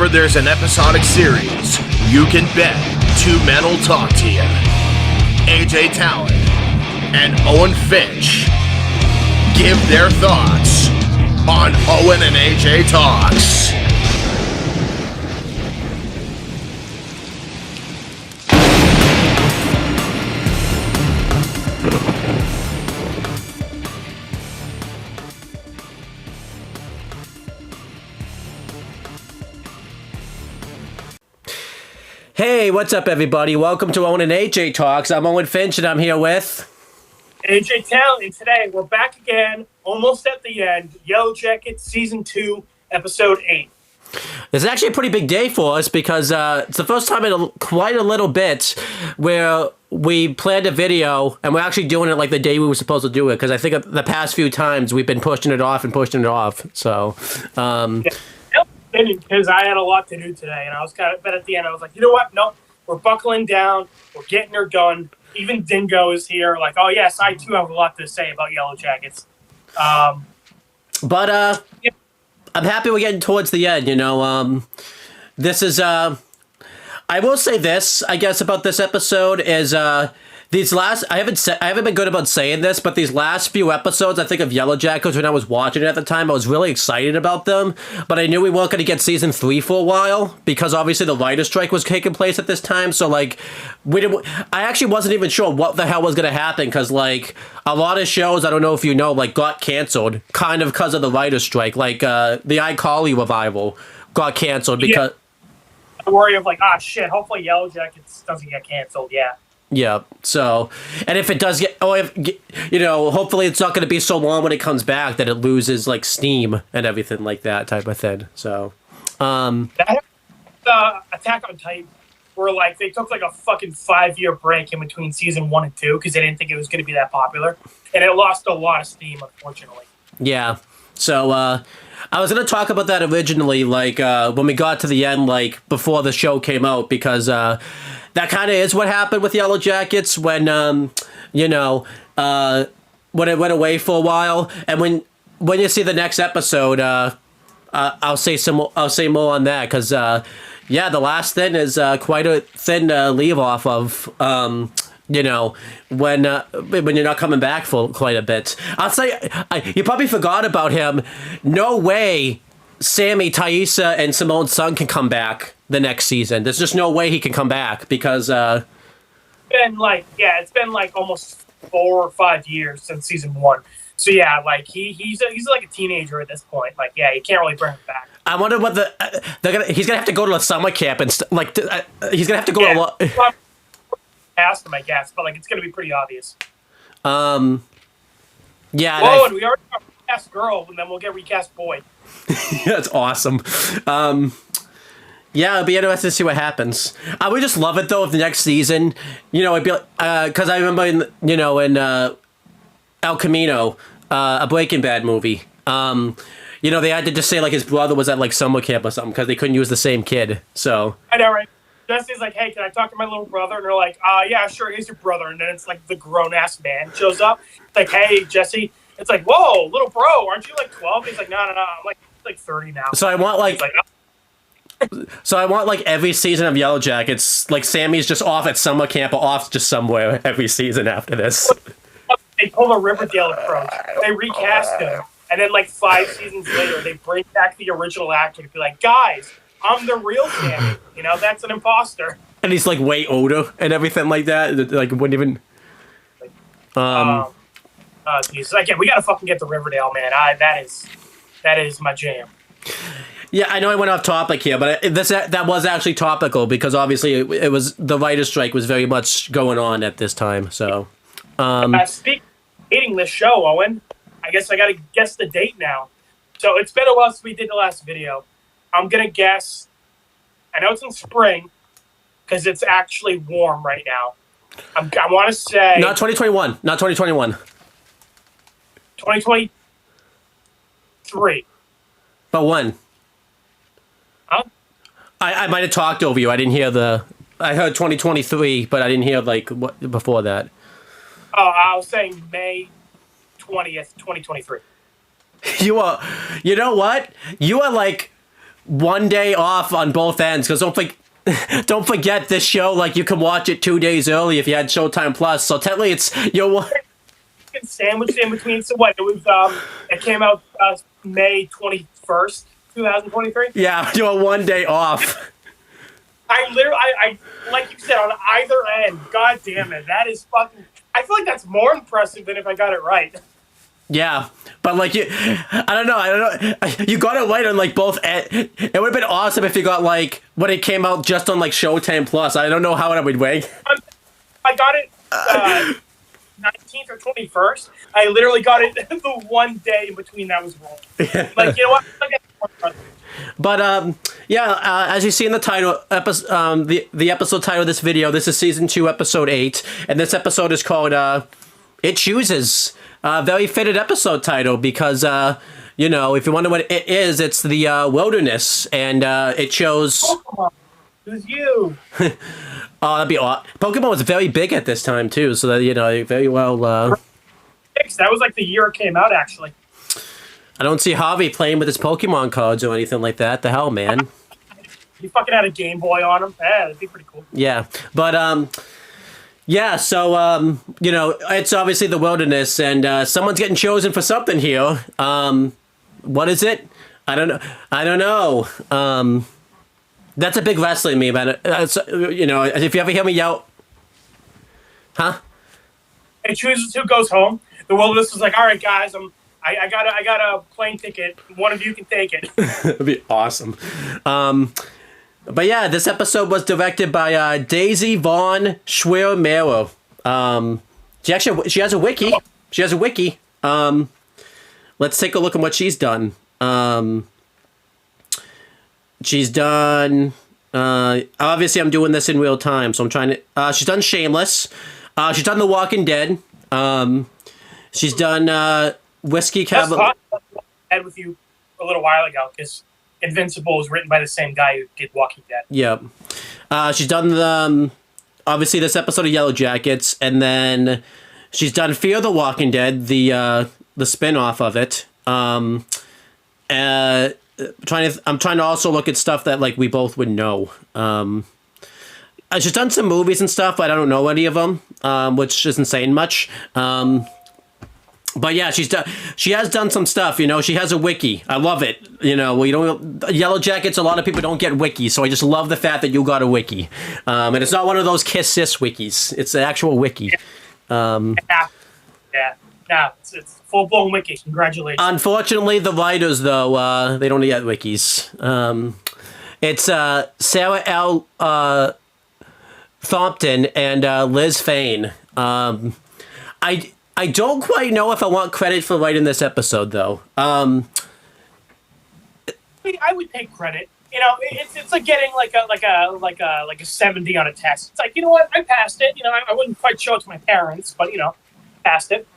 whenever there's an episodic series, you can bet two men will talk to you. AJ Talon and Owen Finch give their thoughts on Owen and AJ Talks. Hey, what's up, everybody? Welcome to Owen and AJ Talks. I'm Owen Finch, and I'm here with AJ Talon. And today we're back again, almost at the end. Yellow Jackets Season 2, Episode 8. It's actually a pretty big day for us because it's the first time in quite a little bit where we planned a video and we're actually doing it like the day we were supposed to do it, because I think the past few times we've been pushing it off. So, because I had a lot to do today, and I was but at the end I was like, you know what? No, we're buckling down. We're getting her done. Even Dingo is here. Like, oh yes, I too have a lot to say about Yellow Jackets. Yeah. I'm happy we're getting towards the end. This is I will say this, I guess, about this episode is these last, I haven't been good about saying this, but these last few episodes, I think, of Yellow Jackets, when I was watching it at the time, I was really excited about them, but I knew we weren't going to get season 3 for a while, because obviously the writer's strike was taking place at this time, so, like, I actually wasn't even sure what the hell was going to happen, because, like, a lot of shows, I don't know if you know, like, got canceled, kind of because of the writer's strike, like, the iCarly revival got canceled, because... Yeah. I worry of, like, shit, hopefully Yellow Jackets doesn't get canceled, yeah. Yeah, so, and if it does hopefully it's not going to be so long when it comes back that it loses, like, steam and everything like that type of thing, so, That Attack on Titan, where, like, they took, like, a fucking 5-year break in between season 1 and 2, because they didn't think it was going to be that popular, and it lost a lot of steam, unfortunately. Yeah, so, I was going to talk about that originally, like, when we got to the end, like, before the show came out, because, that kind of is what happened with Yellow Jackets when, when it went away for a while. And when you see the next episode, I'll say more on that, because, the last thing is quite a thin leave off of, when you're not coming back for quite a bit. I'll say, you probably forgot about him. No way Sammy, Taissa, and Simone's son can come back the next season. There's just no way he can come back, because it's been like almost 4 or 5 years since season 1. So yeah, like he's like a teenager at this point. Like, yeah, you can't really bring him back. I wonder what he's gonna have to go to a summer camp and he's gonna have to go to ask him, I guess, but like it's gonna be pretty obvious. Yeah. And we already got recast girl, and then we'll get recast boy. That's awesome. Yeah, it'll be interesting to see what happens. I would just love it, though, if the next season, it'd be like, because I remember in El Camino, a Breaking Bad movie, they had to just say, like, his brother was at, like, summer camp or something, because they couldn't use the same kid, so. I know, right? Jesse's like, hey, can I talk to my little brother? And they're like, yeah, sure, he's your brother. And then it's like the grown-ass man shows up. It's like, hey, Jesse. It's like, whoa, little bro, aren't you like 12? He's like, no, I'm like 30 now. So I want, like... So I want, like, every season of Yellow Jackets, like, Sammy's just off at summer camp or off just somewhere every season after this. They pull a Riverdale approach. They recast him. And then, like, 5 seasons later, they bring back the original actor to be like, guys, I'm the real Sammy. That's an imposter. And he's, like, way older and everything like that. Like, wouldn't even... Jesus. Again, we gotta fucking get to Riverdale, man. That is my jam. Yeah, I know I went off topic here, but that was actually topical, because obviously it was the writer's strike was very much going on at this time. So, speaking of hating this show, Owen, I guess I gotta guess the date now. So it's been a while since we did the last video. I'm gonna guess. I know it's in spring because it's actually warm right now. I want to say not 2021, not 2021. 2023. But when? Huh? I might have talked over you. I didn't hear I heard 2023, but I didn't hear, like, what before that. Oh, I was saying May 20th, 2023. You know what? You are, like, one day off on both ends, because don't forget this show, like, you can watch it 2 days early if you had Showtime Plus. So technically, it's sandwiched in between. So what? It was it came out May 21st, 2023. Yeah, you're 1 day off. I like you said, on either end. God damn it, that is fucking. I feel like that's more impressive than if I got it right. Yeah, but like I don't know. You got it right on like both. It would have been awesome if you got like when it came out just on like Showtime Plus. I don't know how it would rank. I got it 19th or 21st. I literally got it the 1 day in between that was wrong. Like, you know what? But yeah, as you see in the title, the episode title of this video, this is season 2, episode 8, and this episode is called "It Chooses." Very fitted episode title because you know, if you wonder what it is, it's the wilderness, and it shows. It was you. Oh, that'd be awesome. Pokemon was very big at this time too, so that, you know, very well. That was like the year it came out, actually. I don't see Harvey playing with his Pokemon cards or anything like that. The hell, man. You fucking had a Game Boy on him. Yeah, that'd be pretty cool. Yeah, but yeah. So you know, it's obviously the wilderness, and someone's getting chosen for something here. What is it? I don't know. That's a big wrestling meme, man. You know, if you ever hear me yell, huh? It chooses who goes home. The wilderness was like, all right, guys, I got a plane ticket. One of you can take it. That'd be awesome. But yeah, this episode was directed by Daisy Von Schwer-Mero. She has a wiki. She has a wiki. Let's take a look at what she's done. She's done. Obviously, I'm doing this in real time, so I'm trying to. She's done Shameless. She's done The Walking Dead. She's done Whiskey Cavalier. I had with you a little while ago because Invincible was written by the same guy who did Walking Dead. Yep. She's done the obviously this episode of Yellow Jackets, and then she's done Fear the Walking Dead, the spin-off of it. I'm trying to also look at stuff that like we both would know. She's done some movies and stuff, but I don't know any of them, which isn't saying much. But yeah, she has done some stuff, you know. She has a wiki. I love it. You know, well, you don't Yellow Jackets, a lot of people don't get wikis, so I just love the fact that you got a wiki. And it's not one of those Kiss Sis wikis. It's an actual wiki. It's a full-blown wiki. Congratulations. Unfortunately, the writers, though, they don't get wikis. It's Sarah L. Thompson and Liz Fain. I don't quite know if I want credit for writing this episode, though. I would take credit. You know, it's like getting like a 70 on a test. It's like, you know what, I passed it. You know, I wouldn't quite show it to my parents, but you know, passed it.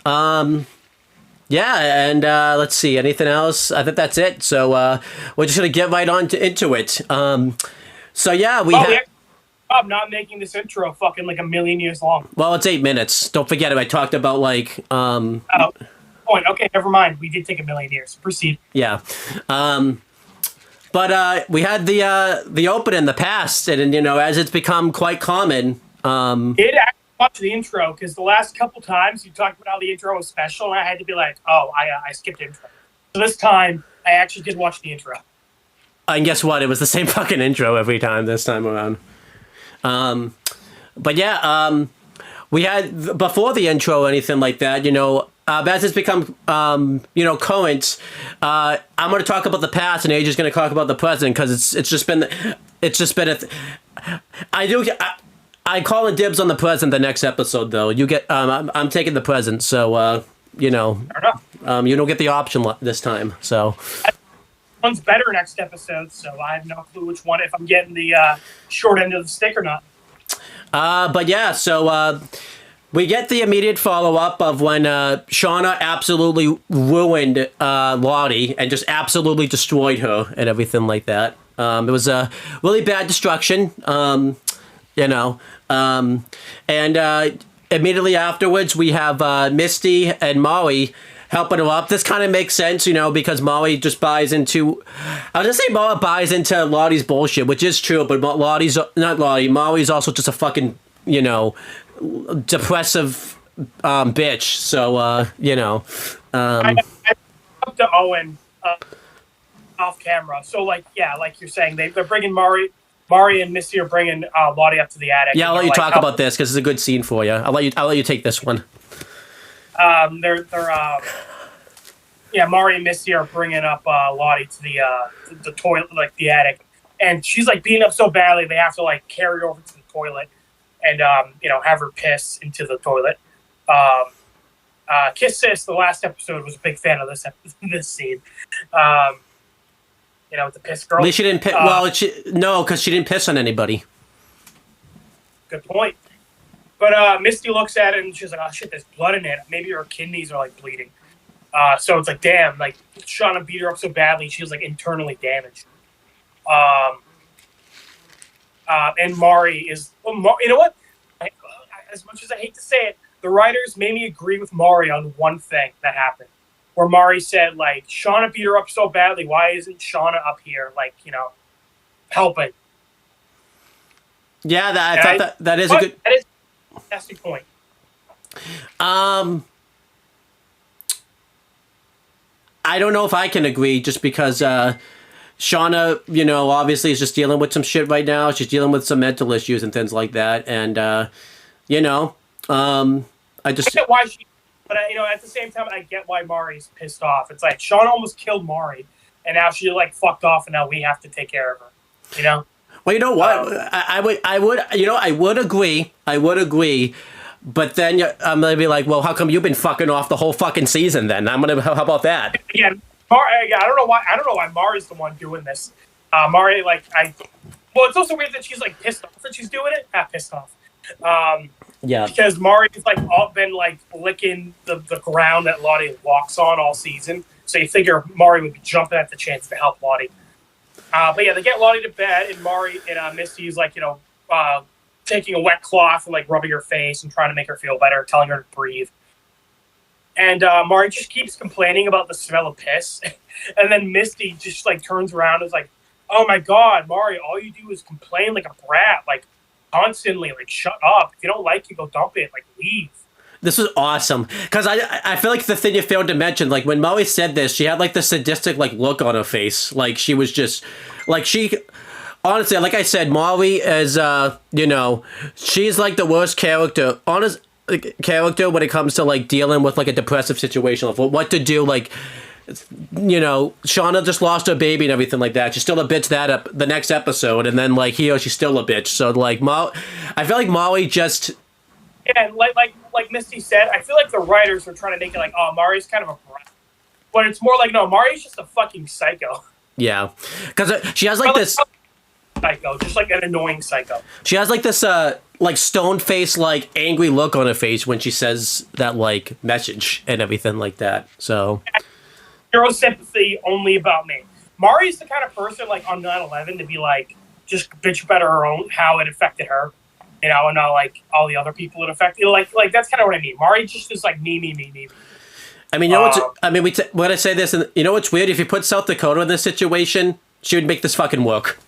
Yeah, and let's see, anything else? I think that's it. So we're just gonna get right on into it. So yeah, I'm not making this intro fucking like a million years long. Well, it's 8 minutes. Don't forget it. I talked about like Oh, point. Okay, never mind. We did take a million years. Proceed. Yeah. But we had the open in the past, and you know, as it's become quite common. Did actually watch the intro because the last couple times you talked about how the intro was special, and I had to be like, oh, I skipped intro. So this time I actually did watch the intro. And guess what? It was the same fucking intro every time this time around. But yeah, we had before the intro or anything like that, you know, as it's become, you know, current, I'm going to talk about the past and AJ's going to talk about the present because it's just been I call it dibs on the present the next episode though. You get, I'm taking the present. So, you know, you don't get the option this time. So one's better next episode, so I have no clue which one, if I'm getting the short end of the stick or not. But yeah, so we get the immediate follow-up of when Shauna absolutely ruined Lottie and just absolutely destroyed her and everything like that. It was a really bad destruction, you know. And immediately afterwards, we have Misty and Molly helping her up. This kind of makes sense, you know, because Molly just buys into. I was gonna say Molly buys into Lottie's bullshit, which is true, but Molly's also just a fucking, you know, depressive bitch. So you know, I up to Owen off camera. So like, yeah, like you're saying, they're bringing Mari and Misty are bringing Lottie up to the attic. yeah, I'll let you talk about this because it's a good scene for you. I'll let you take this one. Mari and Misty are bringing up Lottie to the toilet, like the attic, and she's like beaten up so badly they have to like carry her over to the toilet and have her piss into the toilet. Kiss Sis, the last episode, was a big fan of this scene. With the piss girl. At least she didn't piss. No, because she didn't piss on anybody. Good point. But Misty looks at it and she's like, "Oh shit, there's blood in it. Maybe her kidneys are like bleeding." So it's like, damn, like Shauna beat her up so badly, she was like internally damaged. And Mari is, you know what? As much as I hate to say it, the writers made me agree with Mari on one thing that happened, where Mari said, like, Shauna beat her up so badly. Why isn't Shauna up here, like, helping? Yeah, I thought that is a good. That is a fantastic point. I don't know if I can agree, just because Shauna, obviously is just dealing with some shit right now. She's dealing with some mental issues and things like that, and I get why she, but at the same time, I get why Mari's pissed off. It's like Shauna almost killed Mari, and now she like fucked off, and now we have to take care of her. Well, you know what? I would agree. But then I'm gonna be like, well, how come you've been fucking off the whole fucking season? Then how about that? Yeah, I don't know why Mari's the one doing this. Mari, it's also weird that she's like pissed off that she's doing it. Not pissed off. Yeah. Because Mari's like all been like licking the ground that Lottie walks on all season. So you figure Mari would be jumping at the chance to help Lottie. But yeah, they get Lottie to bed, and Mari and Misty's like, taking a wet cloth and like rubbing her face and trying to make her feel better, telling her to breathe. And Mari just keeps complaining about the smell of piss. And then Misty just like turns around and is like, "Oh my God, Mari, all you do is complain like a brat, like constantly, like shut up. If you don't like it, go dump it, like leave." This was awesome, because I feel like the thing you failed to mention, like when Molly said this, she had like the sadistic like look on her face, like she was just like honestly, like I said, Molly is she's like the worst character when it comes to like dealing with like a depressive situation, like what to do, like Shauna just lost her baby and everything like that. She's still a bitch the next episode, and then like here she's still a bitch. So like I feel like Molly just. Yeah, like Misty said, I feel like the writers were trying to make it like, oh, Mari's kind of a brat. But it's more like, no, Mari's just a fucking psycho. Yeah. Because she has like this... Psycho, just like an annoying psycho. She has like this, like stone-faced, like angry look on her face when she says that, like, message and everything like that. So... Zero sympathy, only about me. Mari's the kind of person, like, on 9/11 to be like, just bitch about her own, how it affected her. And not like all the other people it affected. Like that's kind of what I mean. Mari just is like me. I mean, when I say this, and you know what's weird? If you put South Dakota in this situation, she would make this fucking work.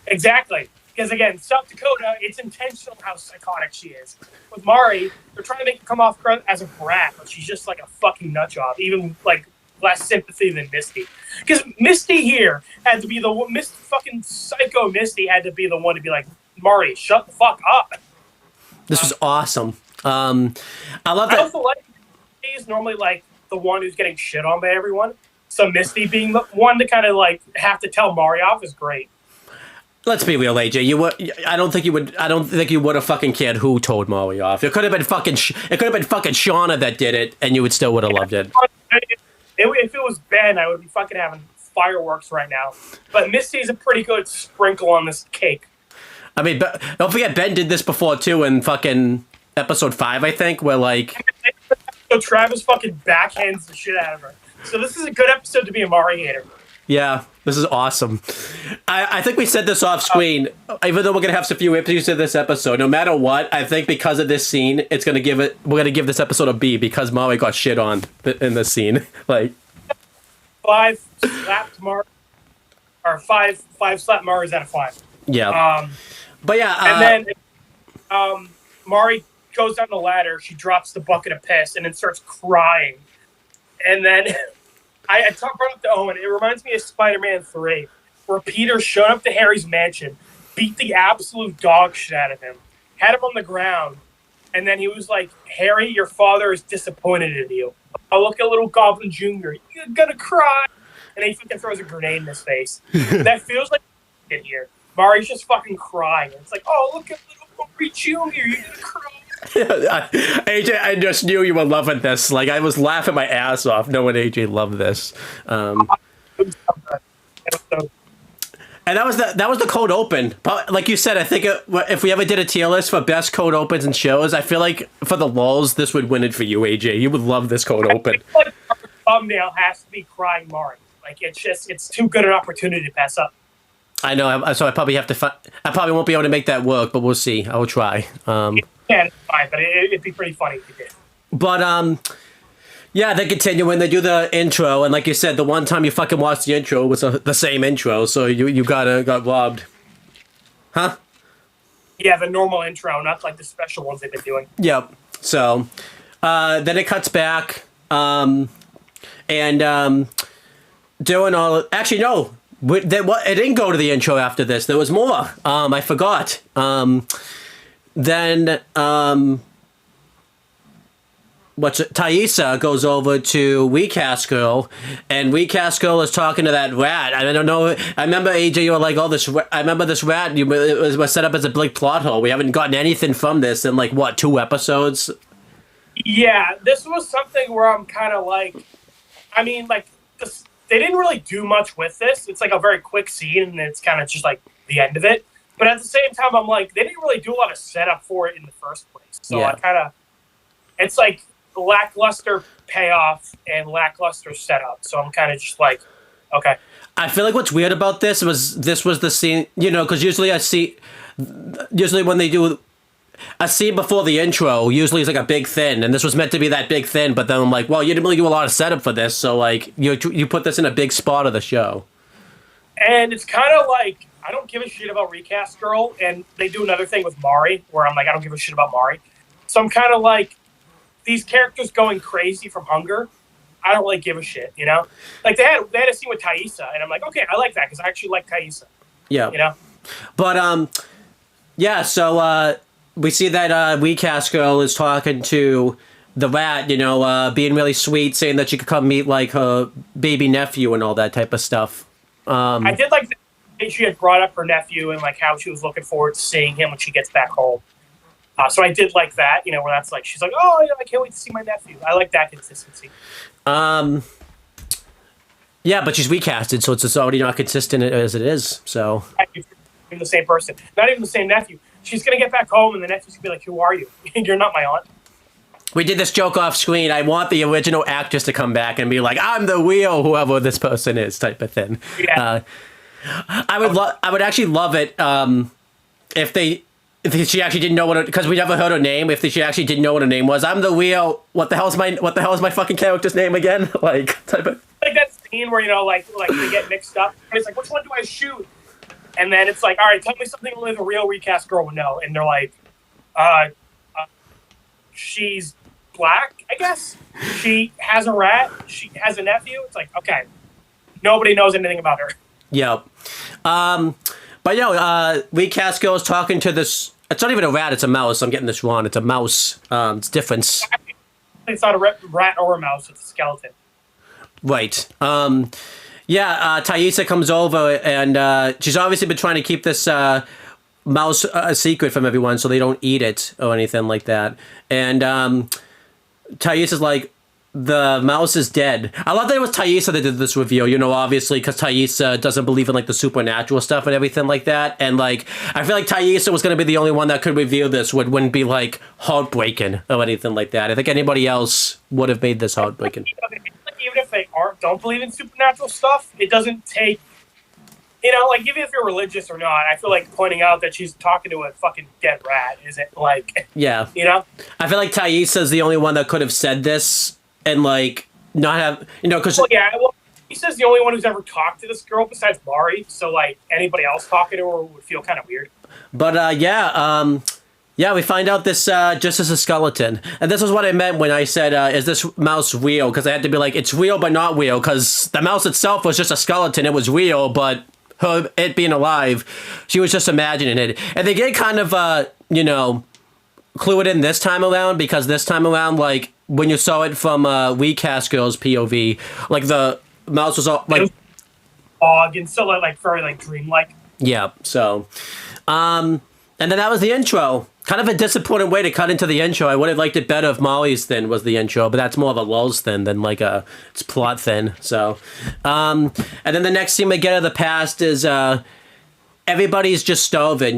Exactly. Because again, South Dakota, it's intentional how psychotic she is. With Mari, they're trying to make her come off as a brat, but she's just like a fucking nut job. Even like less sympathy than Misty. Because Misty here had to be fucking psycho Misty had to be the one to be like, Mari, shut the fuck up. This was awesome. I love that. I also like Misty normally like the one who's getting shit on by everyone. So Misty being the one to kind of like have to tell Mari off is great. Let's be real, AJ. I don't think you would have fucking cared who told Mari off. It could have been fucking Shauna that did it, and you still would have loved it. If it was Ben, I would be fucking having fireworks right now. But Misty's a pretty good sprinkle on this cake. I mean, don't forget Ben did this before too in fucking episode 5, I think, where like. So Travis fucking backhands the shit out of her. So this is a good episode to be a Mari hater. Yeah, this is awesome. I think we said this off screen. Even though we're gonna have a few issues in this episode, no matter what, I think because of this scene, we're gonna give this episode a B because Mari got shit on in this scene. Like 5 slapped Mari, or five slapped Mari's out of 5. yeah, but yeah, And then Mari goes down the ladder. She drops the bucket of piss and then starts crying. And then I brought up to Owen. It reminds me of Spider-Man 3, where Peter showed up to Harry's mansion, beat the absolute dog shit out of him, had him on the ground, and then he was like, "Harry, your father is disappointed in you. Oh, look at little Goblin Jr. You're gonna cry." And then he fucking throws a grenade in his face. That feels like in here. Mari's just fucking crying. It's like, "Oh, look at little Goblin Jr. You're gonna cry." AJ, I just knew you were loving this. Like I was laughing my ass off knowing AJ loved this. And that was the cold open. But like you said, I think if we ever did a tier list for best cold opens and shows, I feel like for the lulls, this would win it for you, AJ. You would love this cold open. I feel like our thumbnail has to be crying Mari. Like it's too good an opportunity to pass up. I know, so I probably have to. I probably won't be able to make that work, but we'll see. I will try. Yeah, it's fine, but it'd be pretty funny if you did. But yeah, they continue when they do the intro, and like you said, the one time you fucking watched the intro was the same intro, so you got robbed, huh? Yeah, the normal intro, not like the special ones they've been doing. Yep. So then it cuts back, and doing all. Actually, no. It didn't go to the intro after this. There was more. I forgot. Then Taissa goes over to Weak-Ass Girl, and Weak-Ass Girl is talking to that rat. I don't know. I remember, AJ, you were like, "Oh, this." I remember this rat. It was set up as a big plot hole. We haven't gotten anything from this in like what 2 episodes. Yeah, this was something where I'm kind of like, I mean, like this, they didn't really do much with this. It's like a very quick scene, and it's kind of just like the end of it. But at the same time, I'm like, they didn't really do a lot of setup for it in the first place. So Yeah. I kind of, it's like lackluster payoff and lackluster setup. So I'm kind of just like, okay. I feel like what's weird about this was the scene, because usually when they do a scene before the intro, usually it's like a big thing, and this was meant to be that big thing, but then I'm like, well, you didn't really do a lot of setup for this, so like you put this in a big spot of the show. And it's kind of like, I don't give a shit about Recast Girl, and they do another thing with Mari, where I'm like, I don't give a shit about Mari. So I'm kind of like, these characters going crazy from hunger, I don't really give a shit, Like, they had a scene with Taissa, and I'm like, okay, I like that, because I actually like Taissa. Yeah. But, yeah, so, we see that, Weak-Ass Girl is talking to the rat, being really sweet, saying that she could come meet, like, her baby nephew and all that type of stuff. I did like that she had brought up her nephew and like how she was looking forward to seeing him when she gets back home. So I did like that, where that's like, she's like, oh, I can't wait to see my nephew. I like that consistency. Yeah, but she's recasted, so it's already not consistent as it is. So Even the same person, not even the same nephew. She's gonna get back home, and the nephew's gonna be like, "Who are you? You're not my aunt." We did this joke off screen. I want the original actress to come back and be like, "I'm the real whoever this person is," type of thing. Yeah. I would actually love it if she actually didn't know because we never heard her name. If she actually didn't know what her name was, I'm the real. What the hell is my fucking character's name again? Like type of. Like that scene where like they get mixed up, and it's like, which one do I shoot? And then it's like, all right, tell me something only the real Recast Girl would know, and they're like, she's black, I guess. She has a rat. She has a nephew. It's like, okay, nobody knows anything about her. Yep. But Recast Girl is talking to this. It's not even a rat. It's a mouse. I'm getting this wrong. It's a mouse. It's different. It's not a rat or a mouse. It's a skeleton. Right. Taissa comes over, and she's obviously been trying to keep this mouse a secret from everyone so they don't eat it or anything like that. And Taissa's like, the mouse is dead. I love that it was Taissa that did this reveal, obviously, because Taissa doesn't believe in, like, the supernatural stuff and everything like that. And, like, I feel like Taissa was going to be the only one that could reveal this, wouldn't be, like, heartbreaking or anything like that. I think anybody else would have made this heartbreaking. Even if if they don't believe in supernatural stuff, it doesn't take, like even if you're religious or not, I feel like pointing out that she's talking to a fucking dead rat isn't like, Yeah. I feel like Thaisa the only one that could have said this and like not have, because Thaissa's the only one who's ever talked to this girl besides Mari, so like anybody else talking to her would feel kind of weird. But yeah, we find out this just as a skeleton. And this is what I meant when I said, is this mouse real? Because I had to be like, it's real but not real, because the mouse itself was just a skeleton. It was real, but it being alive, she was just imagining it. And they did kind of, clue it in this time around, because this time around, like, when you saw it from Recast Girl's POV, like, the mouse was all, like... Fog and still, like, very, like, dreamlike. Yeah, so... and then that was the intro. Kind of a disappointing way to cut into the intro. I would have liked it better if Molly's thing was the intro, but that's more of a lulz thing than like it's plot thing. So, and then the next scene we get of the past is everybody's just starving.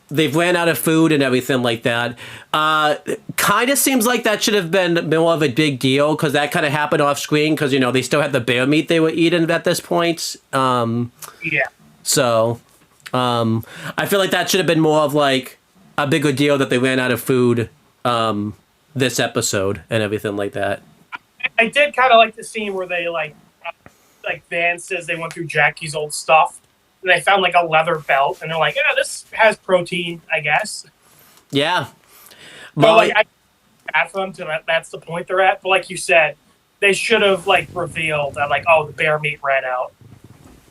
They've ran out of food and everything like that. Kind of seems like that should have been more of a big deal, because that kind of happened off screen, because they still had the bear meat they were eating at this point. Yeah. So. I feel like that should have been more of like a bigger deal that they ran out of food this episode and everything like that. I did kind of like the scene where they like Van says they went through Jackie's old stuff and they found like a leather belt and they're like, yeah, this has protein, I guess. Yeah. But like, I bad for them to that's the point they're at. But like you said, they should have like revealed that like, oh, the bear meat ran out.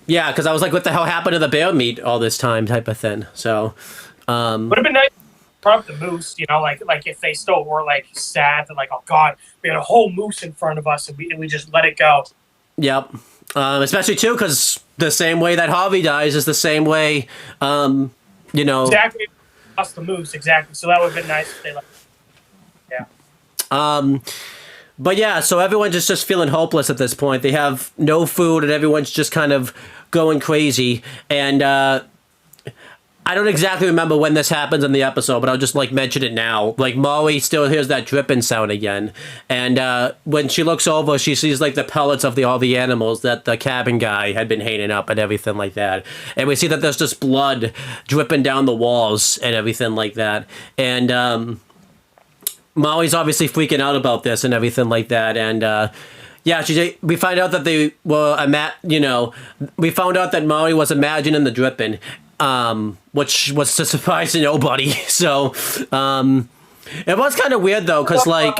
Yeah, because I was like, what the hell happened to the bear meat all this time type of thing. So, would have been nice to put up the moose, like if they still were like sad that like, oh God, we had a whole moose in front of us and we just let it go. Yep. Especially too, because the same way that Harvey dies is the same way, Exactly. Us the moose, exactly. So that would have been nice if they yeah. But yeah, so everyone's just feeling hopeless at this point. They have no food and everyone's just kind of going crazy. And I don't exactly remember when this happens in the episode, but I'll just like mention it now. Like Molly still hears that dripping sound again. And when she looks over, she sees like the pellets of all the animals that the cabin guy had been hanging up and everything like that. And we see that there's just blood dripping down the walls and everything like that. And Molly's obviously freaking out about this and everything like that, and we find out that they were we found out that Molly was imagining the dripping, which was to surprise nobody. So it was kind of weird though, because like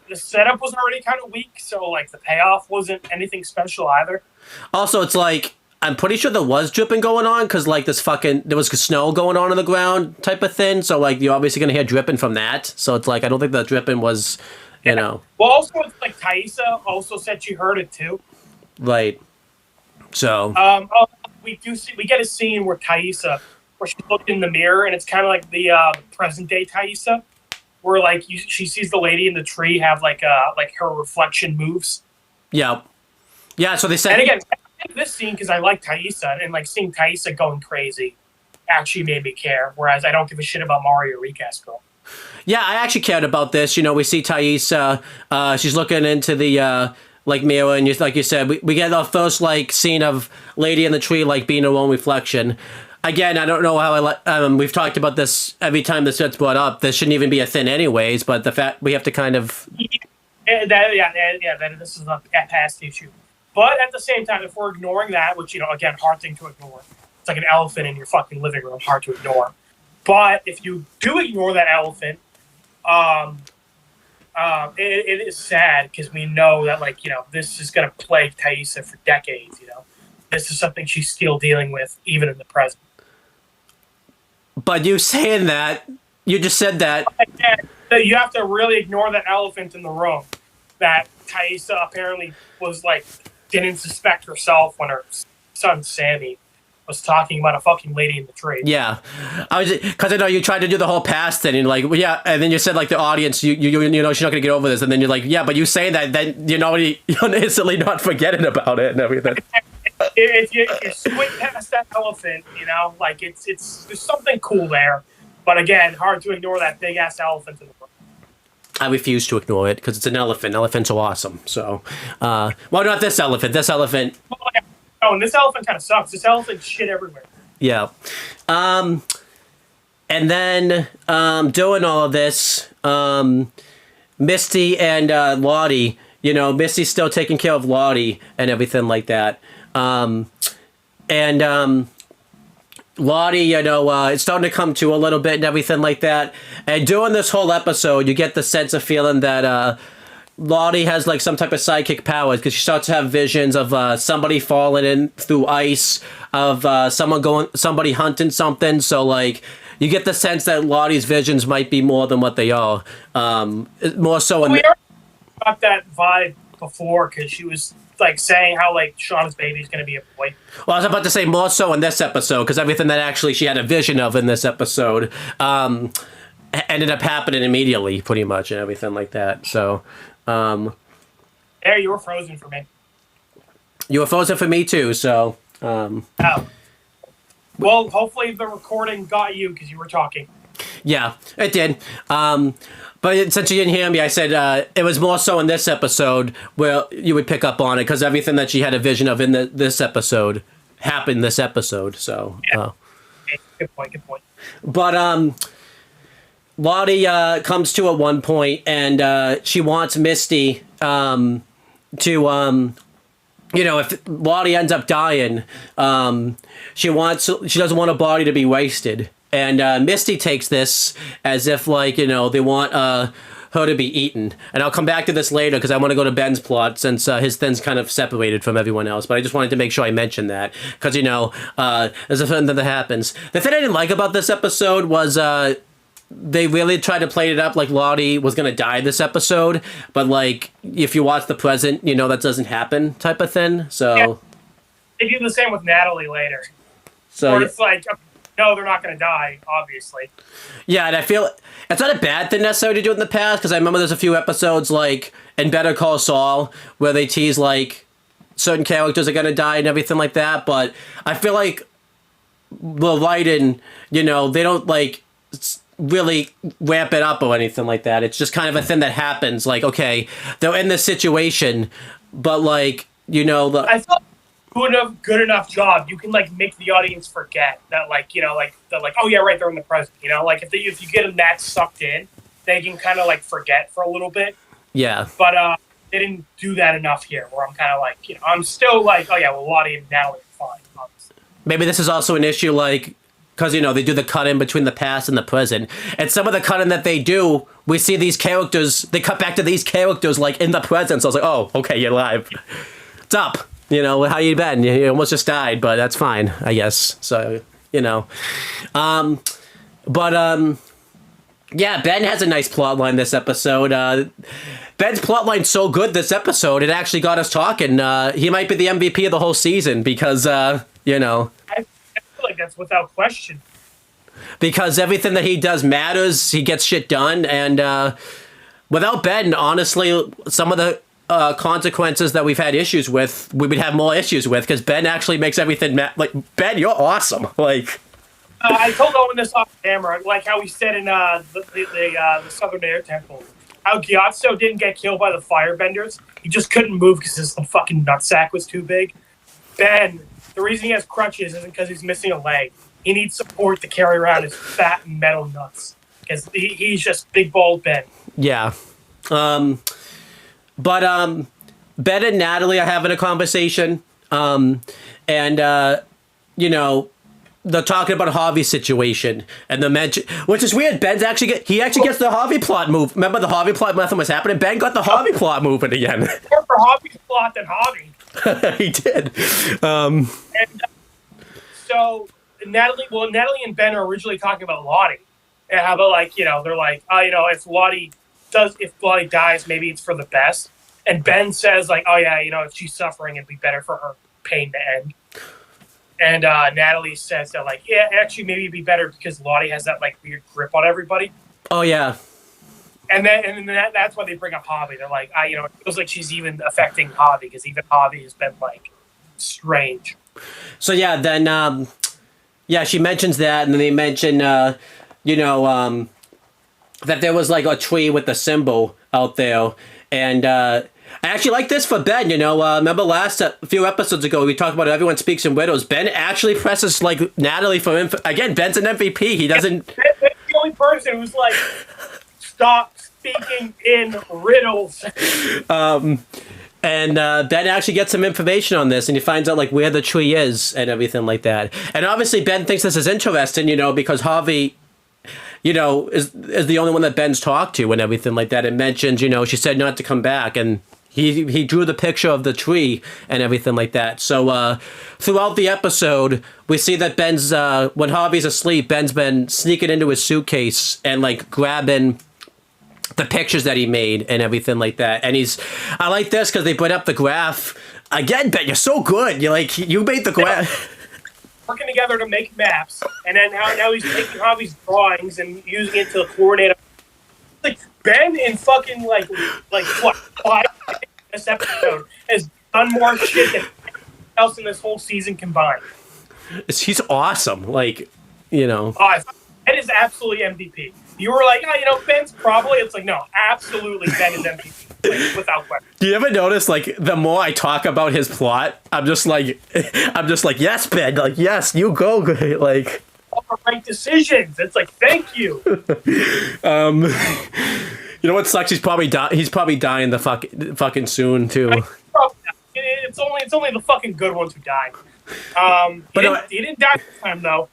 the setup was already kind of weak, so like the payoff wasn't anything special either. Also, it's like, I'm pretty sure there was dripping going on, because like there was snow going on the ground type of thing. So like you're obviously gonna hear dripping from that. So it's like I don't think the dripping was, Well, also it's like Thaisa also said she heard it too. Right. So. We get a scene where Thaisa, where she looked in the mirror, and it's kind of like the present day Thaisa, where like she sees the lady in the tree have like her reflection moves. Yeah. Yeah. So they said. And again, this scene, because I like Thaisa, and like seeing Thaisa going crazy actually made me care, whereas I don't give a shit about Mari or Recast Girl. Yeah, I actually cared about this. We see Thaisa, she's looking into the like mirror, and like you said, we get our first like scene of Lady in the Tree like being her own reflection. Again, I don't know how we've talked about this every time this gets brought up. This shouldn't even be a thing anyways, but the fact we have to kind of... This is a past issue. But at the same time, if we're ignoring that, which, again, hard thing to ignore. It's like an elephant in your fucking living room, hard to ignore. But if you do ignore that elephant, it is sad, because we know that, like, this is going to plague Thaisa for decades, This is something she's still dealing with, even in the present. But you saying that, you just said that. You have to really ignore that elephant in the room. That Thaisa apparently was, like, didn't suspect herself when her son Sammy was talking about a fucking lady in the tree. Yeah, because I know you tried to do the whole past thing, and like, well, yeah, and then you said like the audience, you she's not gonna get over this, and then you're like, yeah, but you say that, then you're instantly not forgetting about it and everything. If you squint past that elephant, like it's there's something cool there, but again, hard to ignore that big ass elephant in the room. I refuse to ignore it because it's an elephant. Elephants are awesome. So, well, not this elephant. This elephant. Oh, and this elephant kind of sucks. This elephant shit everywhere. Yeah. And then doing all of this, Misty and Lottie, you know, Misty's still taking care of Lottie and everything like that. Lottie, you know, it's starting to come to a little bit and everything like that. And during this whole episode, you get the sense of feeling that Lottie has like some type of sidekick powers because she starts to have visions of somebody falling in through ice, of somebody hunting something. So like, you get the sense that Lottie's visions might be more than what they are. More so. We already got that vibe before because she was like saying how like Shauna's baby is going to be a boy. Well, I was about to say more so in this episode because everything that actually she had a vision of in this episode ended up happening immediately, pretty much, and everything like that. So, there, you were frozen for me. You were frozen for me too. So, Oh. Well, hopefully the recording got you because you were talking. Yeah, it did. But since you didn't hear me, I said it was more so in this episode where you would pick up on it because everything that she had a vision of in this episode happened this episode. So, yeah. Okay. Good point. But Lottie comes to at one point and she wants Misty to you know, if Lottie ends up dying, she doesn't want a body to be wasted. And Misty takes this as if, like, you know, they want her to be eaten. And I'll come back to this later because I want to go to Ben's plot since his thing's kind of separated from everyone else. But I just wanted to make sure I mentioned that because, you know, there's a thing that happens. The thing I didn't like about this episode was they really tried to play it up like Lottie was going to die this episode. But, like, if you watch the present, you know that doesn't happen type of thing. So yeah. They do the same with Natalie later. So or it's like... No, they're not going to die, obviously. Yeah, and I feel it's not a bad thing necessarily to do it in the past, because I remember there's a few episodes, like, in Better Call Saul, where they tease, like, certain characters are going to die and everything like that, but I feel like the writing, you know, they don't, like, really ramp it up or anything like that. It's just kind of a thing that happens, like, okay, they're in this situation, but, like, you know... I thought good enough job, you can like make the audience forget that, like, you know, like they're like, oh yeah, right, they're in the present, you know, like if you get them that sucked in, they can kind of like forget for a little bit. Yeah. But they didn't do that enough here, where I'm kind of like, you know, I'm still like, oh yeah, well, Lottie and Natalie are fine, obviously. Maybe this is also an issue, like, because, you know, they do the cut in between the past and the present, and some of the cutting that they do, we see these characters, they cut back to these characters like in the present. So I was like, oh, okay, you're live. What's up? You know, how you been? You almost just died, but that's fine, I guess. So, you know. Yeah, Ben has a nice plot line this episode. Ben's plot line's so good this episode, it actually got us talking. He might be the MVP of the whole season because, you know. I feel like that's without question. Because everything that he does matters, he gets shit done, and without Ben, honestly, some of the consequences that we've had issues with, we would have more issues with, because Ben actually makes everything like, Ben, you're awesome. Like, I told Owen this off camera, like how he said in the Southern Air Temple, how Gyatso didn't get killed by the firebenders. He just couldn't move because his fucking nutsack was too big. Ben, the reason he has crutches isn't because he's missing a leg. He needs support to carry around his fat metal nuts, because he's just big bald Ben. Yeah. But Ben and Natalie are having a conversation, and you know, they're talking about Harvey's situation, and the mention, which is weird. Ben's actually gets the Harvey plot move. Remember, the Harvey plot nothing was happening. Ben got the Harvey plot moving again. More for Harvey's plot than Harvey. He did. And so Natalie and Ben are originally talking about Lottie, and how about, like, you know, they're like, oh, you know, if Lottie dies, maybe it's for the best. And Ben says, like, oh yeah, you know, if she's suffering, it'd be better for her pain to end. And Natalie says that, like, yeah, actually, maybe it'd be better because Lottie has that, like, weird grip on everybody. Oh yeah. And then that's why they bring up Harvey. They're like, you know, it feels like she's even affecting Harvey, because even Harvey has been, like, strange. So yeah, then yeah, she mentions that, and then they mention, you know, that there was like a tree with the symbol out there, and I actually like this for Ben. Remember last few episodes ago we talked about Everyone Speaks in Riddles. Ben actually presses like Natalie for again. Ben's an MVP. He doesn't. Ben's the only person who's like, stop speaking in riddles. And Ben actually gets some information on this, and he finds out like where the tree is and everything like that. And obviously Ben thinks this is interesting, because Harvey, is the only one that Ben's talked to and everything like that. It mentions, she said not to come back, and he drew the picture of the tree and everything like that. So throughout the episode, we see that Ben's when Harvey's asleep, Ben's been sneaking into his suitcase and like grabbing the pictures that he made and everything like that. And I like this because they put up the graph again. Ben, you're so good. You made the graph. Working together to make maps, and then now he's taking Harvey's drawings and using it to coordinate. Like Ben in fucking like what 5 this episode has done more shit than anything else in this whole season combined. He's awesome. Ben is absolutely MVP. You were like, Ben's probably. It's like, no, absolutely, Ben is MVP, without question. Do you ever notice, the more I talk about his plot, I'm just like, yes, Ben, yes, you go, All the right decisions. It's like, thank you. You know what sucks? He's probably dying the fucking soon too. It's only the fucking good ones who die. He didn't die this time though.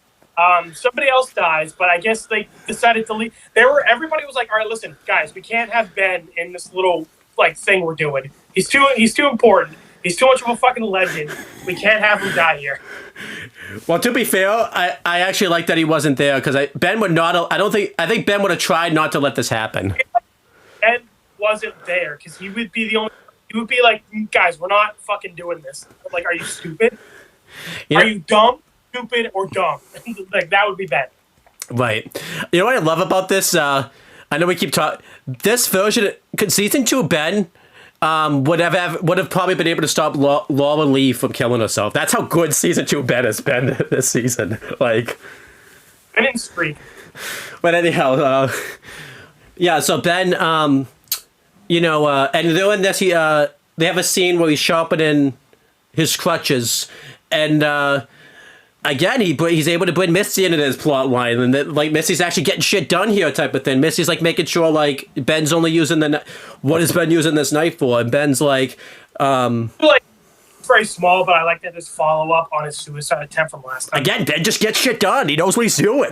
Somebody else dies, but I guess they decided to leave. Everybody was like, all right, listen, guys, we can't have Ben in this little thing we're doing. He's too important. He's too much of a fucking legend. We can't have him die here. Well, to be fair, I actually like that he wasn't there because Ben would not. I think Ben would have tried not to let this happen. Ben wasn't there because he would be the only. He would be like, guys, we're not fucking doing this. I'm like, are you stupid? Are you dumb? Stupid or dumb? That would be Ben. Right. You know what I love about this? I know we keep talking. This version, season 2 Ben would have probably been able to stop Laura Lee from killing herself. That's how good season 2 Ben has been this season. I didn't streak. But anyhow, yeah. So Ben, and doing this, they have a scene where he's sharpening his crutches, and again, he's able to bring Misty into his plot line, and that Misty's actually getting shit done here, type of thing. Misty's making sure Ben's only using what is Ben using this knife for, and Ben's very small, but I like that his follow up on his suicide attempt from last time. Again, Ben just gets shit done. He knows what he's doing.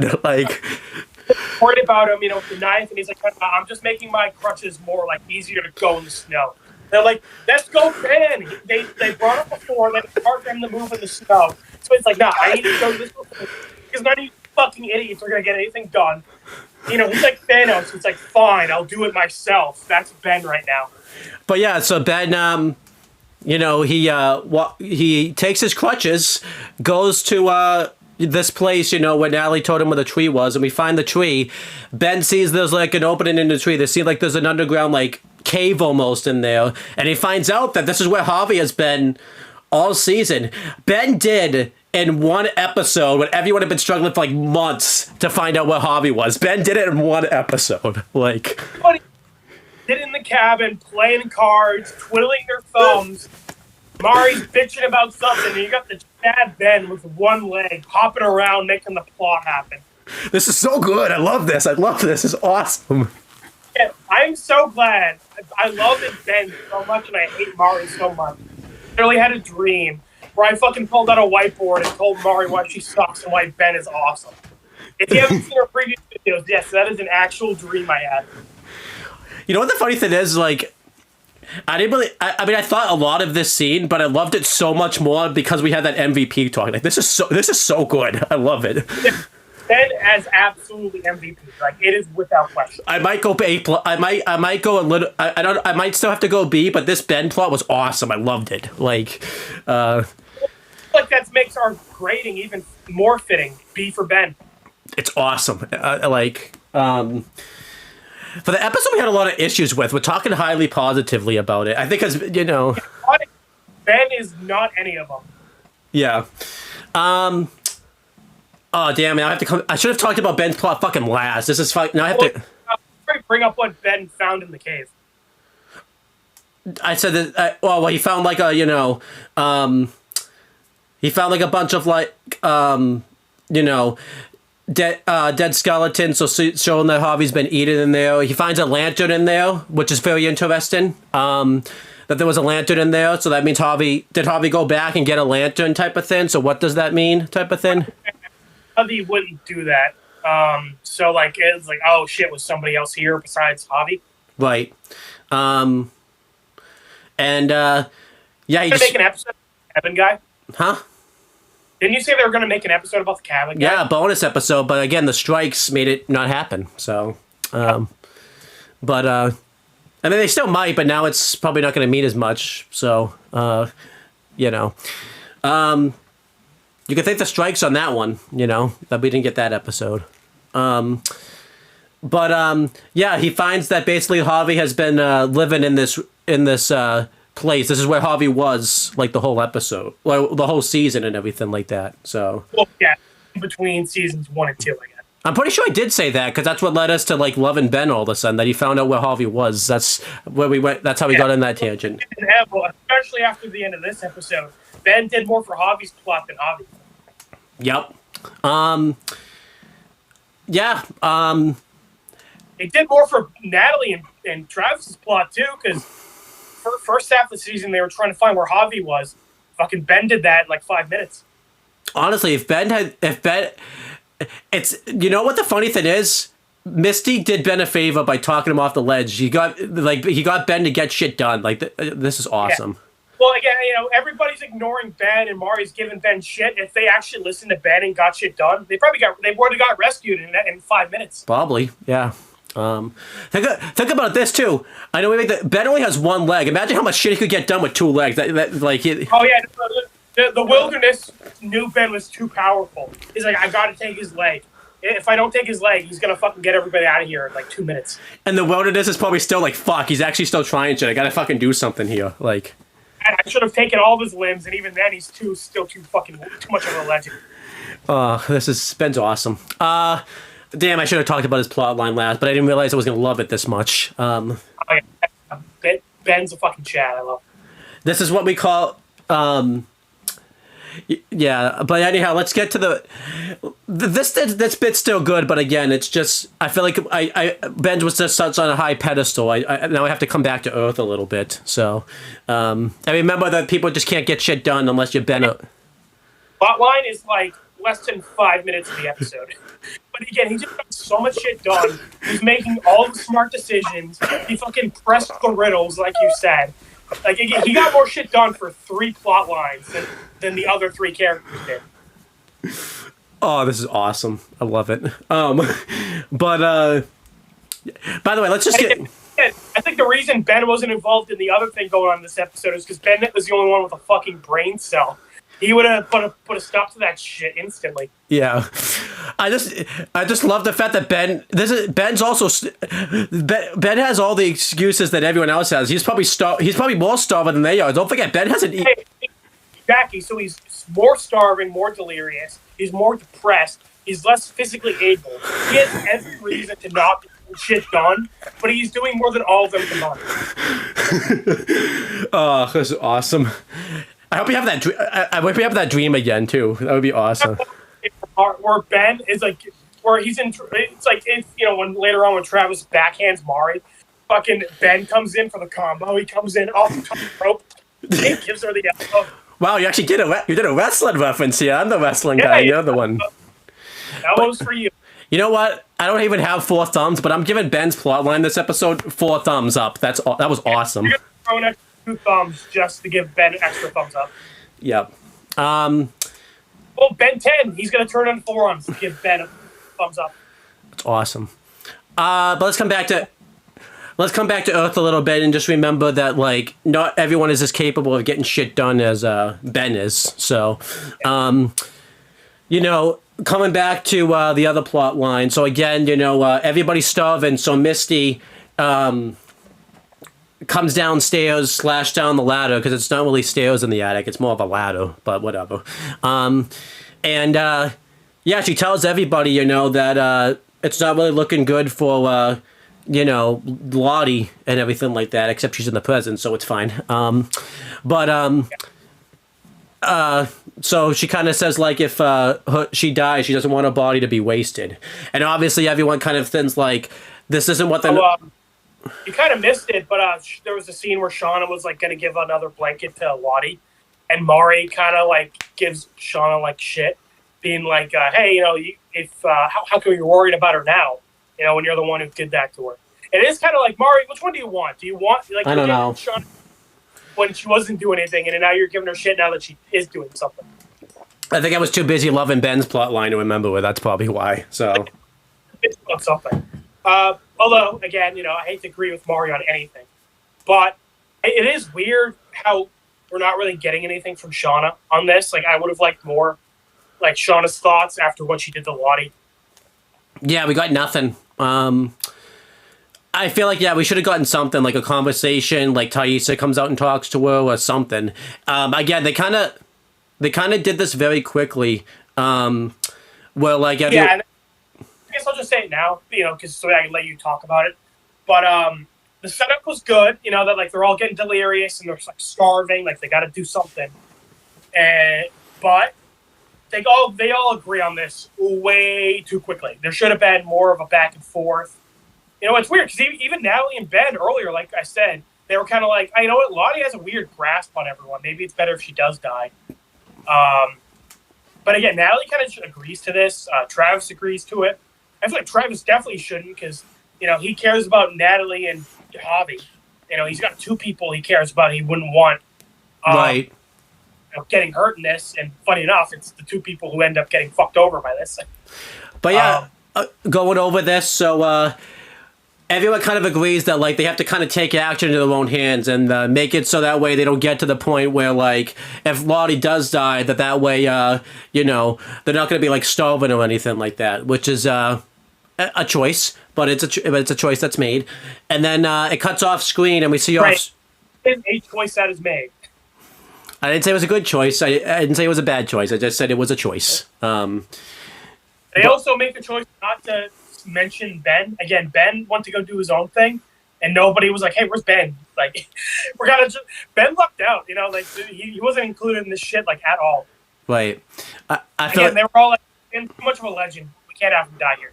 Worried about him, with the knife, and he's like, I'm just making my crutches more easier to go in the snow. They're like, let's go, Ben. They brought up before, it's hard for him to move in the snow. So it's like, nah, I need to go to this because none of you fucking idiots are going to get anything done. He's like Thanos. It's like, fine, I'll do it myself. That's Ben right now. But yeah, so Ben, he takes his crutches, goes to this place, where Natalie told him where the tree was, and we find the tree. Ben sees there's an opening in the tree. They see there's an underground cave almost in there, and he finds out that this is where Harvey has been all season. Ben did in one episode what everyone had been struggling for months to find out where Harvey was. Ben did it in one episode. But he did in the cabin, playing cards, twiddling their thumbs. Mari's bitching about something, and you got the Chad Ben with one leg hopping around making the plot happen. This is so good. I love this. This is awesome. Yeah, I'm so glad. I love Ben so much, and I hate Mari so much. I really had a dream where I fucking pulled out a whiteboard and told Mari why she sucks and why Ben is awesome. If you haven't seen our previous videos, yes, that is an actual dream I had. You know what the funny thing is? I didn't really. I thought a lot of this scene, but I loved it so much more because we had that MVP talk. This is so good. I love it. Ben as absolutely MVP. It is without question. I might go A+. I might go a little. I might still have to go B, but this Ben plot was awesome. I loved it. That makes our grading even more fitting. B for Ben. It's awesome. For the episode we had a lot of issues with. We're talking highly positively about it. I think because Ben is not any of them. Yeah. Oh damn it! I should have talked about Ben's plot fucking last. This is now I have to. bring up what Ben found in the cave. I said that. Well, he found like a he found like a bunch of like dead skeletons, so showing that Harvey's been eaten in there. He finds a lantern in there, which is very interesting. That there was a lantern in there, so that means Harvey go back and get a lantern type of thing. So what does that mean, type of thing? Harvey wouldn't do that. So like it's like, oh shit, was somebody else here besides Harvey? Right. And yeah, he Gonna make an episode of the cabin guy. Huh? Didn't you say they were going to make an episode about the cabin guy? Yeah, a bonus episode, but again, the strikes made it not happen. So, but I mean, they still might, but now it's probably not going to mean as much. So, you can thank the strikes on that one. That we didn't get that episode. But yeah, he finds that basically Harvey has been living in this place. This is where Harvey was like the whole episode, well, the whole season and everything like that. So well, yeah, between seasons 1 and 2, I guess. I'm pretty sure I did say that because that's what led us to like loving Ben all of a sudden. That he found out where Harvey was. That's where we went. That's how we got in that tangent. Especially after the end of this episode, Ben did more for Harvey's plot than Harvey. Yep. Yeah. It did more for Natalie and Travis's plot too, because first half of the season they were trying to find where Harvey was. Fucking Ben did that in like 5 minutes. Honestly, if Ben, it's what the funny thing is, Misty did Ben a favor by talking him off the ledge. He got Ben to get shit done. Like this is awesome. Yeah. Well, again, everybody's ignoring Ben and Mari's giving Ben shit. If they actually listened to Ben and got shit done, they would have got rescued in 5 minutes. Probably, yeah. Think about this too. I know Ben only has one leg. Imagine how much shit he could get done with 2 legs. Oh yeah, the wilderness knew Ben was too powerful. He's like, I gotta take his leg. If I don't take his leg, he's gonna fucking get everybody out of here in like 2 minutes. And the wilderness is probably still like, fuck. He's actually still trying shit. I gotta fucking do something here. Like, I should have taken all of his limbs, and even then, he's still too much of a legend. Ben's awesome. Damn, I should have talked about his plot line last, but I didn't realize I was going to love it this much. Ben's a fucking Chad. I love him. This is what we call... yeah, but anyhow, let's get to this bit's still good, but again, it's just... I feel like Ben was just such on a high pedestal. Now I have to come back to Earth a little bit. So, I remember that people just can't get shit done unless you're Ben... Plot line is like less than 5 minutes of the episode. But again, he just got so much shit done. He's making all the smart decisions. He fucking pressed the riddles, like you said. Like, again, he got more shit done for 3 plot lines than the other 3 characters did. Oh, this is awesome. I love it. But, by the way, let's just get... I think the reason Ben wasn't involved in the other thing going on in this episode is because Ben was the only one with a fucking brain cell. He would have put a stop to that shit instantly. Yeah, I just love the fact that Ben's also Ben has all the excuses that everyone else has. He's probably more starving than they are. Don't forget, Ben hasn't eaten. Exactly. So he's more starving, more delirious. He's more depressed. He's less physically able. He has every reason to not get shit done, but he's doing more than all of them combined. Oh, this is awesome. I hope you have that. I hope you have that dream again too. That would be awesome. Where Ben is like, where he's in. It's like when later on when Travis backhands Mari, fucking Ben comes in for the combo. He comes in off the top of the rope. He gives her the elbow. Wow, you actually did a wrestling reference here. I'm the wrestling guy. You're the one. That was for you. You know what? I don't even have 4 thumbs, but I'm giving Ben's plotline this episode 4 thumbs up. That was awesome. You're throwing extra 2 thumbs just to give Ben extra thumbs up. Yep. Well, Ben 10. He's gonna turn on forearms to give Ben a thumbs up. It's awesome. But let's come back to Earth a little bit and just remember that like not everyone is as capable of getting shit done as Ben is. So, coming back to the other plot line. So again, everybody's starving. So Misty comes downstairs, slash down the ladder, because it's not really stairs in the attic. It's more of a ladder, but whatever. She tells everybody, that it's not really looking good for Lottie and everything like that, except she's in the present, so it's fine. So she kind of says, like, if she dies, she doesn't want her body to be wasted. And obviously everyone kind of thinks, like, this isn't what the... you kind of missed it, but there was a scene where Shauna was, like, going to give another blanket to Lottie, and Mari kind of, like, gives Shauna, like, shit, being like, hey, how come you're worried about her now, when you're the one who did that to her? It is kind of like, Mari, which one do you want? Do you want, like, I don't know. Shauna when she wasn't doing anything, and now you're giving her shit now that she is doing something? I think I was too busy loving Ben's plot line to remember it. That's probably why, so... It's about something. Although, again, I hate to agree with Mari on anything, but it is weird how we're not really getting anything from Shauna on this. Like, I would have liked more, like, Shauna's thoughts after what she did to Lottie. Yeah, we got nothing. I feel like, we should have gotten something, like a conversation, like Taissa comes out and talks to her or something. Again, they kind of did this very quickly. Well, like... Yeah, I guess I'll just say it now, because so I can let you talk about it. But the setup was good, that, like, they're all getting delirious and they're, like, starving, like, they got to do something. But they all agree on this way too quickly. There should have been more of a back and forth. It's weird, because even Natalie and Ben earlier, like I said, they were kind of like, you know what, Lottie has a weird grasp on everyone. Maybe it's better if she does die. But again, Natalie kind of agrees to this. Travis agrees to it. I feel like Travis definitely shouldn't, because, he cares about Natalie and Javi. He's got two people he cares about he wouldn't want right. Getting hurt in this. And funny enough, it's the two people who end up getting fucked over by this. But going over this, so everyone kind of agrees that, like, they have to kind of take action into their own hands and make it so that way they don't get to the point where, like, if Lottie does die, that way, they're not going to be, like, starving or anything like that, which is a choice, but it's a choice that's made. And then it cuts off screen and we see right. It's a choice that is made. I didn't say it was a good choice. I didn't say it was a bad choice. I just said it was a choice. They also make the choice not to mention Ben. Again, Ben went to go do his own thing, and nobody was like, hey, where's Ben? Like, Ben lucked out, like, he wasn't included in this shit, like, at all. Right. I feel again, they were all like, too much of a legend. We can't have him die here.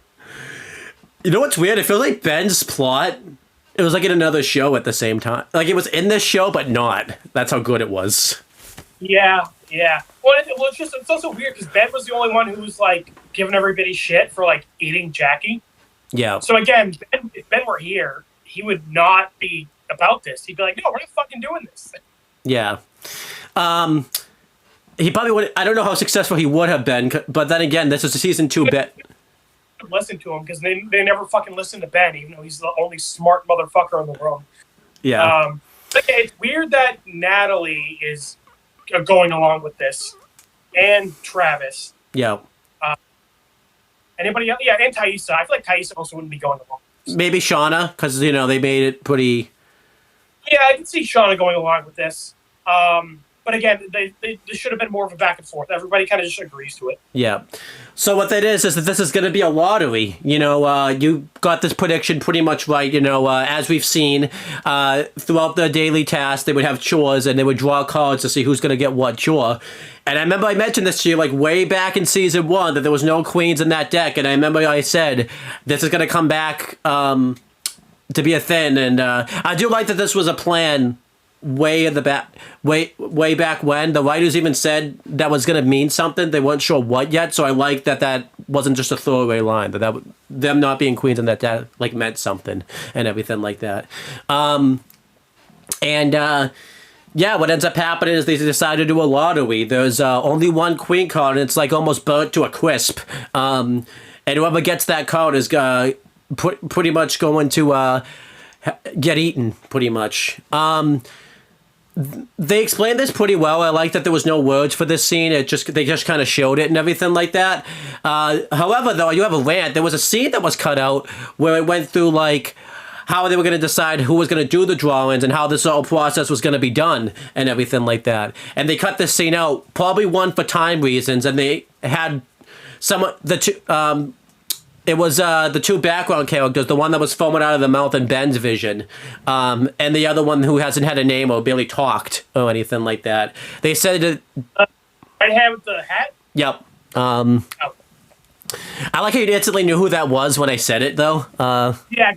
You know what's weird? I feel like Ben's plot, it was like in another show at the same time. Like, it was in this show, but not. That's how good it was. Yeah. Well, it's also weird, because Ben was the only one who was, like, giving everybody shit for, like, eating Jackie. Yeah. So, again, if Ben were here, he would not be about this. He'd be like, no, we're not fucking doing this. Yeah. He probably would. I don't know how successful he would have been, but then again, this is a season 2 bit. Listen to him, because they never fucking listen to Ben, even though he's the only smart motherfucker in the world. Yeah. But it's weird that Natalie is going along with this, and Travis. Yeah. Anybody else? Yeah, and Taissa. I feel like Taissa also wouldn't be going along. Maybe Shauna, because, they made it pretty... Yeah, I can see Shauna going along with this. But again, they should have been more of a back and forth. Everybody kind of just agrees to it. Yeah. So what that is that this is going to be a lottery. You got this prediction pretty much right. As we've seen throughout the daily task, they would have chores and they would draw cards to see who's going to get what chore. And I remember I mentioned this to you, like, way back in season 1, that there was no queens in that deck. And I remember I said, this is going to come back to be a thing. And I do like that this was a plan way back when. The writers even said that was going to mean something. They weren't sure what yet. So I like that wasn't just a throwaway line. That them not being queens and that like meant something and everything like that. Yeah, what ends up happening is they decide to do a lottery. There's only one queen card, and it's like almost burnt to a crisp. And whoever gets that card is pretty much going to get eaten, pretty much. They explained this pretty well. I like that there was no words for this scene. They just kind of showed it and everything like that. However, though, you have a rant. There was a scene that was cut out where it went through, like, how they were going to decide who was going to do the drawings and how this whole process was going to be done and everything like that. And they cut this scene out, probably one for time reasons, and they had It was the two background characters, the one that was foaming out of the mouth in Ben's vision, and the other one who hasn't had a name or barely talked or anything like that. They said it. Right hand with the hat? Yep. Oh. I like how you instantly knew who that was when I said it, though. Yeah,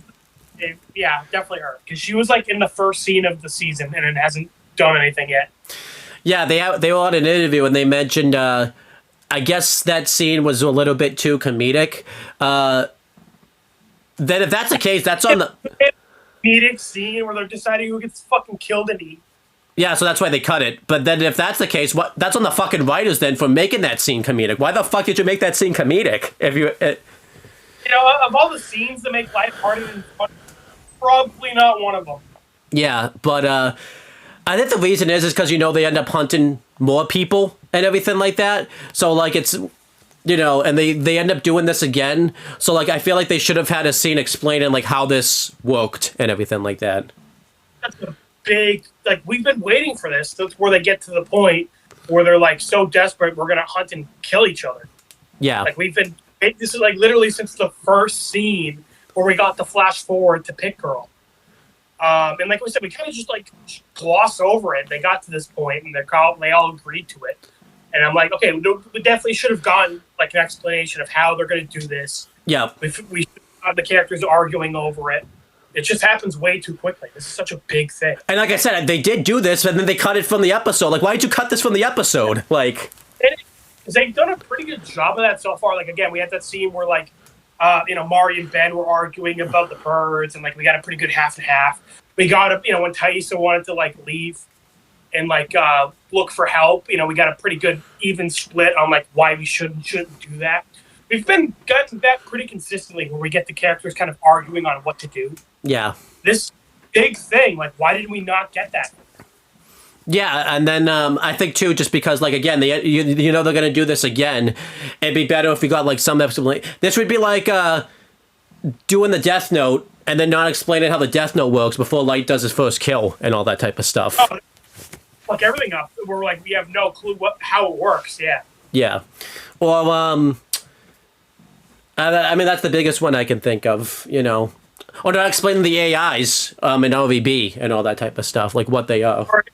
definitely her. Because she was like in the first scene of the season and it hasn't done anything yet. Yeah, they were on an interview and they mentioned. I guess that scene was a little bit too comedic. Then if that's the case, that's on the comedic scene where they're deciding who gets fucking killed and eat. Yeah, so that's why they cut it. But then if that's the case, that's on the fucking writers then for making that scene comedic. Why the fuck did you make that scene comedic? If you You know, of all the scenes that make life harder than fun, probably not one of them. Yeah, but I think the reason is because, you know, they end up hunting more people and everything like that. So, like, it's, you know, and they end up doing this again. So, like, I feel like they should have had a scene explaining, like, how this worked and everything like that. That's a big, like, we've been waiting for this. That's where they get to the point where they're, like, so desperate, we're going to hunt and kill each other. Yeah. Like, this is, like, literally since the first scene where we got the flash forward to Pit Girl. And like we said, we kind of just, like, gloss over it. They got to this point, and they all agreed to it. And I'm like, okay, we definitely should have gotten, like, an explanation of how they're going to do this. Yeah. We should have the characters arguing over it. It just happens way too quickly. This is such a big thing. And like I said, they did do this, and then they cut it from the episode. Like, why did you cut this from the episode? Like, because they've done a pretty good job of that so far. Like, again, we had that scene where, like, you know, Mari and Ben were arguing about the birds, and, like, we got a pretty good half and half. We got you know, when Taissa wanted to, like, leave and, like, look for help, you know, we got a pretty good even split on, like, why we shouldn't do that. We've been getting that pretty consistently where we get the characters kind of arguing on what to do. yeah. This big thing, like, why did we not get that? Yeah, and then I think too, just because, like, again, you know they're gonna do this again. It'd be better if we got, like, some episode. Like, this would be like doing the Death Note and then not explaining how the Death Note works before Light does his first kill and all that type of stuff. Oh, fuck everything up. We're like, we have no clue how it works. Yeah. Yeah. Well, I mean, that's the biggest one I can think of. You know, or not explaining the AIs in OVB and all that type of stuff, like what they are. Or at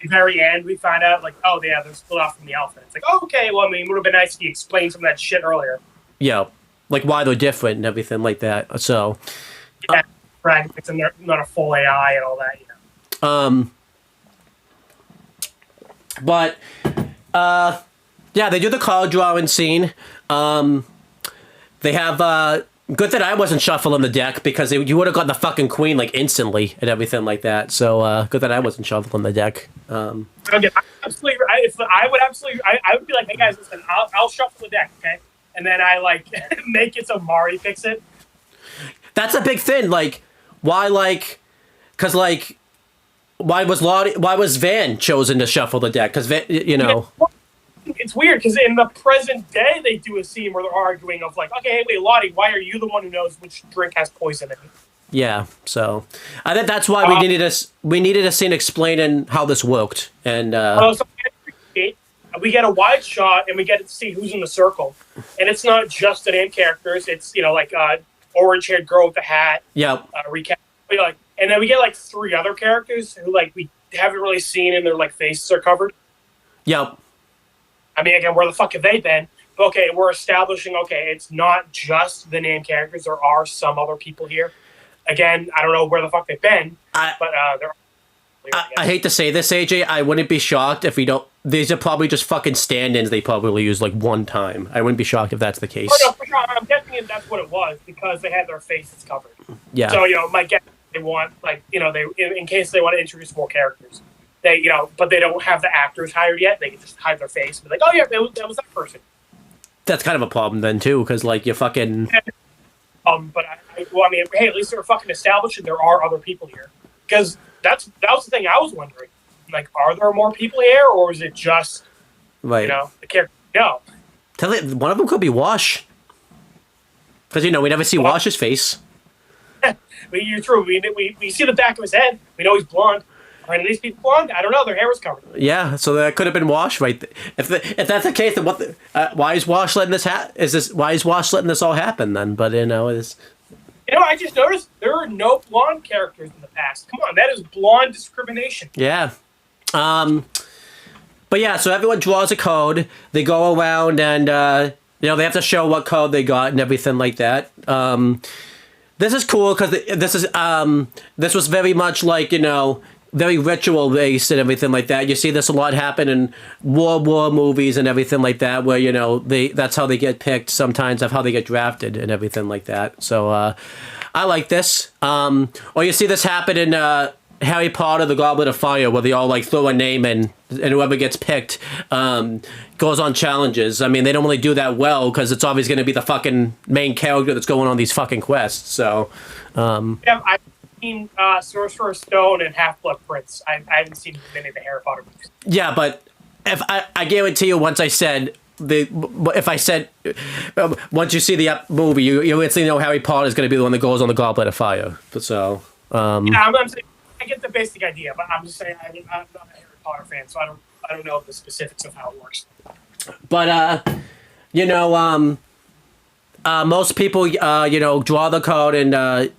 the very end, we find out, like, oh, yeah, they're split off from the Alpha. It's like, oh, okay, well, I mean, it would have been nice if you explained some of that shit earlier. Yeah, like why they're different and everything like that. So, Yeah, fragments and they're not a full AI and all that, you know. But, yeah, they do the card drawing scene. They have, good that I wasn't shuffling the deck because you would have gotten the fucking queen, like, instantly and everything like that. So, good that I wasn't shuffling the deck. Okay, I would be like, hey, guys, listen, I'll shuffle the deck, okay? And then I, like, make it so Mari picks it. That's a big thing. Like, why, like, because, like, why was Van chosen to shuffle the deck? Because, you know. It's weird because in the present day, they do a scene where they're arguing of, like, okay, hey, wait, Lottie, why are you the one who knows which drink has poison in it? Yeah, so I think that's why we needed a scene explaining how this worked. And so we get a wide shot and we get to see who's in the circle, and it's not just the name characters. It's, you know, like, orange-haired girl with the hat. Yeah. Recap. Like, and then we get, like, 3 other characters who, like, we haven't really seen, and their, like, faces are covered. Yep. I mean, again, where the fuck have they been? But, okay, we're establishing, okay, it's not just the name characters. There are some other people here. Again, I don't know where the fuck they've been, but they're. I hate to say this, AJ. I wouldn't be shocked if we don't. These are probably just fucking stand-ins they probably use, like, one time. I wouldn't be shocked if that's the case. Oh, no, for sure. I'm guessing that's what it was because they had their faces covered. Yeah. So, you know, my guess, they want, like, you know, they in case they want to introduce more characters. They, you know, but they don't have the actors hired yet. They can just hide their face and be like, oh, yeah, that was that person. That's kind of a problem then, too, because, like, you fucking... But, I mean, hey, at least they're fucking established and there are other people here. Because that was the thing I was wondering. Like, are there more people here, or is it just, right. You know, the character? No. Tell you, one of them could be Wash. Because, you know, we never see Wash's face. You're true. We see the back of his head. We know he's blonde. Or at least be blonde. I don't know. Their hair was covered. Yeah, so that could have been Wash right there. If that's the case, then why is Wash letting this why is Wash letting this all happen then? But it's. I just noticed there are no blonde characters in the past. Come on, that is blonde discrimination. Yeah. But yeah, so everyone draws a code. They go around and they have to show what code they got and everything like that. This is cool because this was very much like very ritual based and everything like that. You see this a lot happen in World War movies and everything like that, where that's how they get picked sometimes, of how they get drafted and everything like that. So I like this. Or you see this happen in Harry Potter, the Goblet of Fire, where they all like throw a name in, and whoever gets picked goes on challenges. I mean, they don't really do that well because it's always going to be the fucking main character that's going on these fucking quests. So yeah, I've seen Sorcerer's Stone and Half-Blood Prince. I haven't seen many of the Harry Potter movies. Yeah, but if I guarantee you, once you see the movie, you instantly know Harry Potter is going to be the one that goes on the Goblet of Fire. So yeah, I'm saying I get the basic idea, but I'm just saying I'm not a Harry Potter fan, so I don't know the specifics of how it works. But most people draw the code and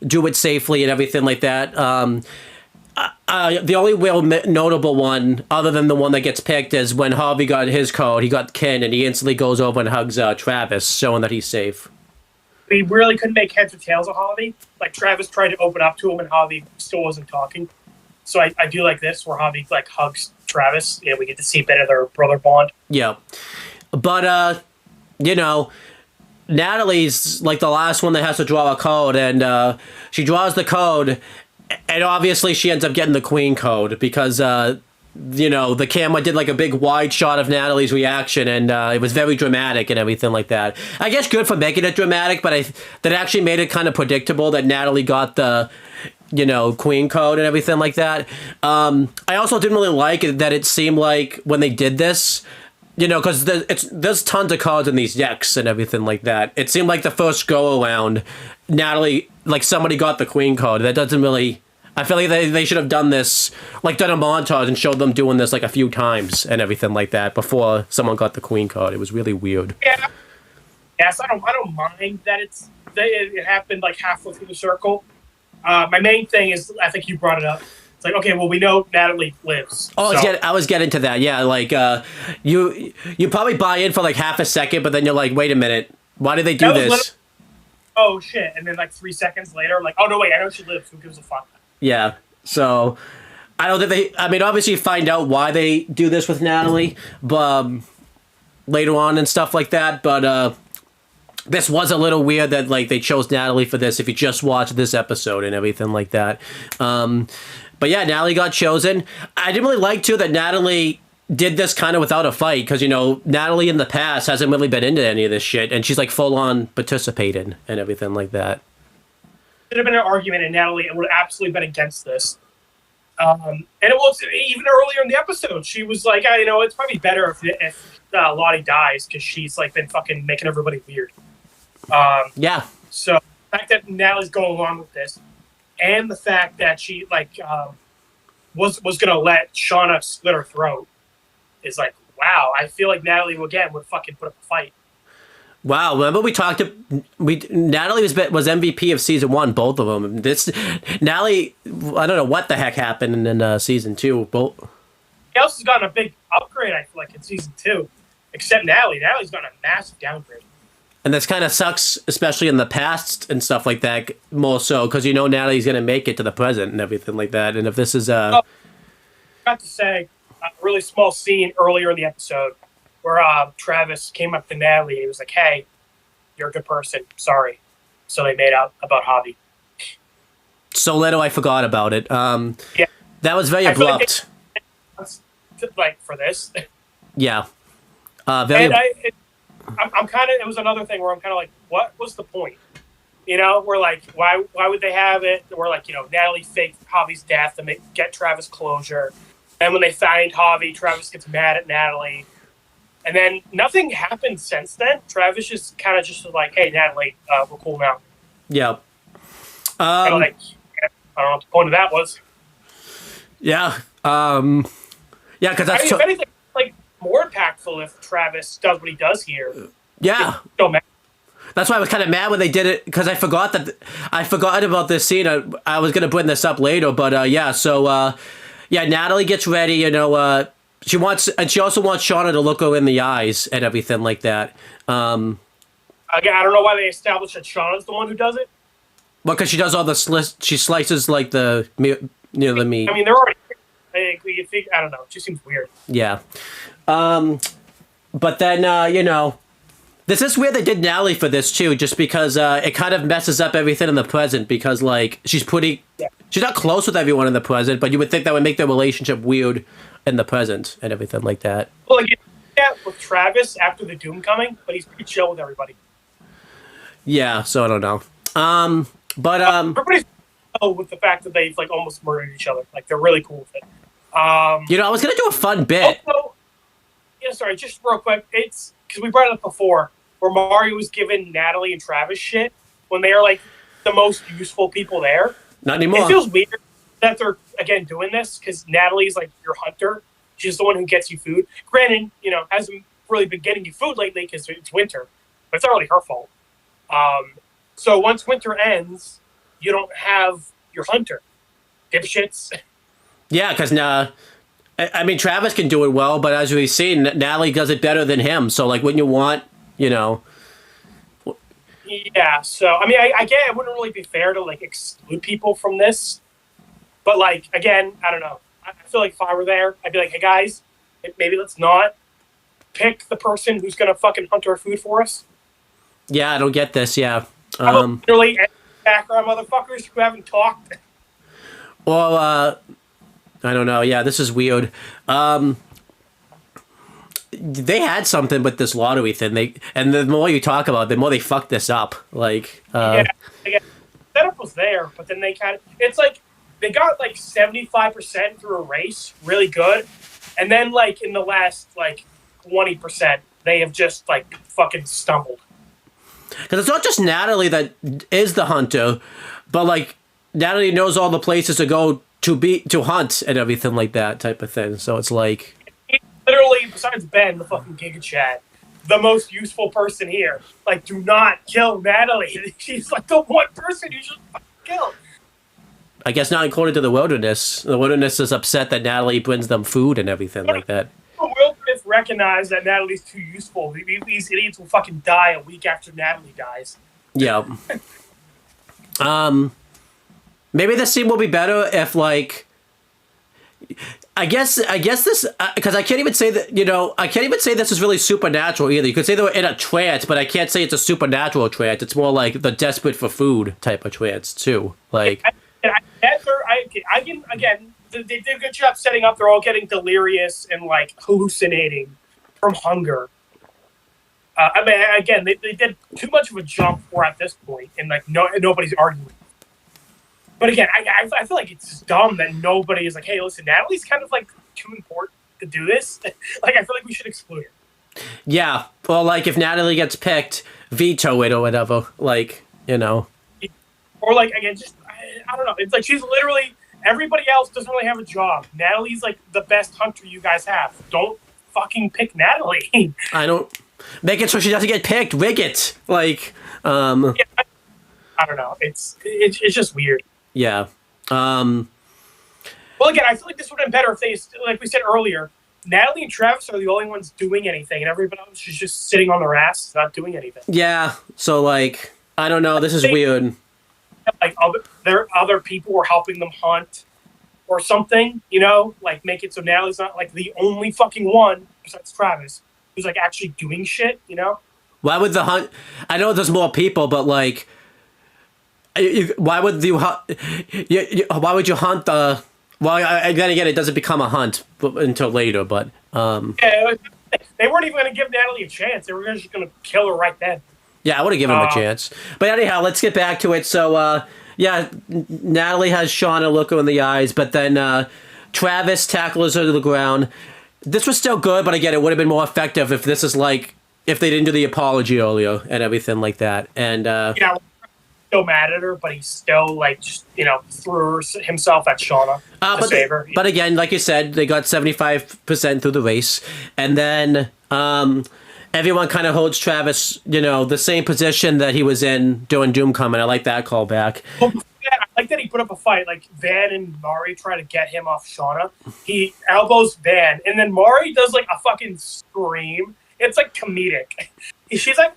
do it safely and everything like that. The only real notable one, other than the one that gets picked, is when Harvey got his code. He got Ken, and he instantly goes over and hugs Travis, showing that he's safe. We really couldn't make heads or tails of Harvey. Like, Travis tried to open up to him, and Harvey still wasn't talking. So I do like this, where Harvey like hugs Travis. We get to see a bit of their brother bond. Yeah, but Natalie's like the last one that has to draw a code, and she draws the code, and obviously she ends up getting the queen code because the camera did like a big wide shot of Natalie's reaction, and it was very dramatic and everything like that. I guess good for making it dramatic, but that actually made it kind of predictable that Natalie got the queen code and everything like that. I also didn't really like it that it seemed like when they did this, because there's tons of cards in these decks and everything like that. It seemed like the first go around, Natalie, like somebody got the queen code. That doesn't really. I feel like they should have done this, like done a montage and showed them doing this like a few times and everything like that before someone got the queen card. It was really weird. Yeah. Yes, I don't mind that it happened like halfway through the circle. My main thing is, I think you brought it up. It's like, okay, well, we know Natalie lives. Oh, I was getting to that. Yeah, like you probably buy in for like half a second, but then you're like, wait a minute, why did they do this? Oh shit! And then like 3 seconds later, I'm like, oh no, wait, I know she lives. Who gives a fuck? Yeah. So I don't think obviously you find out why they do this with Natalie, but later on and stuff like that. But this was a little weird that like they chose Natalie for this. If you just watch this episode and everything like that. But yeah, Natalie got chosen. I didn't really like too that Natalie did this kind of without a fight because Natalie in the past hasn't really been into any of this shit, and she's like full on participating and everything like that. Should have been an argument, and Natalie would have absolutely been against this. And it was even earlier in the episode. She was like, it's probably better if Lottie dies because she's like been fucking making everybody weird. Yeah. So the fact that Natalie's going along with this, and the fact that she was gonna let Shauna slit her throat, is like, wow. I feel like Natalie again would fucking put up a fight. Wow, remember Natalie was MVP of season 1, both of them. Natalie, I don't know what the heck happened in season 2. Both. Else has gotten a big upgrade, I feel like, in season 2. Except Natalie. Natalie's gotten a massive downgrade. And this kind of sucks, especially in the past and stuff like that, more so, because Natalie's going to make it to the present and everything like that. And if this is I forgot to say, a really small scene earlier in the episode, where Travis came up to Natalie and he was like, hey, you're a good person. Sorry. So they made out about Javi. So little I forgot about it. Yeah. That was very abrupt. Like, for this. Yeah. I'm kind of, it was another thing where I'm kind of like, what was the point? We're like, why would they have it? We're like, Natalie faked Javi's death to get Travis closure. And when they find Javi, Travis gets mad at Natalie. And then nothing happened since then. Travis just kind of just was like, hey, Natalie, we're cool now. Yeah. I don't know what the point of that was. Yeah. Yeah, because I that's mean, if anything, like more impactful if Travis does what he does here. yeah. Don't matter. That's why I was kind of mad when they did it, because I forgot about this scene. I was gonna bring this up later, but yeah. So yeah, Natalie gets ready. She wants, and she also wants Shauna to look her in the eyes and everything like that. Again, I don't know why they established that Shauna's the one who does it. Well, because she does all the she slices like the the meat. I mean, they're already. I don't know. It just seems weird. Yeah. But then this is where they did Natalie for this too, just because it kind of messes up everything in the present, because like she's not close with everyone in the present, but you would think that would make their relationship weird in the present and everything like that. Well, like yeah, with Travis after the Doom coming, but he's pretty chill with everybody. Yeah, so I don't know. But everybody's chill with the fact that they've like almost murdered each other. Like they're really cool with it. I was gonna do a fun bit. Also, sorry, just real quick. It's because we brought it up before, where Mario was giving Natalie and Travis shit when they are like the most useful people there. Not anymore. It feels weird that they're again doing this because Natalie's like your hunter. She's the one who gets you food. Granted, hasn't really been getting you food lately because it's winter, but it's not really her fault. So once winter ends, you don't have your hunter. Dipshits. Yeah, because now, I mean, Travis can do it well, but as we've seen, Natalie does it better than him. So, like, wouldn't you want, Yeah, so, I mean, I get it wouldn't really be fair to, like, exclude people from this. But, like, again, I don't know. I feel like if I were there, I'd be like, hey, guys, maybe let's not pick the person who's going to fucking hunt our food for us. Yeah, I don't get this, yeah. Literally, background motherfuckers who haven't talked. Well, I don't know. Yeah, this is weird. They had something with this lottery thing. And the more you talk about it, the more they fucked this up. Like, yeah, the setup was there, but then they it's like they got like 75% through a race, really good, and then like in the last like 20%, they have just like fucking stumbled. Because it's not just Natalie that is the hunter, but like Natalie knows all the places to go to hunt and everything like that type of thing. So it's like literally, besides Ben, the fucking Giga Chad, the most useful person here. Like, do not kill Natalie. She's like the one person you should fucking kill. I guess not according to the Wilderness. The Wilderness is upset that Natalie brings them food and everything like that. The Wilderness recognize that Natalie's too useful. These idiots will fucking die a week after Natalie dies. Yeah. Maybe this scene will be better if, like, I guess this, because I can't even say that, I can't even say this is really supernatural either. You could say they were in a trance, but I can't say it's a supernatural trance. It's more like the desperate for food type of trance too. Like, again, they did a good job setting up. They're all getting delirious and like hallucinating from hunger. I mean, again, they did too much of a jump for at this point, and like nobody's arguing. But again, I feel like it's dumb that nobody is like, hey, listen, Natalie's kind of like too important to do this. Like, I feel like we should exclude her. Yeah, well, like if Natalie gets picked, veto it or whatever. Like, Or like again, just I don't know. It's like she's literally everybody else doesn't really have a job. Natalie's like the best hunter you guys have. Don't fucking pick Natalie. I don't make it so she doesn't get picked. Rig it. Like, yeah, I don't know. It's just weird. Yeah. Well, again, I feel like this would have been better if they, like we said earlier, Natalie and Travis are the only ones doing anything, and everybody else is just sitting on their ass, not doing anything. Yeah. So, like, I don't know. This is weird. Like, other people were helping them hunt or something, like make it so Natalie's not like the only fucking one besides Travis who's like actually doing shit, Why would the hunt? I know there's more people, but like, why would you hunt? Why would you hunt the? Well, then again, it doesn't become a hunt until later. But yeah, they weren't even going to give Natalie a chance. They were just going to kill her right then. Yeah, I would have given him a chance. But anyhow, let's get back to it. So, yeah, Natalie has Shauna look her in the eyes, but then Travis tackles her to the ground. This was still good, but again, it would have been more effective if this is like if they didn't do the apology earlier and everything like that. And yeah. still mad at her, but he's still like just threw himself at Shauna to save her. But again, like you said, they got 75% through the race, and then everyone kind of holds Travis, the same position that he was in during Doomcoming. I like that callback. I like that he put up a fight. Like Van and Mari try to get him off Shauna. He elbows Van, and then Mari does like a fucking scream. It's like comedic. She's like,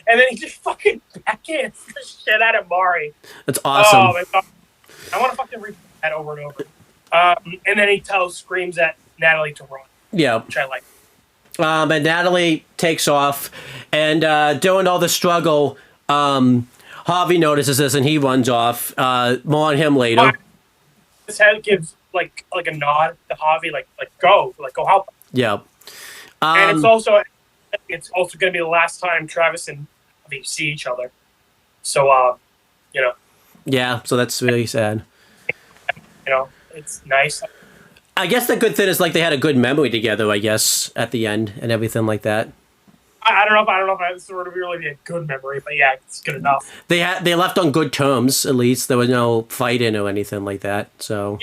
and then he just fucking backhands the shit out of Mari. That's awesome. Oh, I want to fucking repeat that over and over. And then he screams at Natalie to run. Yeah. Which I like. And Natalie takes off, and during all the struggle, Harvey notices this and he runs off. More on him later. His head gives like a nod to Harvey, like go help him. Yeah. And it's also going to be the last time Travis and Harvey see each other. So, Yeah, so that's really sad. It's nice. I guess the good thing is like they had a good memory together, I guess, at the end and everything like that. I don't know if that's sort of really a good memory, but yeah, it's good enough. They left on good terms, at least. There was no fighting or anything like that. So,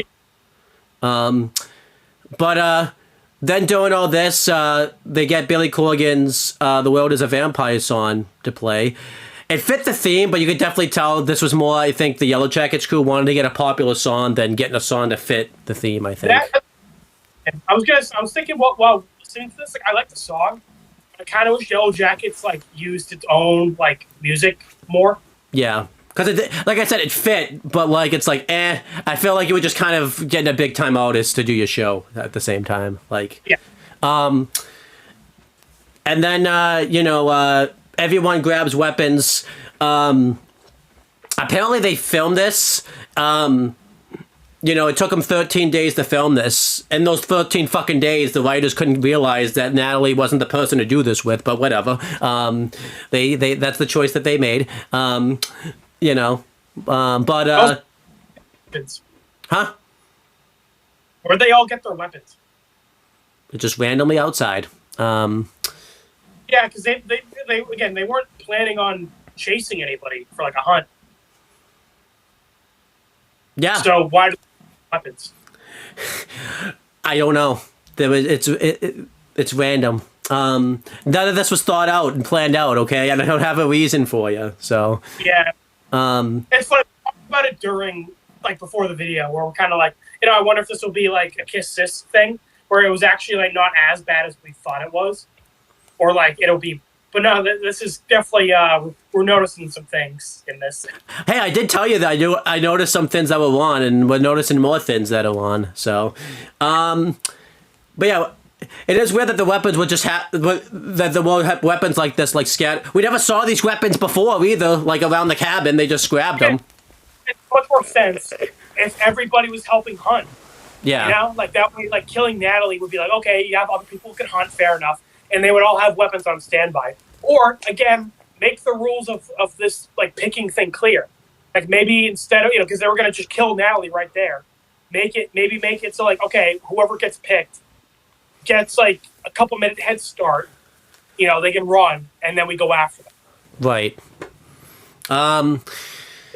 but then doing all this, they get Billy Corgan's "The World Is a Vampire" song to play. It fit the theme, but you could definitely tell this was more. I think the Yellow Jackets crew wanted to get a popular song than getting a song to fit the theme. I think. I was thinking, well, listening to this, like I like the song. I kind of wish Yellow Jackets used its own music more. Yeah, because like I said, it fit, but it's I feel like you were just kind of getting a big time artist to do your show at the same time, Yeah. And then everyone grabs weapons. Apparently they filmed this. It took them 13 days to film this. In those 13 fucking days, the writers couldn't realize that Natalie wasn't the person to do this with, but whatever. They that's the choice that they made. Weapons. Huh? Where'd they all get their weapons? Just randomly outside. Yeah, because they weren't planning on chasing anybody for a hunt. Yeah. So why do weapons? I don't know. It's random. None of this was thought out and planned out. Okay, and I don't have a reason for you. So yeah. It's funny. We talked about it during before the video, where we're kind of I wonder if this will be a kiss sis thing, where it was actually not as bad as we thought it was, or it'll be. But no, this is definitely we're noticing some things in this. Hey, I did tell you that I noticed some things that were on, and we're noticing more things that are on. So, but yeah, it is weird that the weapons would just that the world have weapons like this, scat. We never saw these weapons before either. Around the cabin, they just grabbed them. It makes much more sense if everybody was helping hunt. Yeah, that way, killing Natalie would be okay, you have other people who can hunt, fair enough. And they would all have weapons on standby. Or, again, make the rules of this, picking thing clear. Maybe instead of, because they were going to just kill Natalie right there. Make it so, okay, whoever gets picked gets, a couple minute head start. They can run, and then we go after them. Right. It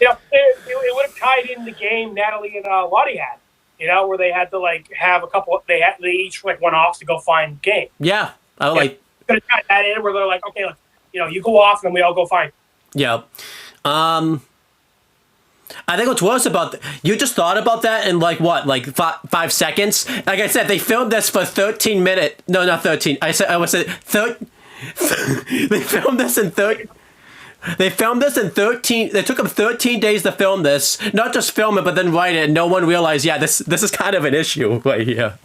would have tied in the game Natalie and Lottie had. Where they had to, have a couple, they each, went off to go find game. Yeah. I like gonna tie that in where they're okay, you go off and we all go find. Yeah. I think what's worse about you just thought about that in 5 seconds. Like I said, they filmed this for 13 minutes. No, not 13. I was saying they filmed this in 13. They filmed this in 13. It took them 13 days to film this. Not just film it, but then write it. And no one realized. Yeah, this is kind of an issue right here.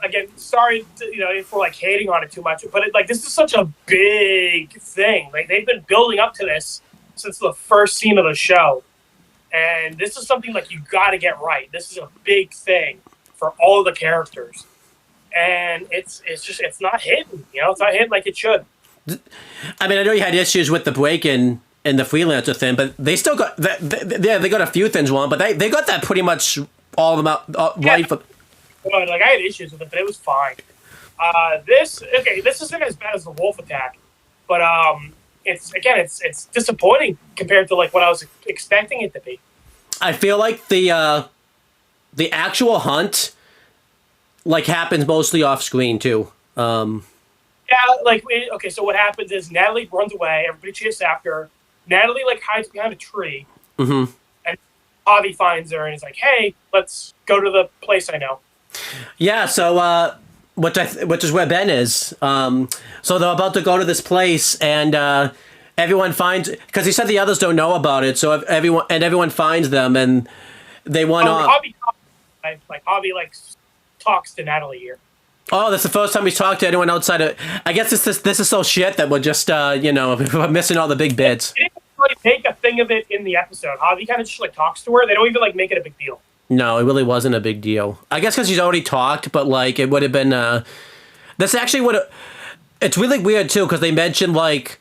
Again, sorry to, if we're hating on it too much, but this is such a big thing. They've been building up to this since the first scene of the show, and this is something you got to get right. This is a big thing for all of the characters, and it's not hitting. It's not hitting like it should. I mean, I know you had issues with the break-in and the freelancer thing, but they still got that. They got a few things wrong, but they got that pretty much all of them out right. Yeah. I had issues with it, but it was fine. This isn't as bad as the wolf attack, but it's disappointing compared to like what I was expecting it to be. I feel like the actual hunt like happens mostly off screen too. Yeah, okay, so what happens is Natalie runs away, everybody chases after her. Natalie like hides behind a tree, Mm-hmm. and Javi finds her and is like, "Hey, let's go to the place I know." Yeah, so which is where Ben is. So they're about to go to this place, and everyone finds, because he said the others don't know about it. So everyone finds them, and they went off. Javi talks to Natalie here. Oh, that's the first time he's talked to anyone outside of. I guess this is so shit that we're just we're missing all the big bits. They didn't really make a thing of it in the episode. Javi kind of just like talks to her. They don't even like make it a big deal. No, it really wasn't a big deal. I guess because he's already talked, but like it would have been. That's actually what. It's really weird too because they mentioned like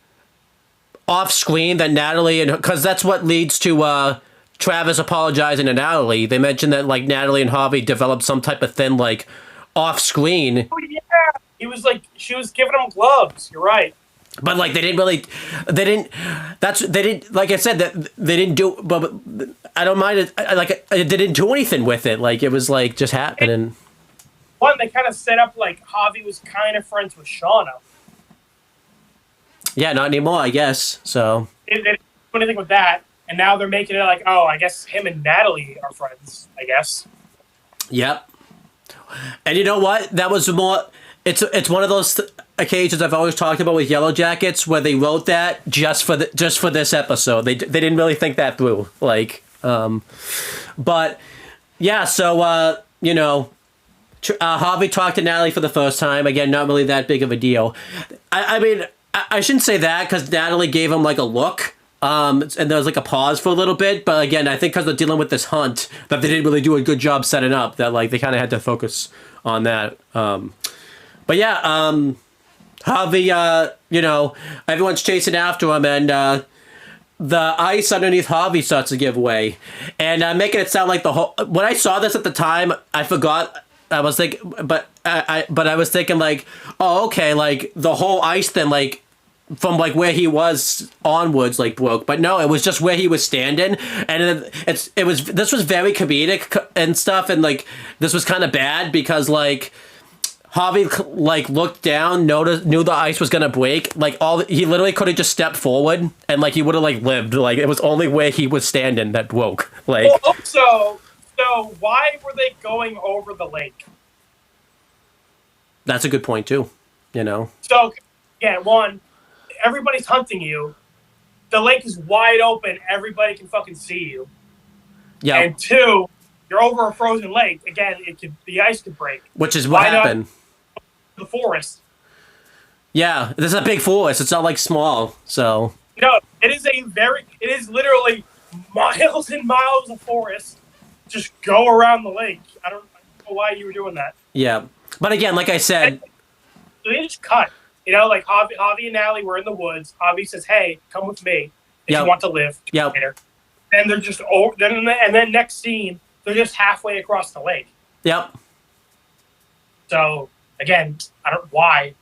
off screen that Natalie, and because that's what leads to Travis apologizing to Natalie. They mentioned that like Natalie and Javi developed some type of thing like off screen. Oh yeah, he was like she was giving him gloves. You're right. But like they didn't like I said that they didn't do, but I don't mind it. They didn't do anything with it. Like it was like just happening. One, they kind of set up like Javi was kind of friends with Shauna. Yeah, not anymore, I guess. So They didn't do anything with that, and now they're making it like, oh, I guess him and Natalie are friends. I guess. Yep. And you know what? That was more. It's one of those occasions I've always talked about with Yellow Jackets where they wrote that just for this episode. They didn't really think that through. Like, but yeah. So Javi talked to Natalie for the first time. Again, not really that big of a deal. I mean, I shouldn't say that because Natalie gave him like a look. And there was like a pause for a little bit, but again, I think because they're dealing with this hunt, that they didn't really do a good job setting up. That like they kind of had to focus on that. But yeah, Javi, everyone's chasing after him, and the ice underneath Javi starts to give way, and making it sound like the whole. When I saw this at the time, I forgot. I was thinking, but I was thinking like, oh, okay, like the whole ice thing, like from like where he was onwards, like broke. But no, it was just where he was standing, and this was very comedic and stuff, and like this was kind of bad because like. Javi like looked down, knew the ice was gonna break. Like he literally could have just stepped forward, and like he would have like lived. Like it was only where he was standing that broke. Like so why were they going over the lake? That's a good point too. So again, one, everybody's hunting you. The lake is wide open. Everybody can fucking see you. Yeah. And two, you're over a frozen lake. Again, the ice could break. Which is what happened. The forest. Yeah, this is a big forest. It's not like small, so. No, it is literally miles and miles of forest. Just go around the lake. I don't know why you were doing that. Yeah, but again, like I said, they just cut. Like Javi and Natalie were in the woods. Javi says, "Hey, come with me if you want to live." Yeah. And they're just and then next scene, they're just halfway across the lake. Yep. So again, I don't why.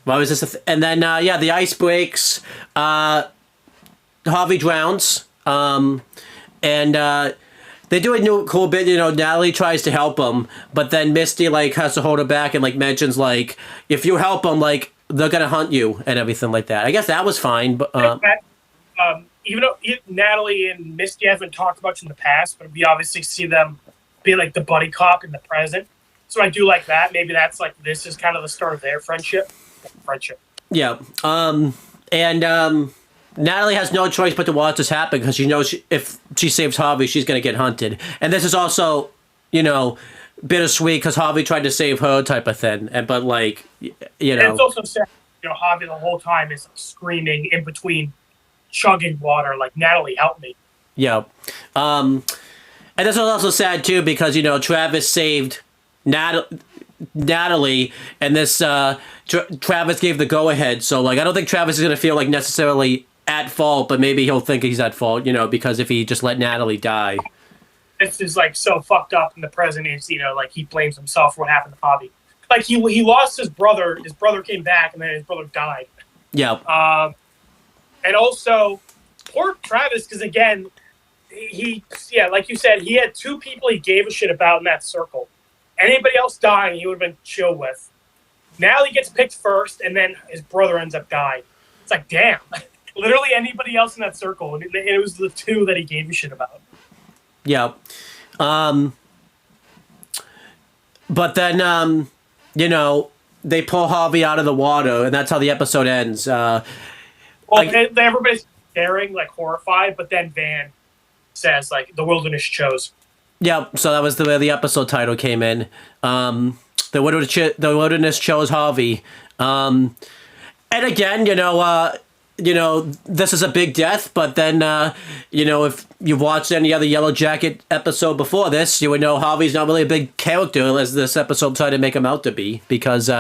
Why was this? And then the ice breaks. Javi drowns. And they do a new cool bit. Natalie tries to help him, but then Misty like has to hold her back and like mentions like if you help them, like they're gonna hunt you and everything like that. I guess that was fine, but even though Natalie and Misty haven't talked much in the past, but we obviously see them be like the buddy cop in the present. So I do like that. Maybe that's like this is kind of the start of their friendship. Yeah. Natalie has no choice but to watch this happen because she knows if she saves Javi, she's going to get hunted. And this is also, bittersweet because Javi tried to save her type of thing. But like, And it's also sad, Javi the whole time is screaming in between chugging water like, Natalie, help me. Yeah. And this was also sad too because, Travis saved Natalie and this Travis gave the go-ahead. So like, I don't think Travis is going to feel like necessarily at fault, but maybe he'll think he's at fault, because if he just let Natalie die. This is like so fucked up in the present is, like he blames himself for what happened to Javi. Like he lost his brother came back and then his brother died. Yeah. And also, poor Travis, because again, like you said, he had two people he gave a shit about in that circle. Anybody else dying, he would have been chill with. Now he gets picked first, and then his brother ends up dying. It's like, damn. Literally anybody else in that circle, and it was the two that he gave a shit about. Yeah. But then, they pull Harvey out of the water, and that's how the episode ends. Everybody's staring, like, horrified, but then Van says, like, the wilderness chose. Yeah, so that was the way the episode title came in. The wilderness chose Harvey. And again, this is a big death, but then, if you've watched any other Yellow Jacket episode before this, you would know Harvey's not really a big character as this episode tried to make him out to be, because,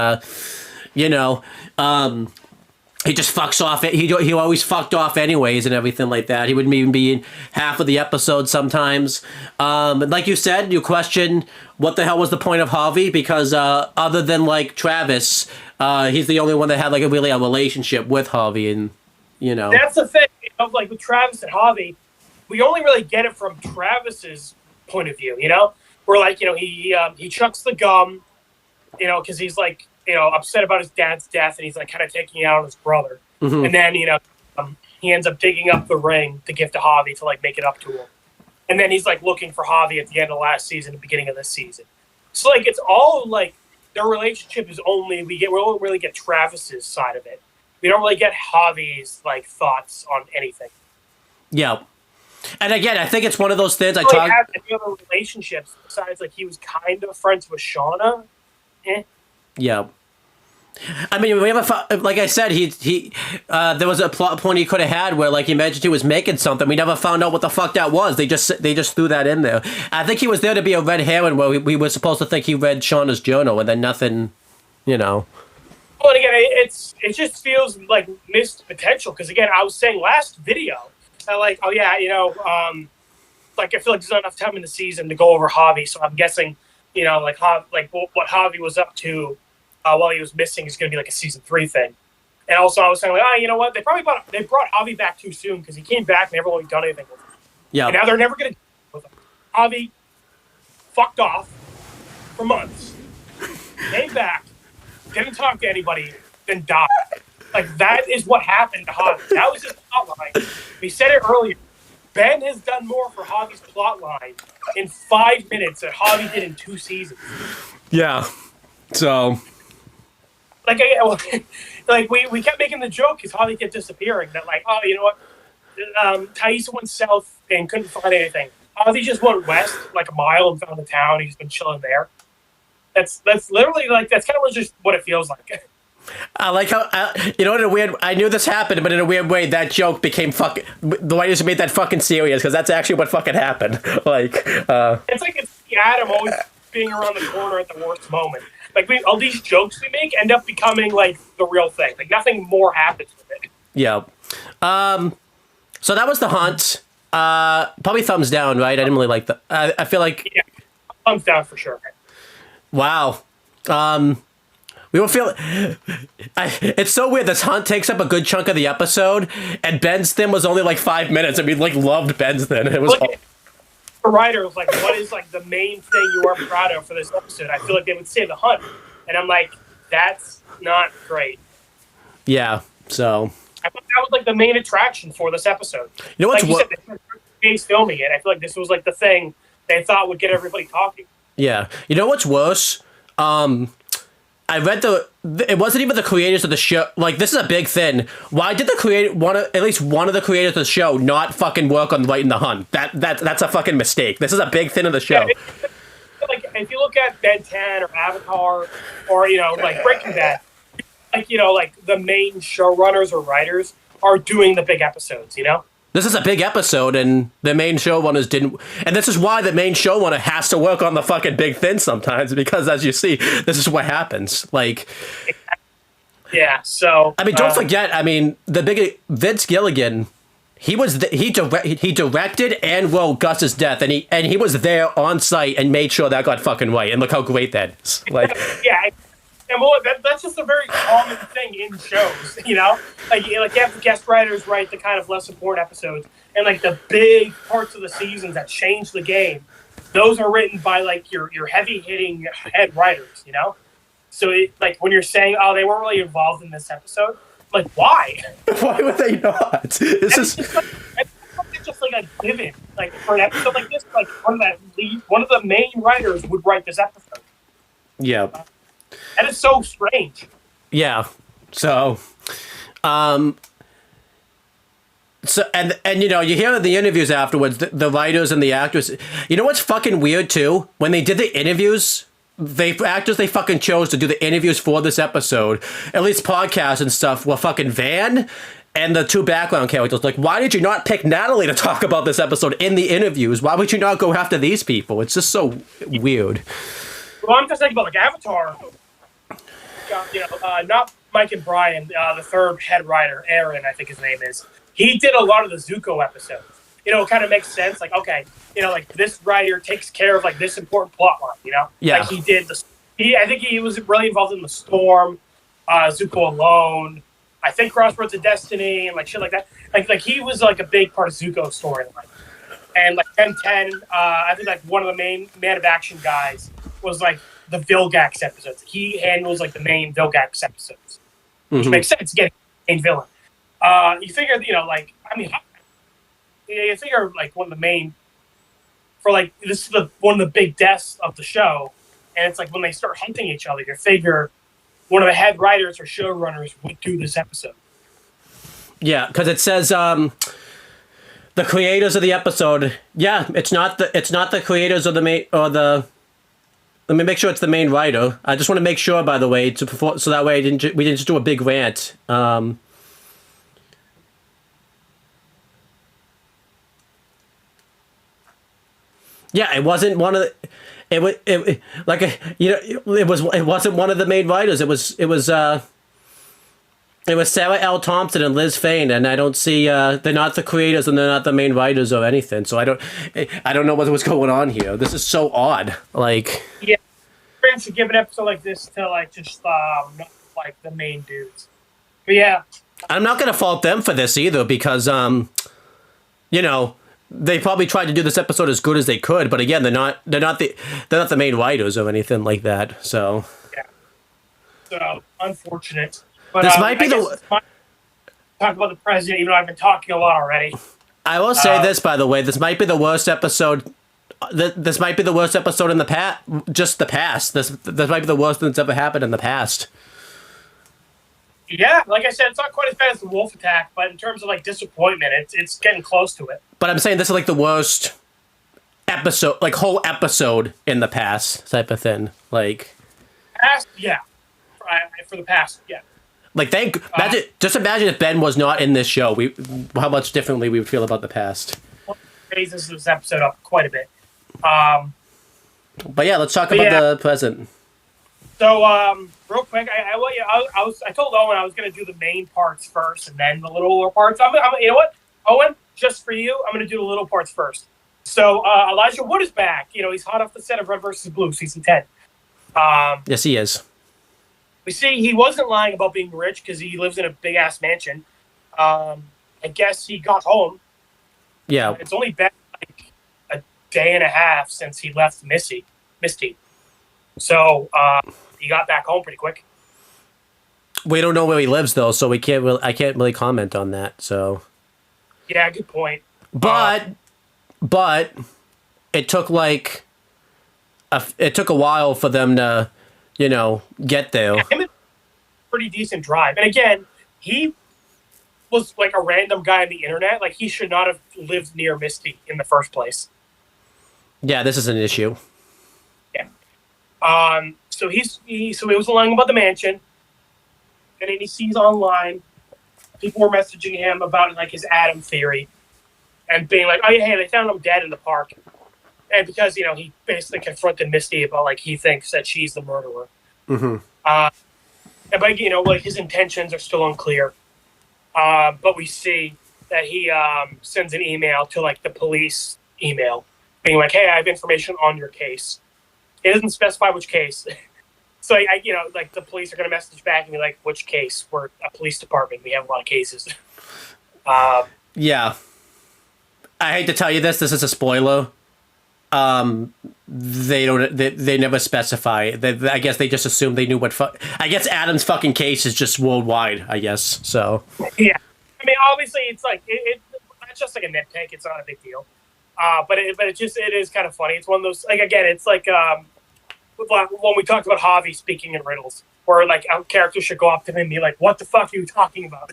he just fucks off. He always fucked off anyways and everything like that. He wouldn't even be in half of the episode sometimes. Like you said, you question what the hell was the point of Harvey, because other than like Travis, he's the only one that had like a relationship with Harvey, and that's the thing. Like with Travis and Harvey, we only really get it from Travis's point of view. Where like he chucks the gum, because he's like, upset about his dad's death, and he's like kind of taking it out on his brother. Mm-hmm. And then, he ends up digging up the ring to give to Harvey to like make it up to him. And then he's like looking for Harvey at the end of last season, the beginning of this season. So like it's all like their relationship is we don't really get Travis's side of it. We don't really get Harvey's like thoughts on anything. Yeah. And again, I think it's one of those things have any other relationships besides like he was kind of friends with Shauna. Yeah. I mean, we haven't. Like I said, there was a plot point he could have had where, like, he mentioned he was making something. We never found out what the fuck that was. They just threw that in there. I think he was there to be a red herring where we were supposed to think he read Shauna's journal, and then nothing, Well, and again, it just feels like missed potential, because again, I was saying last video, like, oh yeah, like I feel like there's not enough time in the season to go over Harvey, so I'm guessing, like what Harvey was up to while he was missing is going to be like a season 3 thing. And also, I was saying, like, you know what? They brought Harvey back too soon, because he came back and never really done anything with him. Yeah. And now they're never going to do with him. Harvey fucked off for months, came back, didn't talk to anybody, then died. Like, that is what happened to Harvey. That was his plotline. We said it earlier. Ben has done more for Harvey's plotline in 5 minutes than Harvey did in 2 seasons. Yeah. So, like we kept making the joke because Harvey kept disappearing. That like, oh, you know what? Taissa went south and couldn't find anything. Harvey just went west like a mile and found the town. He's been chilling there. That's literally like that's kind of just what it feels like. I like how in a weird. I knew this happened, but in a weird way, that joke became fucking. The writers made that fucking serious, because that's actually what fucking happened. Like, it's like it's Adam always being around the corner at the worst moment. Like all these jokes we make end up becoming like the real thing. Like nothing more happens with it. Yeah. So that was the hunt. Probably thumbs down, right? I didn't really like the. I feel like. Yeah, thumbs down for sure. Wow. We will feel. It's so weird. This hunt takes up a good chunk of the episode, and Ben's thing was only like 5 minutes, and we like loved Ben's thing. It was. For writers, like, what is like the main thing you are proud of for this episode? I feel like they would say the hunt, and I'm like, that's not great. Yeah. So. I thought that was like the main attraction for this episode. You know what's like you said, they filming it. I feel like this was like the thing they thought would get everybody talking. Yeah. You know what's worse? I read it wasn't even the creators of the show. Like, this is a big thing. Why did at least one of the creators of the show not fucking work on writing the hunt? That's a fucking mistake. This is a big thing of the show. Yeah, like, if you look at Ben 10 or Avatar or, like Breaking Bad, like, like the main showrunners or writers are doing the big episodes, This is a big episode, and the main showrunners didn't. And this is why the main showrunner has to work on the fucking big thing sometimes, because as you see, this is what happens. Like, yeah. So I mean, don't forget. I mean, the big Vince Gilligan, he directed and wrote Gus's death, and he was there on site and made sure that got fucking right. And look how great that is. Like, yeah. And well, that's just a very common thing in shows, you know? Like you have the guest writers write the kind of less important episodes, and like the big parts of the seasons that change the game, those are written by like your heavy hitting head writers, you know? So like when you're saying, oh, they weren't really involved in this episode, like why? Why would they not? This is It's just like a given. Like for an episode like this, like one of the main writers would write this episode. yeah. And it's so strange. Yeah. So, so and you know, you hear the interviews afterwards, the writers and the actors. You know what's fucking weird too? When they did the interviews, they fucking chose to do the interviews for this episode. At least podcasts and stuff were fucking Van and the two background characters. Like, why did you not pick Natalie to talk about this episode in the interviews? Why would you not go after these people? It's just so weird. Well, I'm just thinking about like Avatar. You know, not Mike and Brian, the third head writer, Aaron, I think his name is. He did a lot of the Zuko episodes. You know, it kind of makes sense. Like, okay, you know, like this writer takes care of like this important plot line. You know, Yeah. Like he did the. I think he was really involved in the Storm, Zuko Alone. I think Crossroads of Destiny and like shit like that. Like he was like a big part of Zuko's storyline. And like 1010, I think like one of the main Man of Action guys was like the Vilgax episodes. He handles like the main Vilgax episodes, which makes sense. Getting the main villain. You figure, you know, like I mean, you figure like one of the main for like this is one of the big deaths of the show, and it's like when they start hunting each other, you figure one of the head writers or showrunners would do this episode. Yeah, because it says the creators of the episode. Yeah, it's not the creators of the main or the. Let me make sure it's the main writer. I just want to make sure, by the way, so that way we didn't just do a big rant. Yeah, it wasn't one of the. It wasn't one of the main writers. It was Sarah L. Thompson and Liz Fain, and I don't see they're not the creators and they're not the main writers or anything. So I don't know what's going on here. This is so odd. Like, yeah, should give an episode like this to like just not like the main dudes. But yeah, I'm not gonna fault them for this either because you know, they probably tried to do this episode as good as they could, but again, they're not the main writers or anything like that. So yeah, so unfortunate. But this might be talk about the president, even though I've been talking a lot already. I will say this, by the way, this might be the worst episode. This might be the worst episode in the past. Just the past. This might be the worst that's ever happened in the past. Yeah, like I said, it's not quite as bad as the Wolf Attack, but in terms of like disappointment, it's getting close to it. But I'm saying this is like the worst episode, like whole episode in the past type of thing. Like, past, yeah, for the past, yeah. Like, just imagine if Ben was not in this show. How much differently we would feel about the past. Raises this episode up quite a bit. But yeah, let's talk about the present. So, real quick, I told Owen I was going to do the main parts first and then the little parts. You know what, Owen? Just for you, I'm going to do the little parts first. So, Elijah Wood is back. You know, he's hot off the set of Red vs. Blue, season 10. Yes, he is. We see he wasn't lying about being rich because he lives in a big ass mansion. I guess he got home. Yeah. It's only been like a day and a half since he left Misty. So he got back home pretty quick. We don't know where he lives though, so I can't really comment on that. So. Yeah, good point. But it took a while for them to, you know, get there. Yeah, pretty decent drive. And again, he was like a random guy on the internet. Like he should not have lived near Misty in the first place. Yeah, this is an issue. Yeah. So he was lying about the mansion, and then he sees online people were messaging him about like his Adam theory, and being like, "Oh yeah, hey, they found him dead in the park," and because you know he basically confronted Misty about like he thinks that she's the murderer. Mm-hmm. But you know, like his intentions are still unclear. But we see that he sends an email to like the police email, being like, "Hey, I have information on your case." It doesn't specify which case. So I like the police are gonna message back and be like, "Which case? We're a police department. We have a lot of cases." Yeah. I hate to tell you this. This is a spoiler. They don't. They never specify. I guess they just assume they knew what. I guess Adam's fucking case is just worldwide. I guess so. Yeah, I mean, obviously, it's like that's just like a nitpick. It's not a big deal. But it is kind of funny. It's one of those, like, again, it's like when we talked about Javi speaking in riddles, where like a character should go up to him and be like, "What the fuck are you talking about?"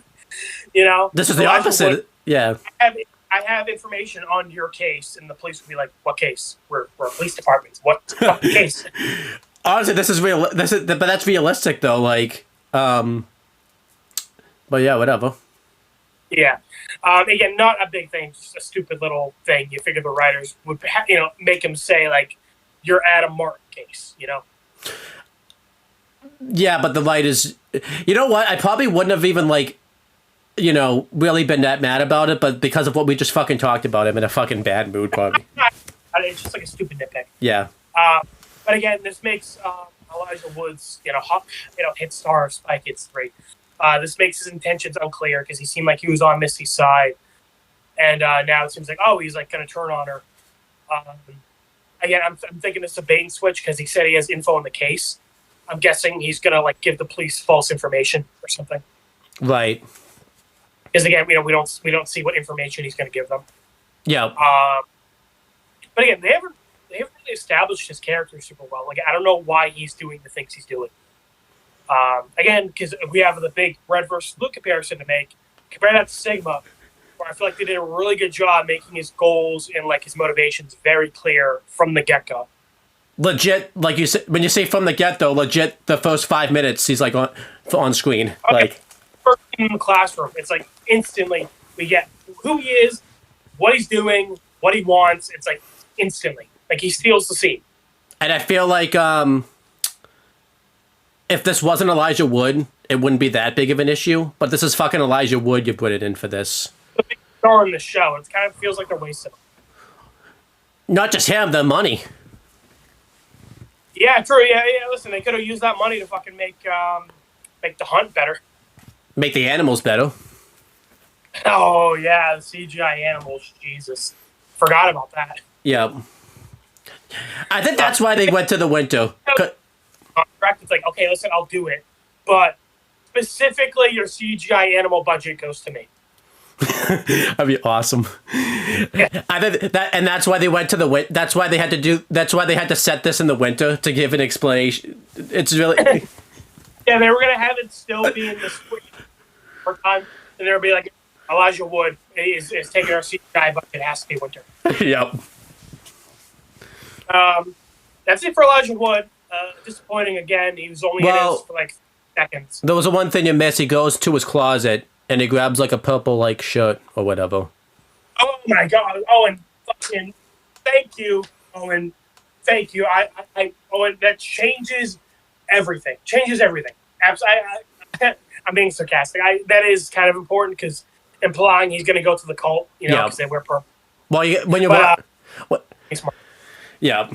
You know, This is the opposite. Yeah. I have information on your case, and the police would be like, "What case? We're a police department. What fucking case?" Honestly, this is real. But that's realistic though. Like, but yeah, whatever. Yeah. Again, not a big thing, just a stupid little thing. You figure the writers would, make him say like, "Your Adam Martin case," you know. Yeah, but the light is. You know what? I probably wouldn't have even like, really been that mad about it, but because of what we just fucking talked about, I'm in a fucking bad mood, probably. It's just like a stupid nitpick. Yeah. But again, this makes Elijah Woods, hit star of Spy Kids 3. This makes his intentions unclear because he seemed like he was on Misty's side, and now it seems like he's like going to turn on her. Again, I'm thinking this is a bait and switch because he said he has info in the case. I'm guessing he's going to like give the police false information or something. Right. Because again, we don't see what information he's going to give them. Yeah. But again, they haven't really established his character super well. Like, I don't know why he's doing the things he's doing. Again, because we have the big Red versus Blue comparison to make. Compare that to Sigma, where I feel like they did a really good job making his goals and like his motivations very clear from the get-go. Legit, like you said, when you say from the get-go, legit, the first 5 minutes he's like on screen. Okay. Like, first in the classroom, it's like instantly we get who he is, what he's doing, what he wants. It's like instantly, like he steals the scene. and I feel like if this wasn't Elijah Wood, it wouldn't be that big of an issue. But this is fucking Elijah Wood. You put it in for this. The big star in the show. It kind of feels like they're wasting him. Not just him, the money. Yeah, true. Yeah. Listen, they could have used that money to fucking make the hunt better. Make the animals better. Oh yeah, the CGI animals. Jesus, forgot about that. Yeah. I think that's why they went to the winter. Contract. It's like, okay, listen, I'll do it, but specifically, your CGI animal budget goes to me. That'd be awesome. Yeah. I think that, and that's why they went to the. That's why they had to do. That's why they had to set this in the winter to give an explanation. It's really. Yeah, they were gonna have it still be in the spring time, and they'll be like, Elijah Wood is taking our CGI budget. It has to be winter. Yep. That's it for Elijah Wood. Disappointing again. He was only in this for like seconds. There was the one thing you missed. He goes to his closet and he grabs like a purple like shirt or whatever. Oh my god, Owen! Fucking thank you, Owen. Thank you. Owen, that changes everything. Changes everything. I'm being sarcastic. That is kind of important because implying he's going to go to the cult, because they wear purple. Well, when you what? Yeah.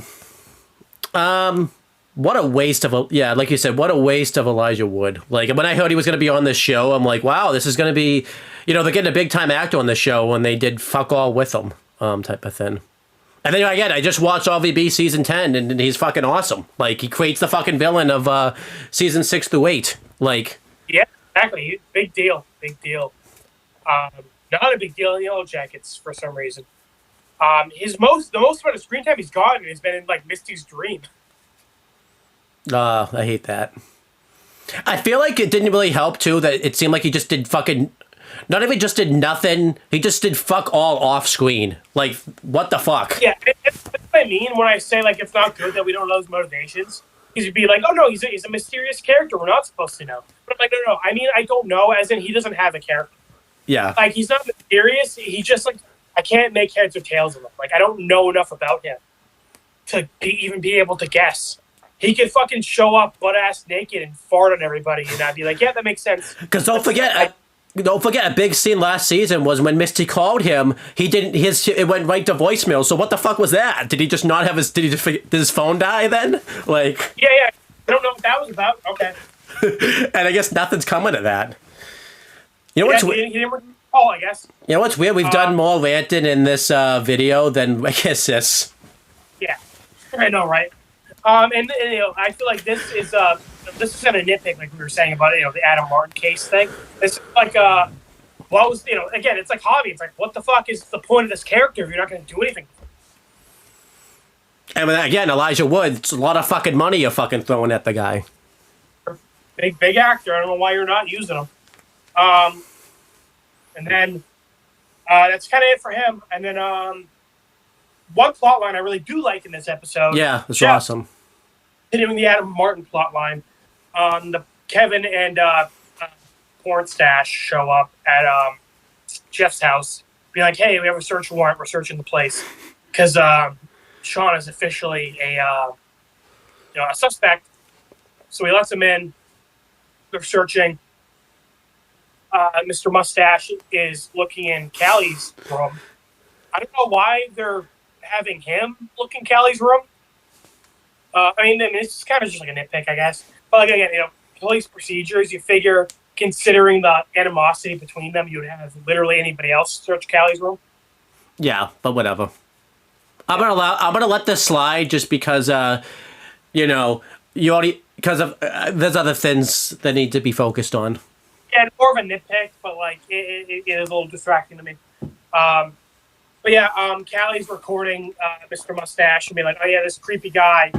What a waste of like you said, what a waste of Elijah Wood. Like when I heard he was going to be on this show, I'm like, wow, this is going to be, they're getting a big time actor on the show when they did fuck all with him, type of thing. And then again, I just watched RVB season 10 and he's fucking awesome. Like he creates the fucking villain of season 6 through 8. Like, yeah, exactly. Big deal. Not a big deal in Yellow Jackets for some reason. The most amount of screen time he's gotten has been in like Misty's dream. I hate that. I feel like it didn't really help too that it seemed like he just did fucking. Not even just did nothing. He just did fuck all off screen. Like, what the fuck? Yeah, that's what I mean when I say like it's not good that we don't know his motivations. He'd be like, oh no, he's a mysterious character. We're not supposed to know. But I'm like, no. I mean, I don't know. As in, he doesn't have a character. Yeah. Like he's not mysterious. He just like I can't make heads or tails of him. Like I don't know enough about him to even be able to guess. He could fucking show up butt ass naked and fart on everybody, and I'd be like, yeah, that makes sense. Because don't forget a big scene last season was when Misty called him. It went right to voicemail. So what the fuck was that? Did he just not have did his phone die then? Like, yeah. I don't know what that was about. Okay. And I guess nothing's coming of that. You know what's He didn't recall, I guess. You know what's weird? We've done more ranting in this video than I guess this. Yeah, I know, right? And I feel like this is kind of nitpick, like we were saying about the Adam Martin case thing. It's like what was again? It's like Javi. It's like, what the fuck is the point of this character if you're not going to do anything? And again, Elijah Wood. It's a lot of fucking money you're fucking throwing at the guy. Big actor. I don't know why you're not using him. And then that's kind of it for him. And then one plot line I really do like in this episode. Yeah, it's awesome. Continuing the Adam Martin plot line, the Kevin and Porn Stash show up at Jeff's house, be like, "Hey, we have a search warrant. We're searching the place because Sean is officially a suspect." So he lets him in. They're searching. Mr. Mustache is looking in Callie's room. I don't know why they're having him look in Callie's room. I mean, it's kind of just like a nitpick, I guess. But like again, police procedures. You figure, considering the animosity between them, you would have literally anybody else search Callie's room. Yeah, but whatever. I'm gonna let this slide just because you already because of there's other things that need to be focused on. Yeah, it's more of a nitpick, but like it is a little distracting to me. But yeah, Callie's recording Mr. Mustache and being like, "Oh yeah, this creepy guy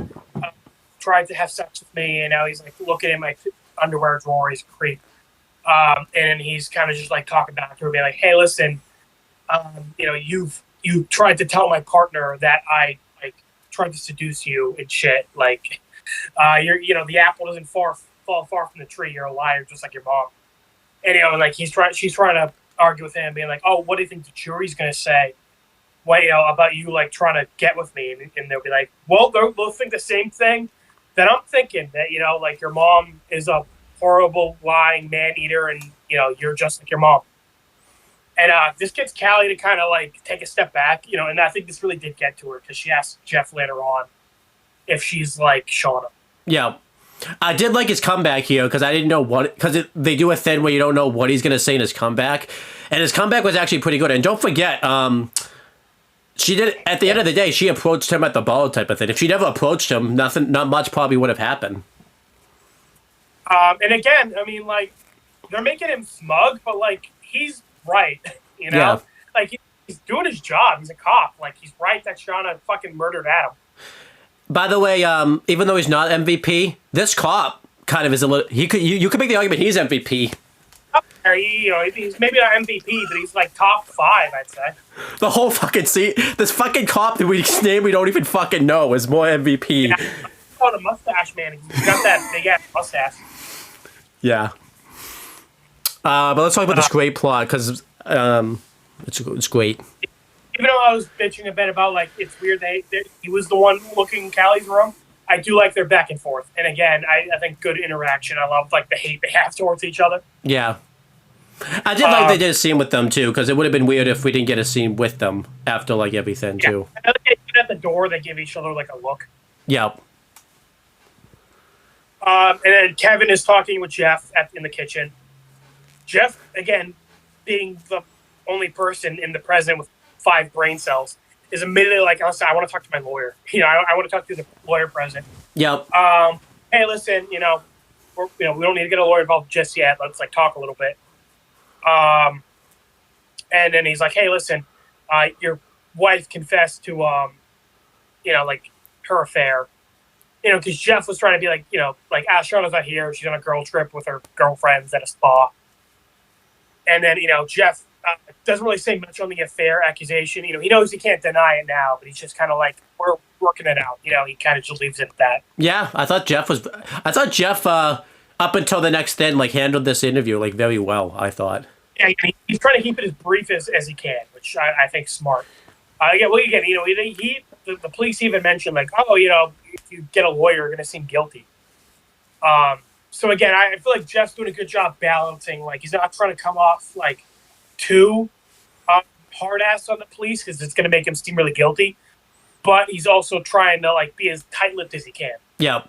tried to have sex with me, and now he's like looking in my underwear drawer. He's a creep." And then he's kind of just like talking back to her, being like, "Hey, listen, you tried to tell my partner that I like tried to seduce you and shit. Like, the apple doesn't fall far from the tree. You're a liar, just like your mom." And like she's trying to argue with him, being like, "Oh, what do you think the jury's gonna say? What about you like trying to get with me?" And they'll be like, "Well, they'll think the same thing that I'm thinking, that like your mom is a horrible lying man eater, and you're just like your mom." And this gets Callie to kind of like take a step back, and I think this really did get to her because she asked Jeff later on if she's like Shauna. Yeah. I did like his comeback here because I didn't know because they do a thing where you don't know what he's going to say in his comeback. And his comeback was actually pretty good. And don't forget, she did, at the end of the day, she approached him at the ball type of thing. If she never approached him, not much probably would have happened. And again, I mean, like, they're making him smug, but like, he's right, Yeah. Like, he's doing his job. He's a cop. Like, he's right that Shauna fucking murdered Adam. By the way, even though he's not MVP, this cop kind of is a little. You could make the argument he's MVP. He's maybe not MVP, but he's like top 5, I'd say. The whole fucking this fucking cop that his name we don't even fucking know is more MVP. Yeah. Oh, the mustache man. He's got that big ass mustache. Yeah. But let's talk about this great plot because it's great. Even though I was bitching a bit about, like, it's weird that he was the one looking in Callie's room, I do like their back and forth. And again, I think good interaction. I love, like, the hate they have towards each other. Yeah. I did like they did a scene with them, too, because it would have been weird if we didn't get a scene with them after, like, everything, too. And at the door, they give each other, like, a look. Yep. And then Kevin is talking with Jeff in the kitchen. Jeff, again, being the only person in the present with 5 brain cells, is immediately like, "Listen, I want to talk to my lawyer. I want to talk to the lawyer present. Yep. Hey, listen, we don't need to get a lawyer involved just yet. Let's like talk a little bit." And then he's like, "Hey, listen, your wife confessed to, like her affair, because Jeff was trying to be like, Shauna's not here. She's on a girl trip with her girlfriends at a spa." And then, Jeff doesn't really say much on the affair accusation. He knows he can't deny it now, but he's just kind of like, "We're working it out." He kind of just leaves it at that. Yeah, I thought Jeff up until the next then, like, handled this interview, like, very well, I thought. Yeah, he's trying to keep it as brief as he can, which I think is smart. The police even mentioned, like, "Oh, if you get a lawyer, you're going to seem guilty." So again, I feel like Jeff's doing a good job balancing. Like, he's not trying to come off like too hard ass on the police because it's going to make him seem really guilty, but he's also trying to like be as tight-lipped as he can. Yeah.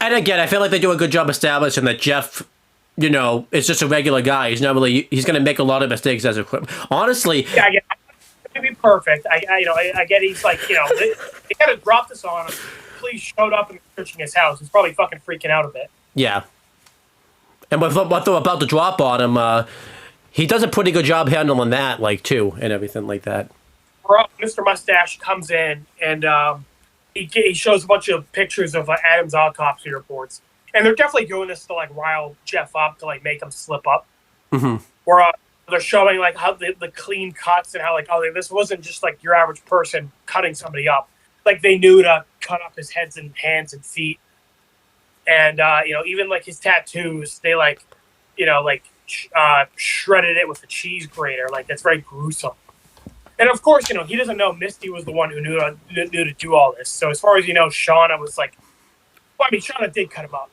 And again, I feel like they do a good job establishing that Jeff, is just a regular guy. He's not really. He's going to make a lot of mistakes as a. Honestly, Yeah, I get it to be perfect. I get he's like, they kind of dropped this on him. Police showed up and searching his house. He's probably fucking freaking out a bit. yeah. And with what they're about to drop on him, he does a pretty good job handling that, too, and everything like that. Mr. Mustache comes in and he shows a bunch of pictures of Adam's autopsy reports, and they're definitely doing this to rile Jeff up to make him slip up. Mm-hmm. Where they're showing how the clean cuts and how this wasn't just your average person cutting somebody up. They knew to cut up his heads and hands and feet, and even his tattoos, they shredded it with a cheese grater. That's very gruesome. And of course, he doesn't know Misty was the one who knew to do all this. So as far as Shauna was Shauna did cut him up,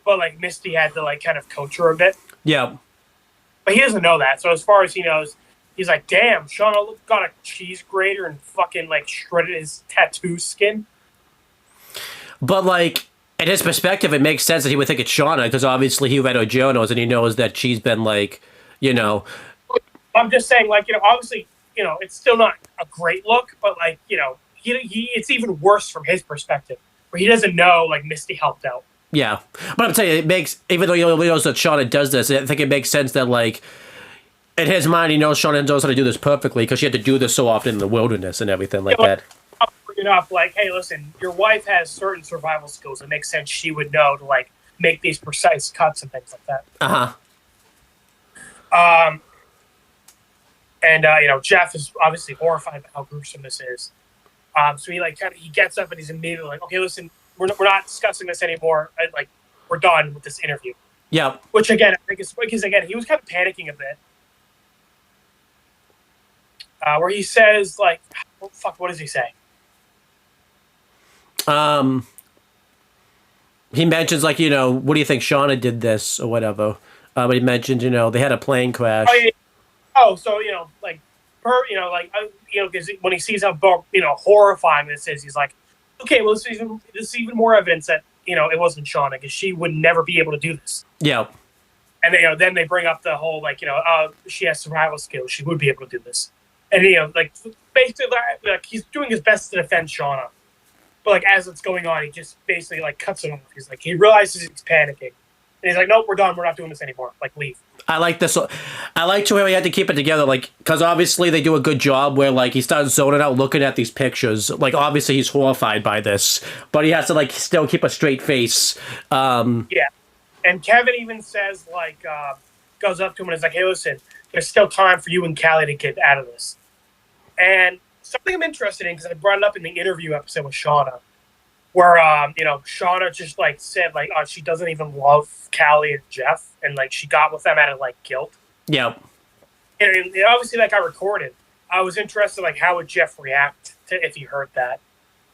but Misty had to kind of coach her a bit. Yeah. But he doesn't know that. So as far as he knows, he's like, damn, Shauna got a cheese grater and fucking shredded his tattoo skin. But in his perspective, it makes sense that he would think it's Shauna because obviously he read her journals and he knows that she's been I'm just saying, obviously, it's still not a great look, but he it's even worse from his perspective, where he doesn't know Misty helped out. Yeah, but I'm telling you, it makes, even though he knows that Shauna does this, I think it makes sense that in his mind he knows Shauna knows how to do this perfectly because she had to do this so often in the wilderness and everything that. I'll bring it up hey, listen, your wife has certain survival skills. It makes sense she would know to make these precise cuts and things like that. And Jeff is obviously horrified by how gruesome this is. So he gets up and he's immediately okay, listen, we're not discussing this anymore. We're done with this interview. Yeah. Which again, I think is because he was kind of panicking a bit. Where he says what does he say? He mentions what do you think Shauna did this or whatever? But he mentioned they had a plane crash. Oh, yeah. Oh, so because when he sees how horrifying this is, he's like, okay, well, this is even more evidence that it wasn't Shauna because she would never be able to do this. Yeah. And then they bring up the whole she has survival skills, she would be able to do this, and basically he's doing his best to defend Shauna, but as it's going on, he just basically cuts it off. He's he realizes he's panicking, and he's like, nope, we're done, we're not doing this anymore. Leave. I like this. I like to where he had to keep it together, because obviously they do a good job where, he starts zoning out looking at these pictures. Obviously he's horrified by this, but he has to, still keep a straight face. Yeah. And Kevin even says, goes up to him and is like, hey, listen, there's still time for you and Callie to get out of this. And something I'm interested in, because I brought it up in the interview episode with Shauna, where Shauna just said she doesn't even love Callie and Jeff, and she got with them out of guilt. Yeah. And obviously that got recorded. I was interested how would Jeff react to if he heard that,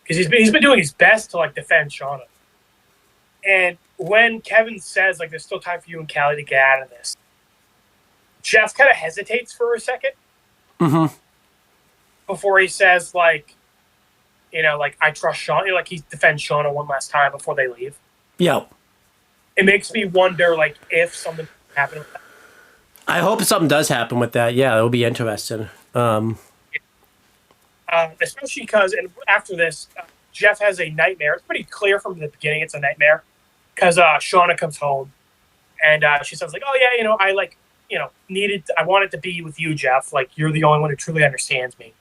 because he's been doing his best to defend Shauna. And when Kevin says there's still time for you and Callie to get out of this, Jeff kind of hesitates for a second. Mm-hmm. Before he says I trust Shauna. He defends Shauna one last time before they leave. Yeah. It makes me wonder, if something happened with that. I hope something does happen with that. Yeah, it'll be interesting. Especially because, and after this, Jeff has a nightmare. It's pretty clear from the beginning it's a nightmare. Because Shauna comes home, and she says, oh, yeah, I wanted to be with you, Jeff. You're the only one who truly understands me.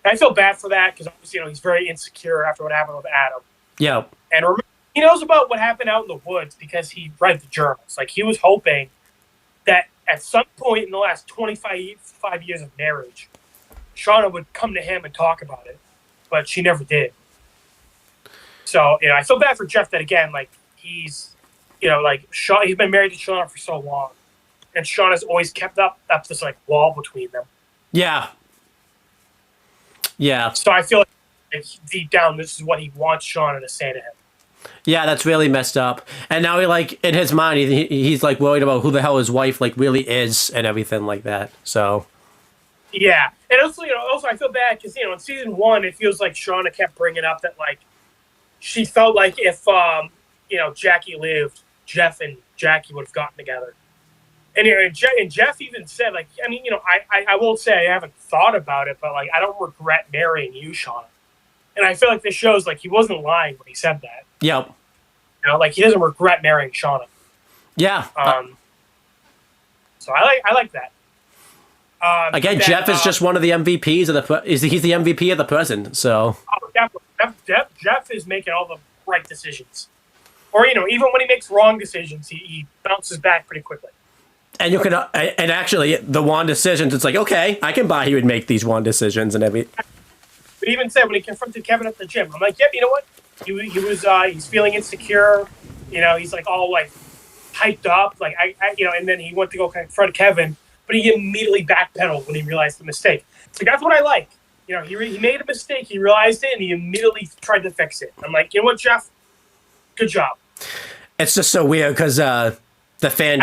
And I feel bad for that, because obviously, he's very insecure after what happened with Adam. Yeah. And remember, he knows about what happened out in the woods because he read the journals. He was hoping that at some point in the last 25 years of marriage, Shauna would come to him and talk about it, but she never did. So, I feel bad for Jeff that, again, he's, he's been married to Shauna for so long, and Shauna's always kept up this, wall between them. Yeah. Yeah. So I feel deep down, this is what he wants Shauna to say to him. Yeah, that's really messed up. And now in his mind, he's worried about who the hell his wife really is and everything like that. So. Yeah, and also I feel bad because in season 1 it feels like Shauna kept bringing up that she felt if Jackie lived, Jeff and Jackie would have gotten together. And Jeff even said, like, I mean, I won't say I haven't thought about it, but, like, I don't regret marrying you, Shauna. And I feel like this shows, like, he wasn't lying when he said that. Yep. Like, he doesn't regret marrying Shauna. Yeah. So I like that. Again, Jeff is just one of the MVPs of he's the MVP of the present, so. Jeff is making all the right decisions. Or, even when he makes wrong decisions, he bounces back pretty quickly. And you can, and actually, the one decisions, it's like, okay, I can buy he would make these one decisions and everything. But even said when he confronted Kevin at the gym, I'm like, yep, you know what? He's feeling insecure. He's like all like hyped up, like and then he went to go confront Kevin, but he immediately backpedaled when he realized the mistake. So that's what I like. He made a mistake, he realized it, and he immediately tried to fix it. I'm like, you know what, Jeff? Good job. It's just so weird because the fan.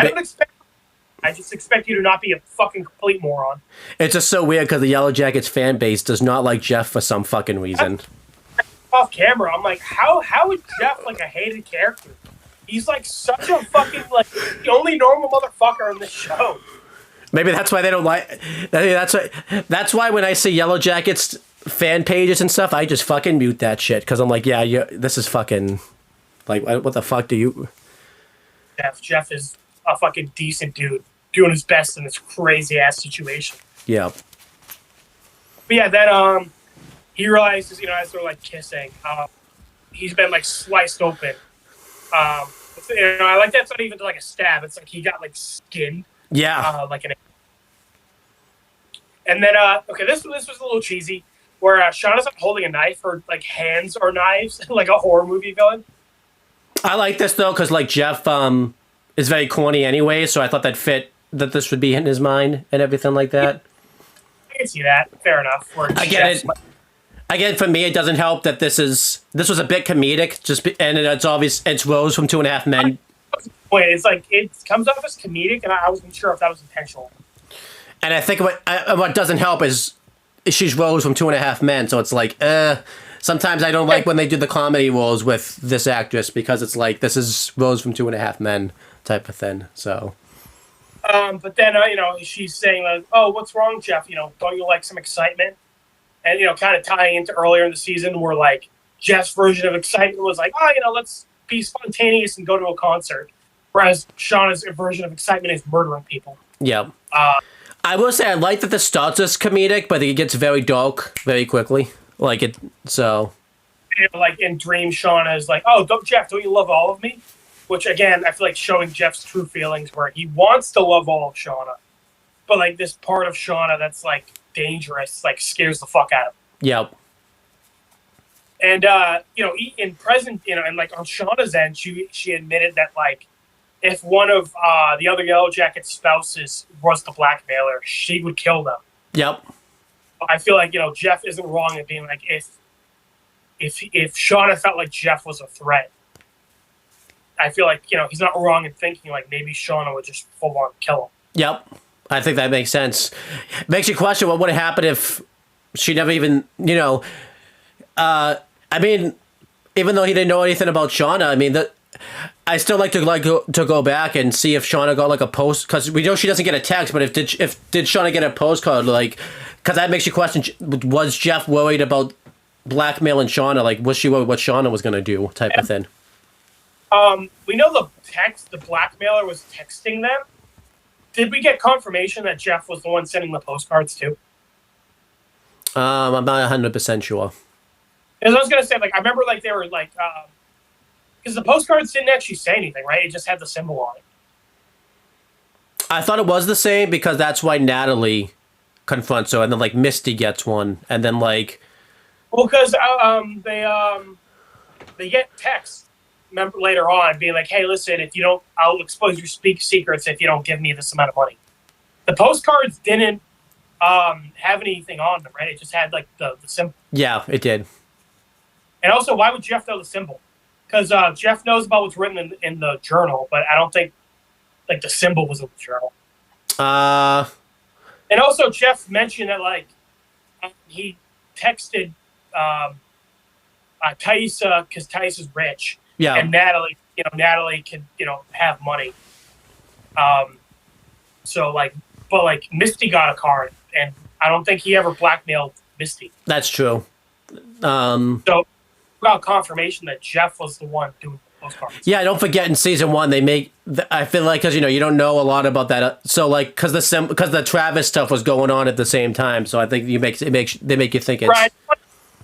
I just expect you to not be a fucking complete moron. It's just so weird because the Yellow Jackets fan base does not like Jeff for some fucking reason. Off camera, I'm like, how is Jeff like a hated character? He's like such a fucking like the only normal motherfucker in this show. Maybe that's why they don't like. That's why when I see Yellow Jackets fan pages and stuff, I just fucking mute that shit because I'm like, yeah, this is fucking like, what the fuck do you? Jeff is a fucking decent dude doing his best in this crazy ass situation. Yeah. But yeah, then he realizes, as they're like kissing, he's been like sliced open. I like that's not even like a stab. It's like he got like skinned. Yeah. And then this was a little cheesy, where Shauna's like holding a knife. Her like hands are knives, like a horror movie villain. I like this though because like Jeff is very corny anyway, so I thought that fit that this would be in his mind and everything like that. I can see that. Fair enough. I get it. Again, for me, it doesn't help that this was a bit comedic, and it's obvious it's Rose from 2.5 Men. Wait, it's like it comes off as comedic, and I wasn't sure if that was intentional. And I think what doesn't help is she's Rose from 2.5 Men, so it's like, sometimes I don't like when they do the comedy roles with this actress because it's like this is Rose from 2.5 Men type of thing. So. But then she's saying like, "Oh, what's wrong, Jeff? Don't you like some excitement?" And kind of tying into earlier in the season where like Jeff's version of excitement was like, "Oh, let's be spontaneous and go to a concert," whereas Shauna's version of excitement is murdering people. Yeah. I will say I like that this starts as comedic, but it gets very dark very quickly. Like it, so. Like in Dream, Shauna is like, "Oh, Jeff, don't you love all of me?" Which again, I feel like showing Jeff's true feelings, where he wants to love all of Shauna, but like this part of Shauna that's like dangerous, like scares the fuck out of him. Yep. And in present, and like on Shauna's end, she admitted that like if one of the other Yellow Jacket spouses was the blackmailer, she would kill them. Yep. I feel like Jeff isn't wrong in being like if Shauna felt like Jeff was a threat, I feel like he's not wrong in thinking like maybe Shauna would just full on kill him. Yep. I think that makes sense. Makes you question what would have happened if she never even, I mean, even though he didn't know anything about Shauna, I mean, I still like to go back and see if Shauna got like a post, because we know she doesn't get a text, but if did Shauna get a postcard, like, because that makes you question, was Jeff worried about blackmailing Shauna? Like, was she worried what Shauna was going to do type of thing? We know the blackmailer was texting them. Did we get confirmation that Jeff was the one sending the postcards too? I'm not 100% sure. Because I was gonna say, like, I remember, like, they were like, because the postcards didn't actually say anything, right? It just had the symbol on it. I thought it was the same because that's why Natalie confronts her, and then like Misty gets one, and then like. Well, because they get texts. Remember later on being like, "Hey, listen, if you don't, I'll expose your secrets if you don't give me this amount of money." The postcards didn't have anything on them, right? It just had like the symbol. Yeah, it did. And also, why would Jeff know the symbol? Because Jeff knows about what's written in the journal, but I don't think like the symbol was in the journal. And also, Jeff mentioned that like he texted Thaisa because Thaisa's rich. Yeah. And Natalie, Natalie could have money. So like, but like Misty got a card, and I don't think he ever blackmailed Misty. That's true. So got confirmation that Jeff was the one doing those cards. Yeah, don't forget in season 1 they make. I feel like because you don't know a lot about that. So like because the Travis stuff was going on at the same time. So I think they make you think it's right.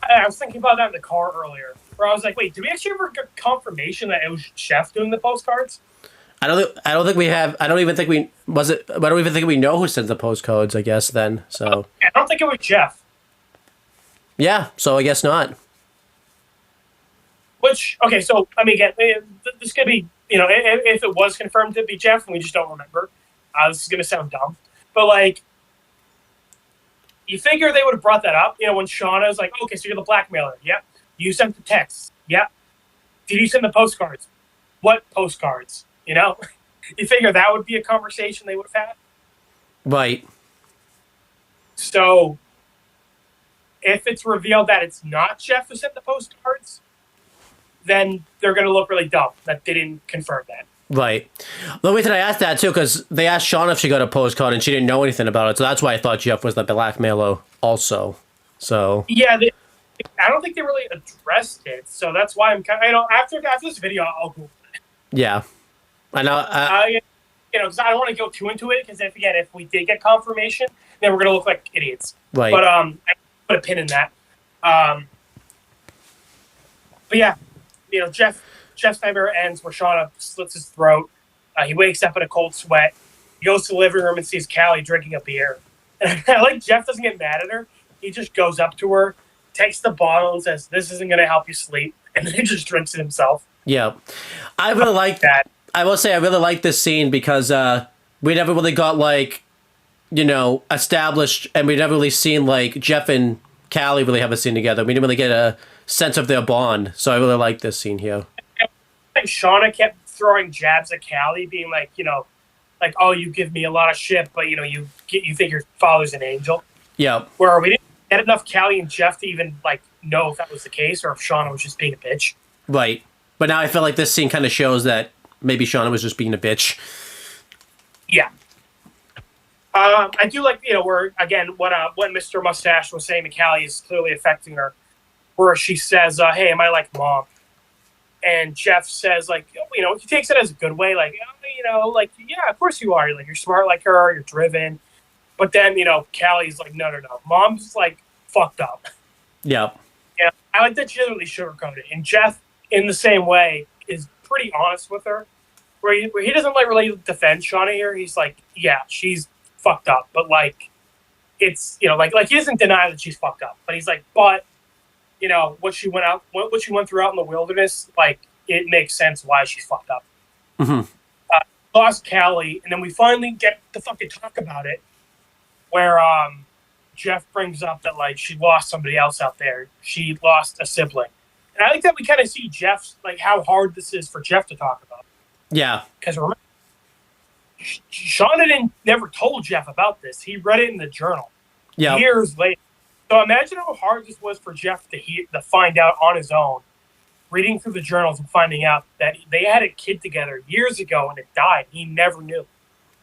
I was thinking about that in the car earlier, where I was like, wait, did we actually ever get confirmation that it was Jeff doing the postcards? I don't think we have. I don't even think we was it. I don't even think we know who sends the postcodes. I guess then. So I don't think it was Jeff. Yeah. So I guess not. Which so I mean, again, this could be if it was confirmed to be Jeff and we just don't remember. This is gonna sound dumb, but like, you figure they would have brought that up. When Shauna's like, okay, so you're the blackmailer. Yep. You sent the texts. Yep. Did you send the postcards? What postcards? You figure that would be a conversation they would have had. Right. So, if it's revealed that it's not Jeff who sent the postcards, then they're going to look really dumb that they didn't confirm that. Right. The reason I asked that, too, because they asked Shauna if she got a postcard and she didn't know anything about it. So that's why I thought Jeff was the blackmailer also. So. Yeah, I don't think they really addressed it. So that's why I'm kind of, after this video, I'll Google it. Yeah. I know. Because I don't want to go too into it, because if we did get confirmation, then we're going to look like idiots. Right. But I put a pin in that. But yeah, Jeff's nightmare ends where Shauna slits his throat. He wakes up in a cold sweat. He goes to the living room and sees Callie drinking a beer. And I like Jeff doesn't get mad at her. He just goes up to her, takes the bottle, and says, "This isn't going to help you sleep," and then he just drinks it himself. Yeah, I really like that. I will say I really like this scene because we never really got established, and we never really seen Jeff and Callie really have a scene together. We didn't really get a sense of their bond, so I really like this scene here. Shauna kept throwing jabs at Callie, being like, "Oh, you give me a lot of shit, but you think your father's an angel." Yeah. Where we didn't get enough Callie and Jeff to even know if that was the case or if Shauna was just being a bitch. Right. But now I feel like this scene kind of shows that maybe Shauna was just being a bitch. Yeah. I do like, where, again, what Mr. Mustache was saying to Callie is clearly affecting her, where she says, "Hey, am I like Mom?" And Jeff says, he takes it as a good way, yeah, of course you are. You're smart like her, you're driven. But then, Callie's like, no. Mom's, fucked up. Yeah. Yeah, I like that she doesn't really sugarcoat it. And Jeff, in the same way, is pretty honest with her, where he doesn't really defend Shauna here. He's like, yeah, she's fucked up, but it's he doesn't deny that she's fucked up, but he's like, but what she went through out in the wilderness, it makes sense why she's fucked up. Mm-hmm. Lost Callie, and then we finally get to fucking talk about it, where Jeff brings up that she lost somebody else out there. She lost a sibling. And I like that we kind of see Jeff's, how hard this is for Jeff to talk about. Yeah. Because remember, Shauna never told Jeff about this. He read it in the journal years later. So imagine how hard this was for Jeff to find out on his own, reading through the journals and finding out that they had a kid together years ago and it died. He never knew.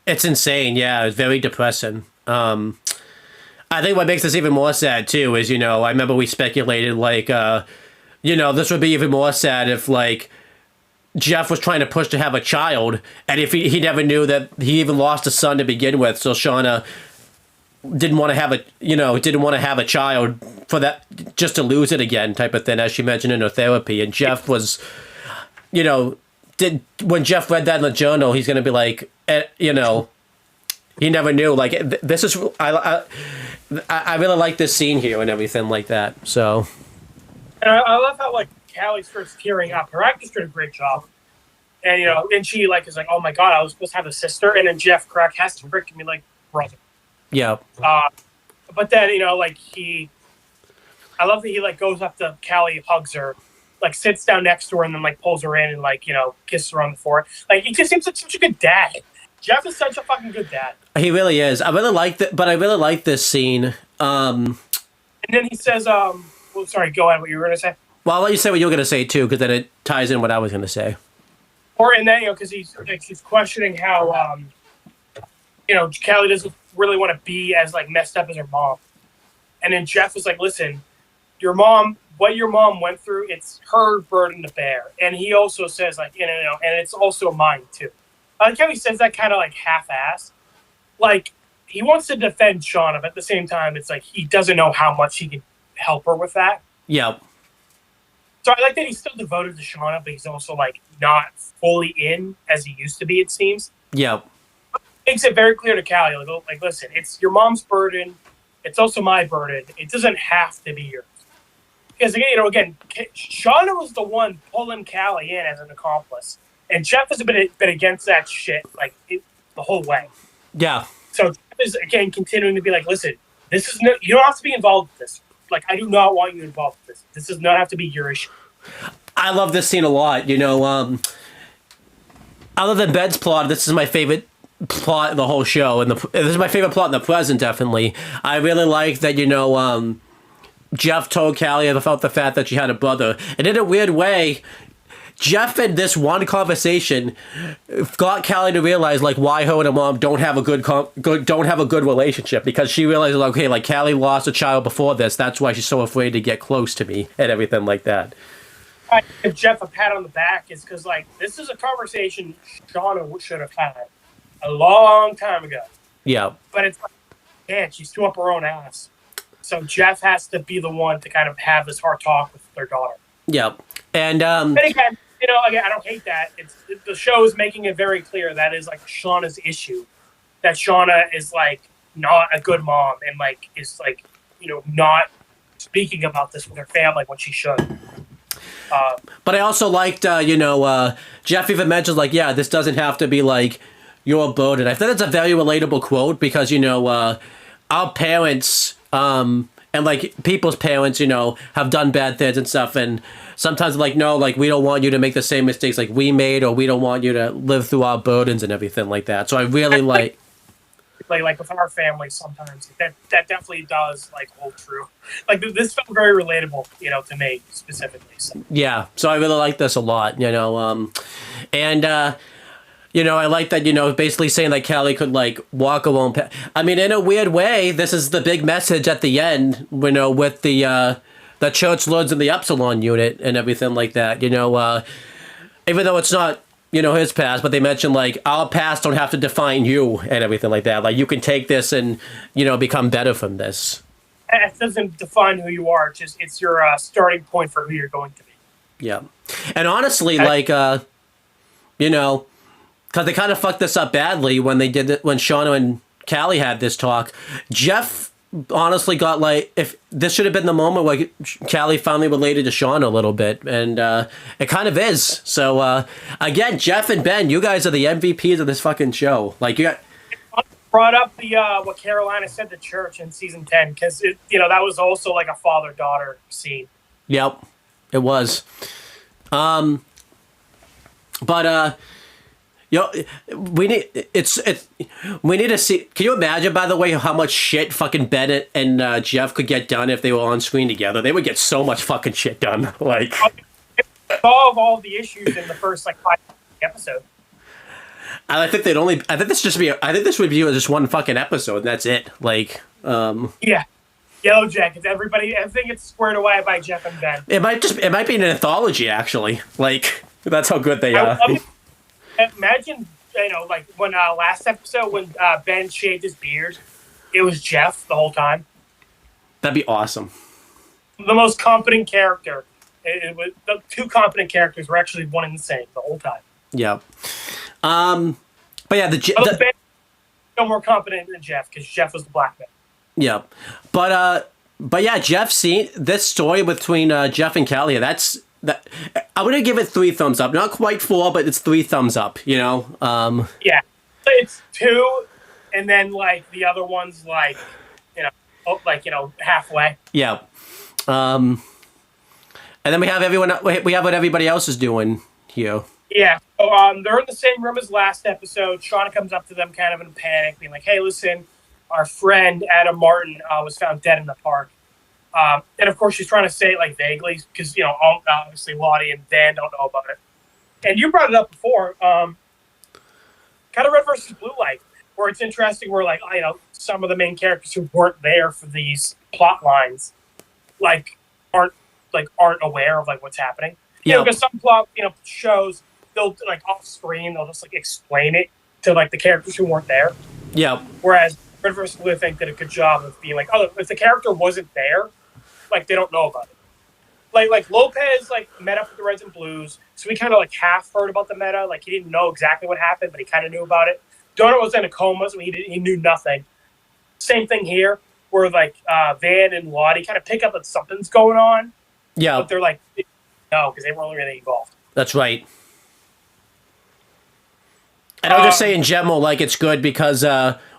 It's insane. Yeah, it's very depressing. I think what makes this even more sad, too, is, I remember we speculated, this would be even more sad if, Jeff was trying to push to have a child, and if he never knew that he even lost a son to begin with, so Shauna didn't want to have a child for that, just to lose it again type of thing, as she mentioned in her therapy. And Jeff was, when Jeff read that in the journal, he's going to be like, he never knew. This is, I really like this scene here and everything like that. So, and I love how Callie starts tearing up. Her actress did a great job, and and she is like, "Oh my god, I was supposed to have a sister," and then Jeff Crack has to freaking be like, "Brother." Yeah. But then I love that he goes up to Callie, hugs her, sits down next to her, and then pulls her in and kisses her on the forehead. He just seems like such a good dad. Jeff is such a fucking good dad. He really is. I really like that, but I really like this scene. And then he says, well, sorry, go ahead. What you were going to say? Well, I'll let you say what you were going to say, too, because then it ties in what I was going to say. Or and then because she's questioning how Callie doesn't really want to be as like messed up as her mom, and then Jeff is like, listen, what your mom went through, it's her burden to bear, and he also says like and it's also mine too. I like how he says that kind of like half-assed, like he wants to defend Shauna, but at the same time, it's like he doesn't know how much he can help her with that. Yeah. So I like that he's still devoted to Shauna, but he's also like not fully in as he used to be. It seems. Yeah. Makes it very clear to Callie, like, listen, it's your mom's burden. It's also my burden. It doesn't have to be yours. Because again, Shauna was the one pulling Callie in as an accomplice, and Jeff has been against that shit like the whole way. Yeah. So Jeff is again continuing to be like, listen, this is you don't have to be involved with this. Like, I do not want you involved with this. This does not have to be your issue. I love this scene a lot. Other than Ben's plot, this is my favorite plot in the whole show, and this is my favorite plot in the present. Definitely, I really like that. Jeff told Callie about the fact that she had a brother, and in a weird way, Jeff in this one conversation got Callie to realize like why her and her mom don't have a good relationship, because she realized okay, like Callie lost a child before this, that's why she's so afraid to get close to me and everything like that. I give Jeff a pat on the back is because like this is a conversation Shauna should have had a long time ago. Yeah. But it's like, man, she's too up her own ass. So Jeff has to be the one to kind of have this hard talk with their daughter. Yeah. And again, I don't hate that. The show is making it very clear that is like Shauna's issue. That Shauna is like not a good mom and like is like, not speaking about this with her family when she should. But I also liked, Jeff even mentioned like, yeah, this doesn't have to be like your burden. I think that's a very relatable quote because, our parents, and like people's parents, have done bad things and stuff. And sometimes like, no, like we don't want you to make the same mistakes like we made, or we don't want you to live through our burdens and everything like that. So I really like with our family sometimes that definitely does like hold true. Like this felt very relatable, to me specifically. So. Yeah. So I really like this a lot, I like that, basically saying that Callie could, like, walk alone. I mean, in a weird way, this is the big message at the end, with the Church Lords and the Upsilon unit and everything like that, even though it's not, his past, but they mentioned, like, our past don't have to define you and everything like that. Like, you can take this and, become better from this. It doesn't define who you are. It's your starting point for who you're going to be. Yeah. And honestly, because they kind of fucked this up badly when they did it, when Shauna and Callie had this talk. Jeff honestly got like, if this should have been the moment where Callie finally related to Shauna a little bit, and it kind of is. So again, Jeff and Ben, you guys are the MVPs of this fucking show. Like you got brought up the what Carolina said to Church in season 10 because that was also like a father-daughter scene. Yep, it was. We need to see. Can you imagine, by the way, how much shit fucking Bennett and Jeff could get done if they were on screen together? They would get so much fucking shit done. Like, solve all the issues in the first 5 episodes. I think they'd only. I think this would be just one fucking episode, and that's it. Like, yeah, Yellow Jackets. Everything gets squared away by Jeff and Ben. It might be an anthology actually. Like, that's how good they are. Imagine, when last episode when Ben shaved his beard, it was Jeff the whole time. That'd be awesome. The most competent character. The two competent characters were actually one and the same the whole time. Yeah. But yeah, Ben no more competent than Jeff because Jeff was the black man. Yeah, but yeah, Jeff seen this story between Jeff and Callie. That I'm gonna give it 3 thumbs up. Not quite 4, but it's 3 thumbs up. Yeah, it's 2, and then the other one's halfway. Yeah, and then we have everyone. We have what everybody else is doing here. Yeah, so, they're in the same room as last episode. Shauna comes up to them, kind of in a panic, being like, "Hey, listen, our friend Adam Martin was found dead in the park." And of course, she's trying to say it vaguely because obviously Lottie and Dan don't know about it. and you brought it up before, kind of red versus blue like, where it's interesting where like some of the main characters who weren't there for these plot lines, like aren't aware of like what's happening. Yeah. Because some plot shows they'll like off screen they'll just like explain it to like the characters who weren't there. Yeah. Whereas Red vs. Blue, I think, did a good job of being like, oh, if the character wasn't there, like they don't know about it. Like Lopez like met up with the Reds and Blues, so we kind of like half heard about the meta. Like he didn't know exactly what happened, but he kind of knew about it. Donut was in a coma, so he knew nothing. Same thing here, where like Van and Lottie kind of pick up that something's going on. Yeah. But they're like, no, because they weren't really involved. That's right. And I'll just say in general, like, it's good because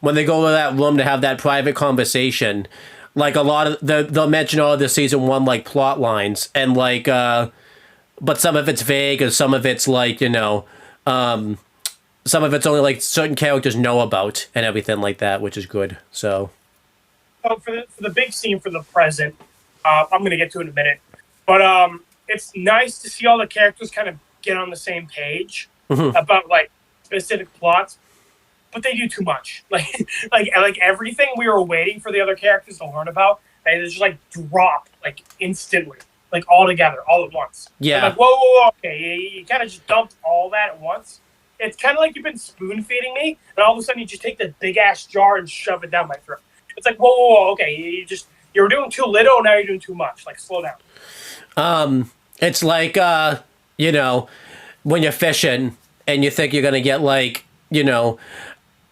when they go to that room to have that private conversation, like, a lot of they'll mention all of the season 1, like, plot lines, and, like, but some of it's vague, or some of it's, like, some of it's only, like, certain characters know about, and everything like that, which is good, so. So for the big scene for the present, I'm going to get to it in a minute, but it's nice to see all the characters kind of get on the same page about, like, specific plots, but they do too much. Like everything we were waiting for the other characters to learn about, they just like drop like instantly, like all together, all at once. Yeah. Like whoa, okay, you kind of just dumped all that at once. It's kind of like you've been spoon feeding me, and all of a sudden you just take the big ass jar and shove it down my throat. It's like whoa, okay, you're doing too little, now you're doing too much. Like slow down. It's like when you're fishing and you think you're gonna get like,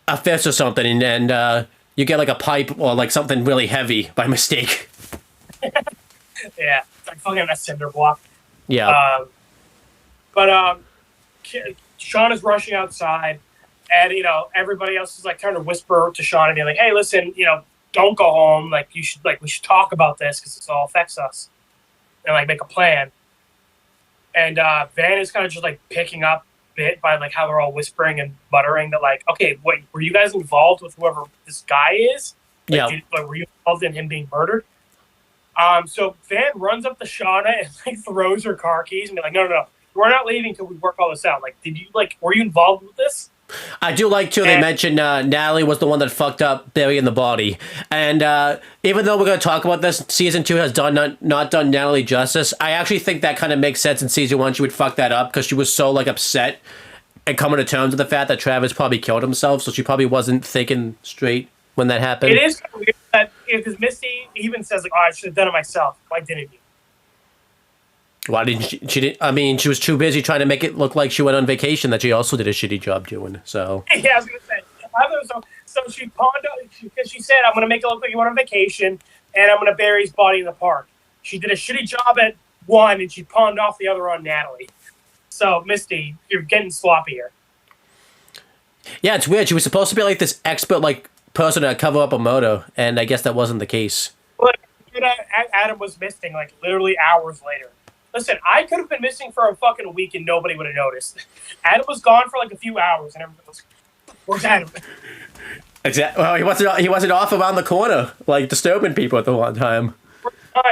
a fish or something, and then you get like a pipe or like something really heavy by mistake. Yeah, it's like fucking a cinder block. Yeah. But Sean is rushing outside, and everybody else is like trying to whisper to Sean and be like, "Hey, listen, don't go home. Like we should talk about this because this all affects us, and like make a plan." And Van is kind of just like picking up bit by like how they're all whispering and muttering that like, okay, wait, were you guys involved with whoever this guy is? Like, yeah. were you involved in him being murdered? So Van runs up to Shauna and like throws her car keys and be like, no, we're not leaving till we work all this out. Like, were you involved with this? I do like, too, they mentioned Natalie was the one that fucked up burying the body. And even though we're going to talk about this, Season 2 has not done Natalie justice, I actually think that kind of makes sense in Season 1. She would fuck that up because she was so, like, upset and coming to terms with the fact that Travis probably killed himself, so she probably wasn't thinking straight when that happened. It is kind of weird that, because Misty even says, like, oh, I should have done it myself. Why didn't you? Why didn't she didn't, I mean, she was too busy trying to make it look like she went on vacation that she also did a shitty job doing, so. Yeah, I was going to say. So she pawned out, because she said, I'm going to make it look like you went on vacation, and I'm going to bury his body in the park. She did a shitty job at one, and she pawned off the other on Natalie. So, Misty, you're getting sloppy here. Yeah, it's weird. She was supposed to be like this expert, like, person to cover up a murder, and I guess that wasn't the case. But Adam was missing, like, literally hours later. Listen, I could have been missing for a fucking week and nobody would have noticed. Adam was gone for like a few hours and everybody was, where's Adam? Exactly. Well, he wasn't off around the corner, like disturbing people at the one time.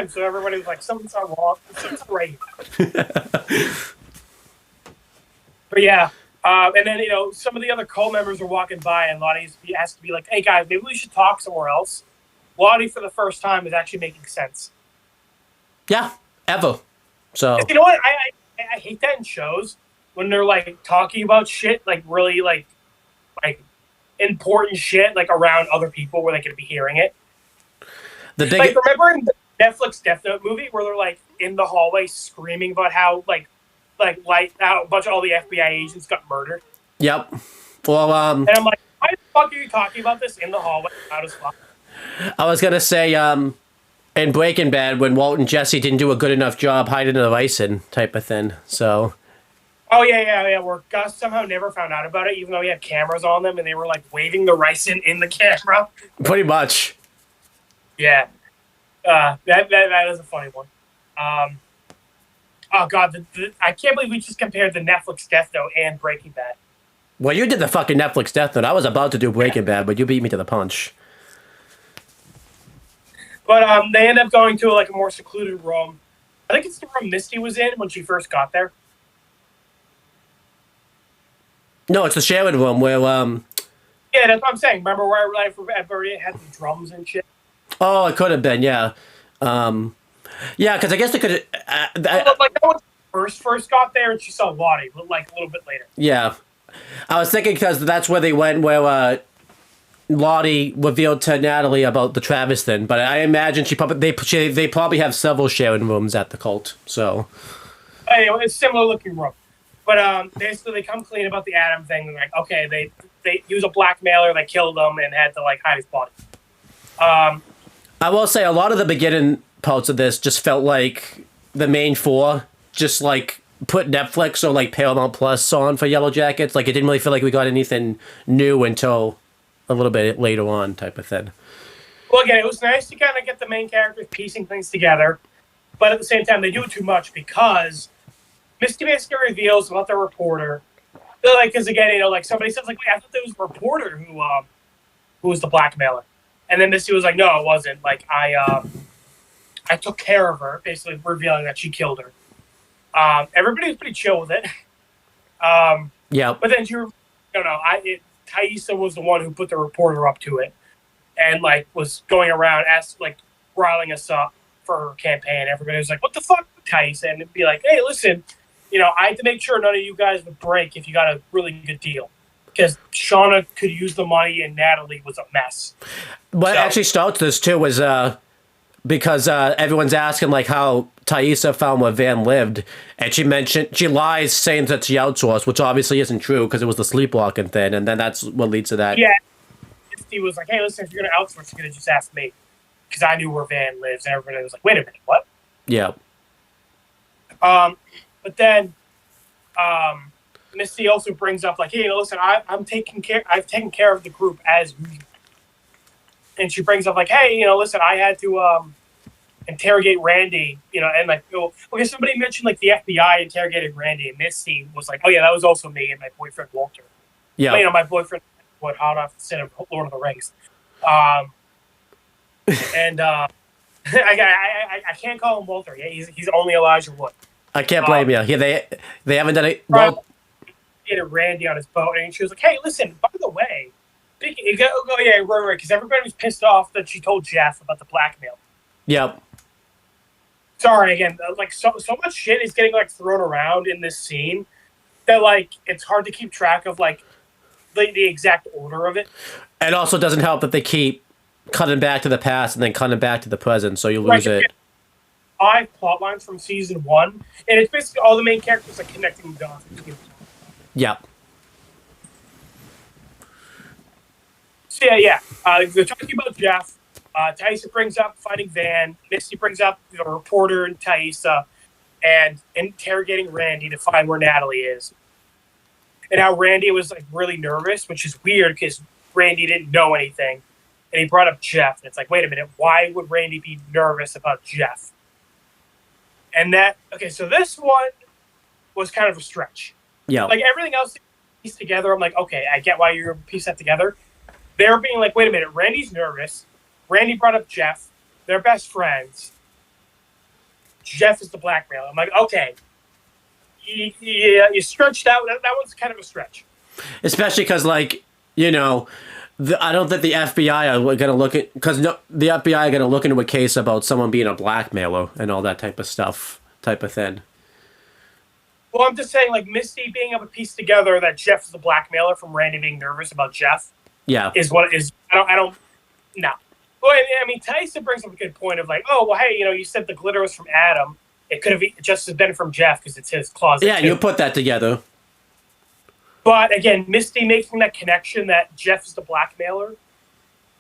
So everybody was like, something's not wrong. Something's right. But yeah, and then some of the other cult members are walking by and Lottie has to be like, hey guys, maybe we should talk somewhere else. Lottie for the first time is actually making sense. Yeah, ever. So you know what? I hate that in shows when they're like talking about shit like really like important shit like around other people where they could be hearing it. Like remember in the Netflix Death Note movie where they're like in the hallway screaming about how like how a bunch of all the FBI agents got murdered. Yep. Well, and I'm like, why the fuck are you talking about this in the hallway? How does fuck? I was gonna say, in Breaking Bad, when Walt and Jesse didn't do a good enough job hiding the ricin type of thing, so. Oh, yeah, where Gus somehow never found out about it, even though he had cameras on them, and they were, like, waving the ricin in the camera. Pretty much. Yeah. That is a funny one. Oh, God, I can't believe we just compared the Netflix Death Note and Breaking Bad. Well, you did the fucking Netflix Death Note. I was about to do Breaking Bad, but you beat me to the punch. But they end up going to like a more secluded room. I think it's the room Misty was in when she first got there. No, it's the sharing room where Yeah, that's what I'm saying. Remember where like everybody had the drums and shit? oh, it could have been, yeah. Yeah, because I guess they could. Like that was first got there, and she saw Lottie, but like a little bit later. Yeah, I was thinking because that's where they went, where Lottie revealed to Natalie about the Travis thing. But I imagine they probably have several sharing rooms at the cult. So Anyway, it's a similar looking room, but they come clean about the Adam thing. Like, okay, they use a blackmailer, they killed him, and had to like hide his body. I will say a lot of the beginning parts of this just felt like the main four just like put Netflix or like Paramount Plus on for Yellow Jackets. Like it didn't really feel like we got anything new until a little bit later on, type of thing. Well, again, it was nice to kind of get the main characters piecing things together, but at the same time, they do it too much because Misty basically reveals about the reporter. Like, because again, like somebody says, like, wait, I thought there was a reporter who was the blackmailer, and then Misty was like, no, it wasn't. Like, I took care of her, basically revealing that she killed her. Everybody was pretty chill with it. Yeah. But then Taissa was the one who put the reporter up to it, and like was going around riling us up for her campaign. Everybody was like, "What the fuck, Taissa?" And it'd be like, "Hey, listen, I had to make sure none of you guys would break if you got a really good deal, because Shauna could use the money and Natalie was a mess." What actually starts this too was because everyone's asking like how Taissa found where Van lived, and she lies saying that she outsourced, which obviously isn't true because it was the sleepwalking thing, and then that's what leads to that. Yeah, Misty was like, "Hey, listen, if you're gonna outsource, you're gonna just ask me," because I knew where Van lives, and everybody was like, "Wait a minute, what?" Yeah. But then, Misty also brings up like, "Hey, listen, I've taken care of the group as usual." And she brings up like, "Hey, listen, I had to interrogate Randy, and like, okay, somebody mentioned like the FBI interrogated Randy, and Misty was like, oh yeah, that was also me and my boyfriend Walter. Yeah. My boyfriend would hot off the set of Lord of the Rings. And I can't call him Walter. Yeah, he's only Elijah Wood. I can't blame you. Yeah, they haven't done it. Well, he had Randy on his boat, and she was like, "Hey, listen, by the way, right, because everybody was pissed off that she told Jeff about the blackmail." Yep. Sorry again. Like so much shit is getting like thrown around in this scene that like it's hard to keep track of like the exact order of it. It also doesn't help that they keep cutting back to the past and then cutting back to the present, so you lose it. 5 plot lines from season 1, and it's basically all the main characters like connecting the dots. Yep. So yeah. They're talking about Jeff. Taissa brings up finding Van. Misty brings up the reporter and Taissa, and interrogating Randy to find where Natalie is. And how Randy was like really nervous, which is weird because Randy didn't know anything. And he brought up Jeff. And it's like, wait a minute, why would Randy be nervous about Jeff? And so this one was kind of a stretch. Yeah. Like everything else pieced together, I'm like, okay, I get why you're going to piece that together. They're being like, wait a minute, Randy's nervous. Randy brought up Jeff. They're best friends. Jeff is the blackmailer. I'm like, okay. You stretched out. That one's kind of a stretch. Especially because, like, I don't think the FBI are going to look at... Because the FBI are going to look into a case about someone being a blackmailer and all that type of stuff, type of thing. Well, I'm just saying, like, Misty being able to piece together that Jeff is the blackmailer from Randy being nervous about Jeff. Yeah. Is what is... I don't... No. Well, I mean, Taissa brings up a good point of like, oh, well, hey, you said the glitter was from Adam. It could have just as been from Jeff because it's his closet. Yeah, too. you put that together. But again, Misty making that connection that Jeff is the blackmailer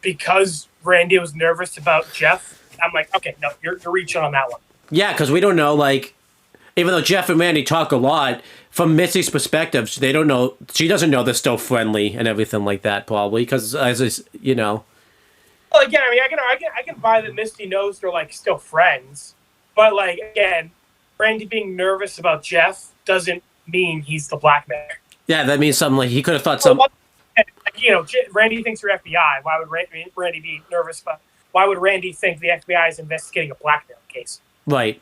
because Randy was nervous about Jeff. I'm like, okay, no, you're reaching on that one. Yeah, because we don't know, like, even though Jeff and Randy talk a lot, from Misty's perspective, they don't know, she doesn't know they're still friendly and everything like that, probably, because, Well, again, I mean, I can buy that Misty knows they're, like, still friends. But, like, again, Randy being nervous about Jeff doesn't mean he's the blackmailer. Yeah, that means something like he could have thought something. Randy thinks you're FBI. Why would Randy be nervous about? Why would Randy think the FBI is investigating a blackmail case? Right.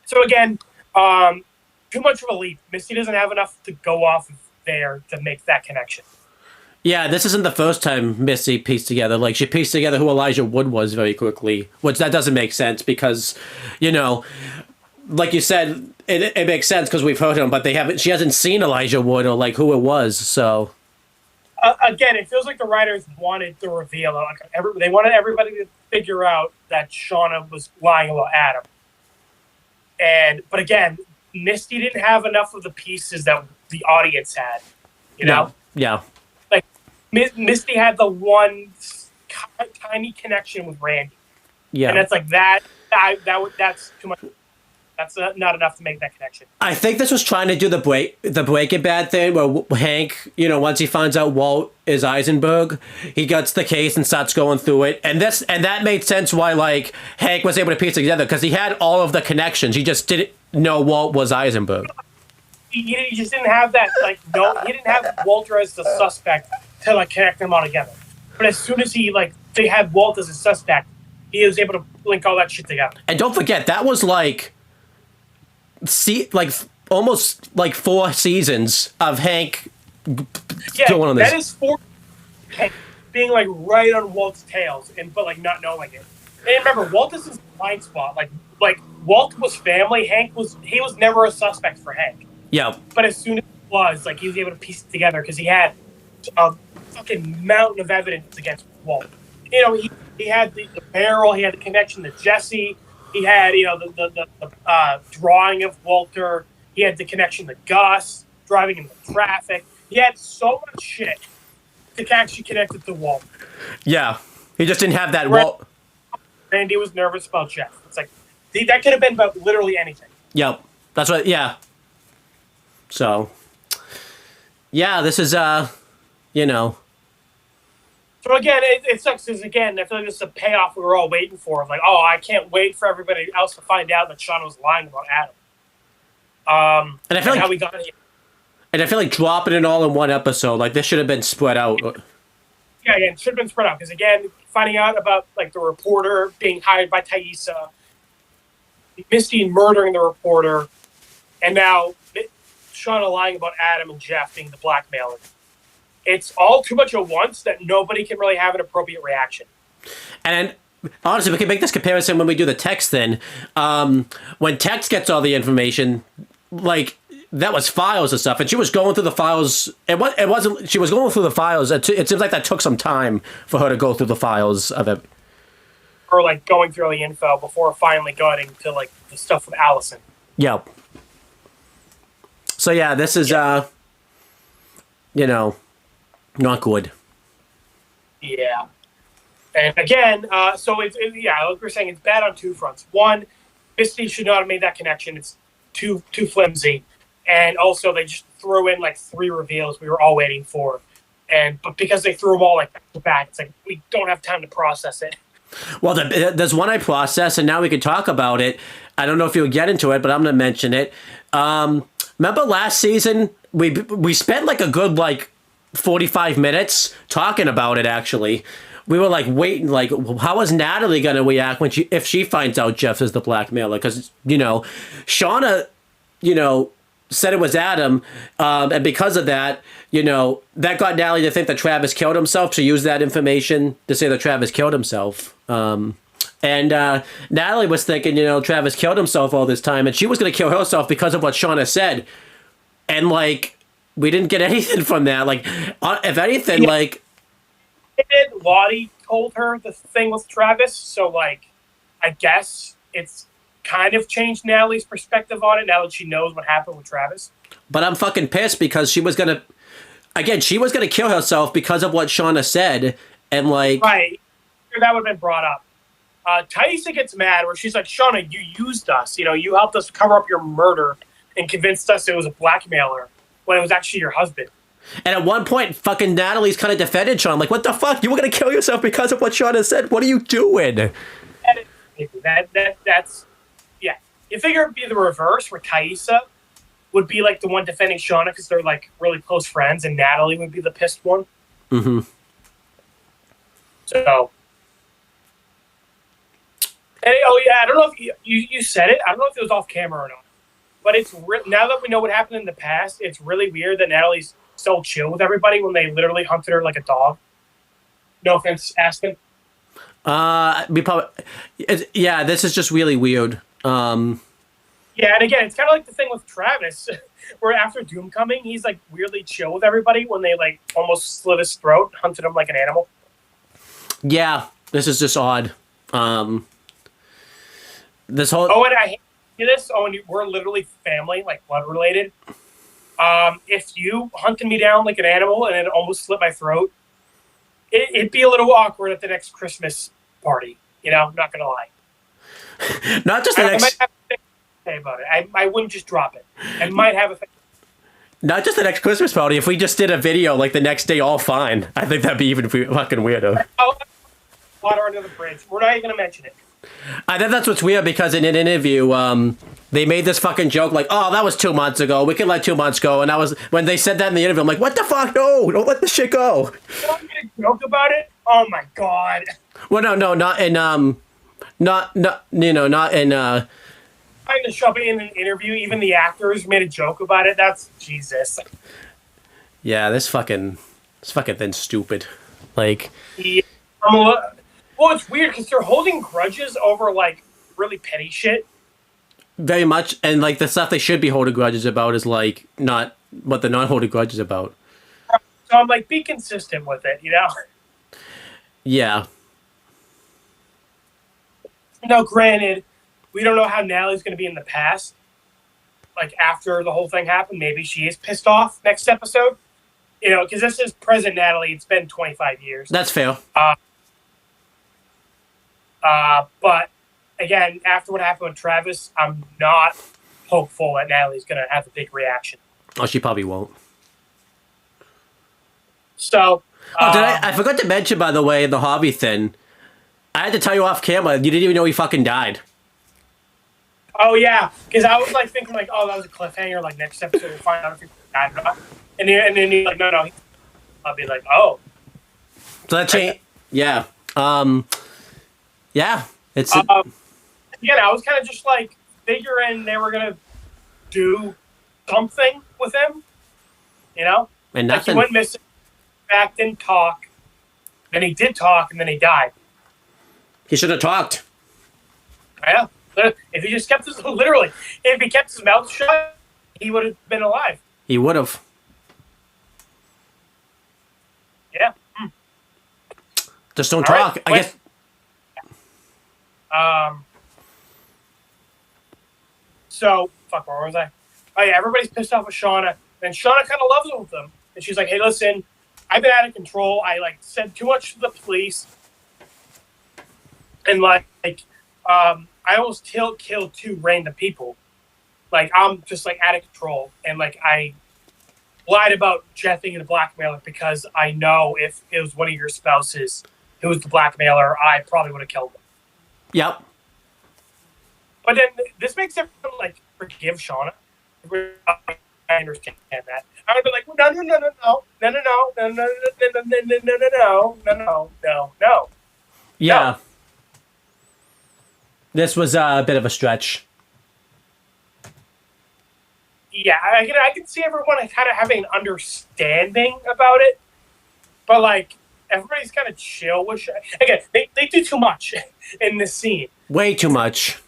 So again, too much of a leap. Misty doesn't have enough to go off of there to make that connection. Yeah, this isn't the first time Misty pieced together. Like, she pieced together who Elijah Wood was very quickly, which that doesn't make sense because, you know, like you said, it makes sense because we've heard him, but she hasn't seen Elijah Wood or, like, who it was, so. Again, it feels like the writers wanted the reveal. Like they wanted everybody to figure out that Shauna was lying about Adam. But again, Misty didn't have enough of the pieces that the audience had, you know? Yeah. Misty had the one tiny connection with Randy. Yeah. And it's like that's too much. That's not enough to make that connection. I think this was trying to do the Breaking Bad thing where Hank, you know, once he finds out Walt is Eisenberg, he gets the case and starts going through it. And that made sense why, like, Hank was able to piece it together because he had all of the connections. He just didn't know Walt was Eisenberg. He just didn't have that, like, he didn't have Walter as the suspect to, like, connect them all together. But as soon as they had Walt as a suspect, he was able to link all that shit together. And don't forget, that was almost 4 seasons of Hank going on this. That is 4 Hank being, like, right on Walt's tails, but, like, not knowing it. And remember, Walt is his blind spot. Like Walt was family. He was never a suspect for Hank. Yeah. But as soon as it was, like, he was able to piece it together because he had a fucking mountain of evidence against Walt. You know, he had the barrel, he had the connection to Jesse, he had, you know, the drawing of Walter, he had the connection to Gus, driving in the traffic. He had so much shit to actually connect it to Walt. Yeah. He just didn't have that Walt. Randy was nervous about Jeff. It's like, that could have been about literally anything. Yep. That's what, yeah. So, yeah, this is, you know. So again, it sucks because, again, I feel like this is a payoff we were all waiting for. Like, oh, I can't wait for everybody else to find out that Shauna was lying about Adam. And I feel like how we got here. And I feel like dropping it all in one episode, like, this should have been spread out. Yeah, it should have been spread out. Because, again, finding out about, like, the reporter being hired by Taissa, Misty murdering the reporter, and now Shauna lying about Adam and Jeff being the blackmailer. It's all too much at once that nobody can really have an appropriate reaction. And honestly, we can make this comparison when we do the Tex thing. When Tex gets all the information, like, that was files and stuff, and she was going through the files. It wasn't. She was going through the files. It seems like that took some time for her to go through the files of it. Or, like, going through all the info before finally getting to, like, the stuff with Allison. Yep. So yeah, this is you know, not good. Yeah. And again, so like we're saying, it's bad on 2 fronts. One, Misty should not have made that connection. It's too flimsy. And also, they just threw in, like, 3 reveals we were all waiting for. But because they threw them all, like, back to back, it's like, we don't have time to process it. Well, there's one I processed, and now we can talk about it. I don't know if you'll get into it, but I'm going to mention it. Remember last season, we spent, like, a good, like, 45 minutes talking about it, actually. We were, like, waiting, like, how is Natalie going to react if she finds out Jeff is the blackmailer? Because, you know, Shauna, you know, said it was Adam, and because of that, you know, that got Natalie to think that Travis killed himself. She used that information to say that Travis killed himself. And Natalie was thinking, you know, Travis killed himself all this time, and she was going to kill herself because of what Shauna said. And, like, we didn't get anything from that. Like, if anything, like... Lottie told her the thing with Travis, so, like, I guess it's kind of changed Natalie's perspective on it now that she knows what happened with Travis. But I'm fucking pissed because she was going to... Again, she was going to kill herself because of what Shauna said, and, like... Right. That would have been brought up. Taissa gets mad where she's like, Shauna, you used us. You know, you helped us cover up your murder and convinced us it was a blackmailer when it was actually your husband. And at one point, fucking Natalie's kind of defended Shauna. Like, what the fuck? You were going to kill yourself because of what Shauna said? What are you doing? That's... Yeah. You figure it'd be the reverse, where Taissa would be, like, the one defending Shauna because they're, like, really close friends, and Natalie would be the pissed one. Mm-hmm. So... Hey, oh, yeah, I don't know if you said it. I don't know if it was off camera or not. But it's now that we know what happened in the past, it's really weird that Natalie's so chill with everybody when they literally hunted her like a dog. No offense, Aspen. We probably, yeah, this is just really weird. Yeah, and again, it's kind of like the thing with Travis, where after Doom Coming, he's like weirdly chill with everybody when they like almost slit his throat, hunted him like an animal. Yeah, this is just odd. This whole And I hate this. And we're literally family, like blood related. If you hunted me down like an animal and it almost slit my throat, it'd be a little awkward at the next Christmas party. You know, I'm not gonna lie. not just the I next. might have a thing to say about it. I wouldn't just drop it. I might have a thing. Not just the next Christmas party. If we just did a video like the next day, all fine. I think that'd be even fucking weirder. Oh, water under the bridge. We're not even gonna mention it. I think that's what's weird because in an interview, they made this fucking joke like, "Oh, that was 2 months ago. We can let 2 months go." And I was when they said that in the interview, I'm like, "What the fuck? No, don't let this shit go." Don't make a joke about it. Oh my god. Well, no, not in not in Trying to shove it in an interview. Even the actors made a joke about it. That's Jesus. Yeah, this fucking thing's stupid. Like, Yeah. Well, it's weird because they're holding grudges over like really petty shit. very much, and like the stuff they should be holding grudges about is like not what they're not holding grudges about. So I'm like, be consistent with it, you know? Yeah. Now, granted, we don't know how Natalie's going to be in the past. Like, after the whole thing happened, maybe she is pissed off next episode. You know, because this is present Natalie. It's been 25 years. That's fair. But, again, after what happened with Travis, I'm not hopeful that Natalie's going to have a big reaction. Oh, she probably won't. So... Oh, I forgot to mention, by the way, the Harvey thing. I had to tell you off camera, you didn't even know he fucking died. Oh, yeah. Because I was, like, thinking, like, oh, that was a cliffhanger. Like, next episode, we'll find out if he died or not. And then he's like, no. I'll be like, oh. So that changed. Yeah. Yeah. It's... Again, I was kind of just, like, figuring they were going to do something with him. You know? and Like, he nothing. went missing, back, didn't talk. Then he did talk, and then he died. He should have talked. Yeah. If he just kept his... Literally, if he kept his mouth shut, he would have been alive. He would have. Yeah. Just don't All talk. right, I wait. guess... So, fuck, where was I? Oh, yeah, everybody's pissed off with Shauna. And Shauna kind of loves it with them. And she's like, hey, listen, I've been out of control. I, like, said too much to the police. And, like I almost killed 2 random people. Like, I'm just, like, out of control. And, like, I lied about Jeff being the blackmailer because I know if it was one of your spouses who was the blackmailer, I probably would have killed him. Yep. But then this makes everyone like forgive Shauna. I understand that. I would be like, no. Yeah. This was a bit of a stretch. Yeah, I can see everyone kind of having an understanding about it, but like everybody's kind of chill with Shauna. Again, they do too much in this scene. Way too much.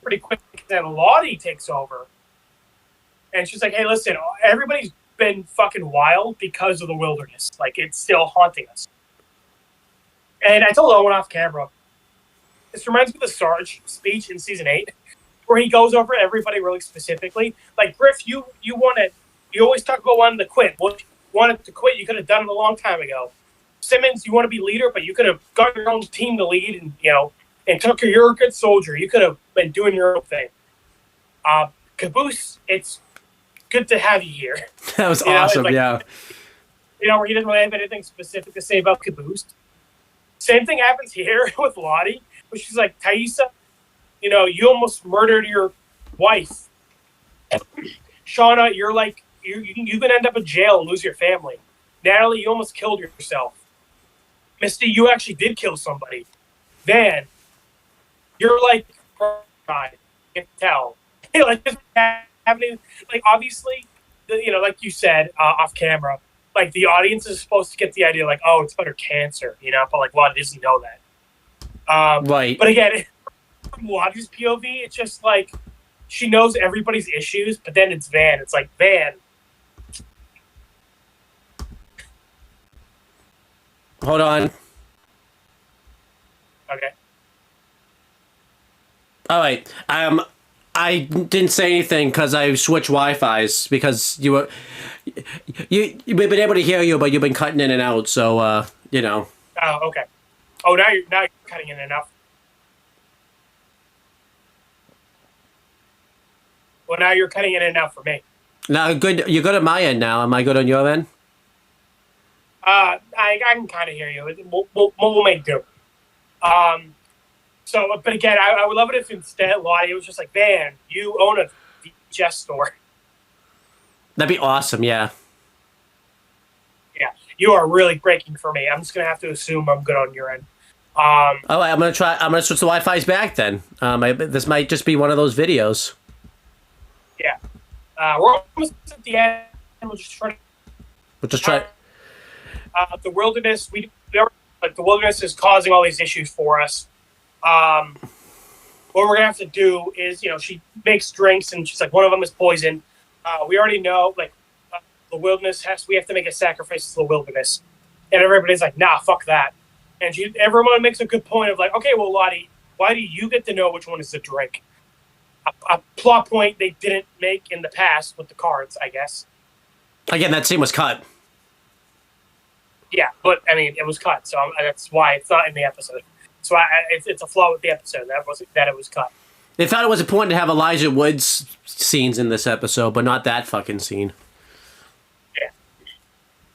Pretty quick. Then Lottie takes over, and she's like, "Hey, listen, everybody's been fucking wild because of the wilderness. Like, it's still haunting us." And I told Owen off camera, this reminds me of the Sarge speech in season 8, where he goes over everybody really specifically. Like, Griff, you always talk about wanting to quit. Well, if you wanted to quit, you could have done it a long time ago. Simmons, you want to be leader, but you could have got your own team to lead, and and Tucker, you're a good soldier. You could have been doing your own thing. Caboose, it's good to have you here. That was awesome, yeah. Where he doesn't really have anything specific to say about Caboose. Same thing happens here with Lottie, where she's like, Thaisa, you almost murdered your wife. Shauna, you're like, you can end up in jail and lose your family. Natalie, you almost killed yourself. Misty, you actually did kill somebody. Van, you're like, God, you can tell. like just having like obviously, like you said off camera, like the audience is supposed to get the idea, like, oh, it's under cancer, but like Lottie doesn't know that. Right. But again, from Lottie's POV, it's just like she knows everybody's issues, but then it's Van. It's like Van. Hold on. Okay. All right. I didn't say anything because I switched Wi-Fi's because we've been able to hear you, but you've been cutting in and out. So Oh, okay. Oh, now you're cutting in enough. Well, now you're cutting in enough for me. Now good. You're good at my end now. Am I good on your end? I can kind of hear you. We'll make do. So, but again, I would love it if instead Lottie was just like, Van, you own a VHS store. That'd be awesome. Yeah. Yeah, you are really breaking for me. I'm just gonna have to assume I'm good on your end. All right. I'm gonna switch the Wi-Fi's back then. This might just be one of those videos. Yeah. We're almost at the end. We'll just try. The wilderness. The wilderness is causing all these issues for us. What we're gonna have to do is, she makes drinks, and she's like, one of them is poison. We already know, like, the wilderness we have to make a sacrifice to the wilderness, and everybody's like, nah, fuck that. And everyone makes a good point of like, okay, well, Lottie, why do you get to know which one is the drink? A plot point they didn't make in the past with the cards, I guess. Again, that scene was cut. Yeah, but I mean, it was cut, so that's why it's not in the episode. So it's a flaw with the episode that it was cut. They thought it was important to have Elijah Wood's scenes in this episode, but not that fucking scene. Yeah.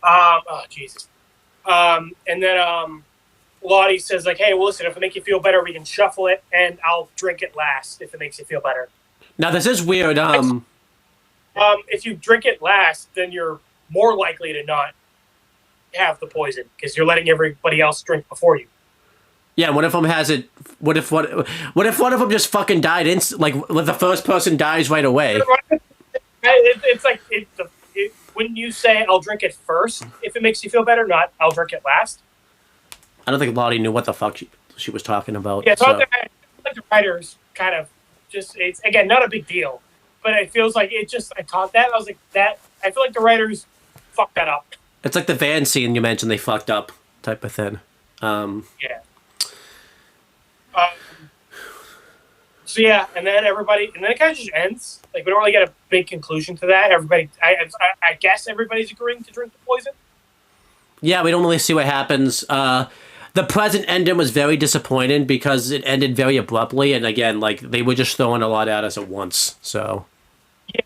Oh Jesus. And then Lottie says like, hey, well, listen, if it makes you feel better, we can shuffle it, and I'll drink it last if it makes you feel better. Now this is weird. If you drink it last, then you're more likely to not have the poison because you're letting everybody else drink before you. Yeah, what if one has it? What if one of them just fucking died? Like the first person dies right away. It's like when you say I'll drink it first if it makes you feel better, not I'll drink it last. I don't think Lottie knew what the fuck she was talking about. Yeah, so like the writers kind of it's again not a big deal, but it feels like I caught that. I was like that. I feel like the writers fucked that up. It's like the van scene you mentioned they fucked up type of thing. Yeah. So yeah, and then it kind of just ends. Like we don't really get a big conclusion to that. I guess everybody's agreeing to drink the poison. Yeah, we don't really see what happens. The present ending was very disappointing because it ended very abruptly, and again, like they were just throwing a lot at us at once. So.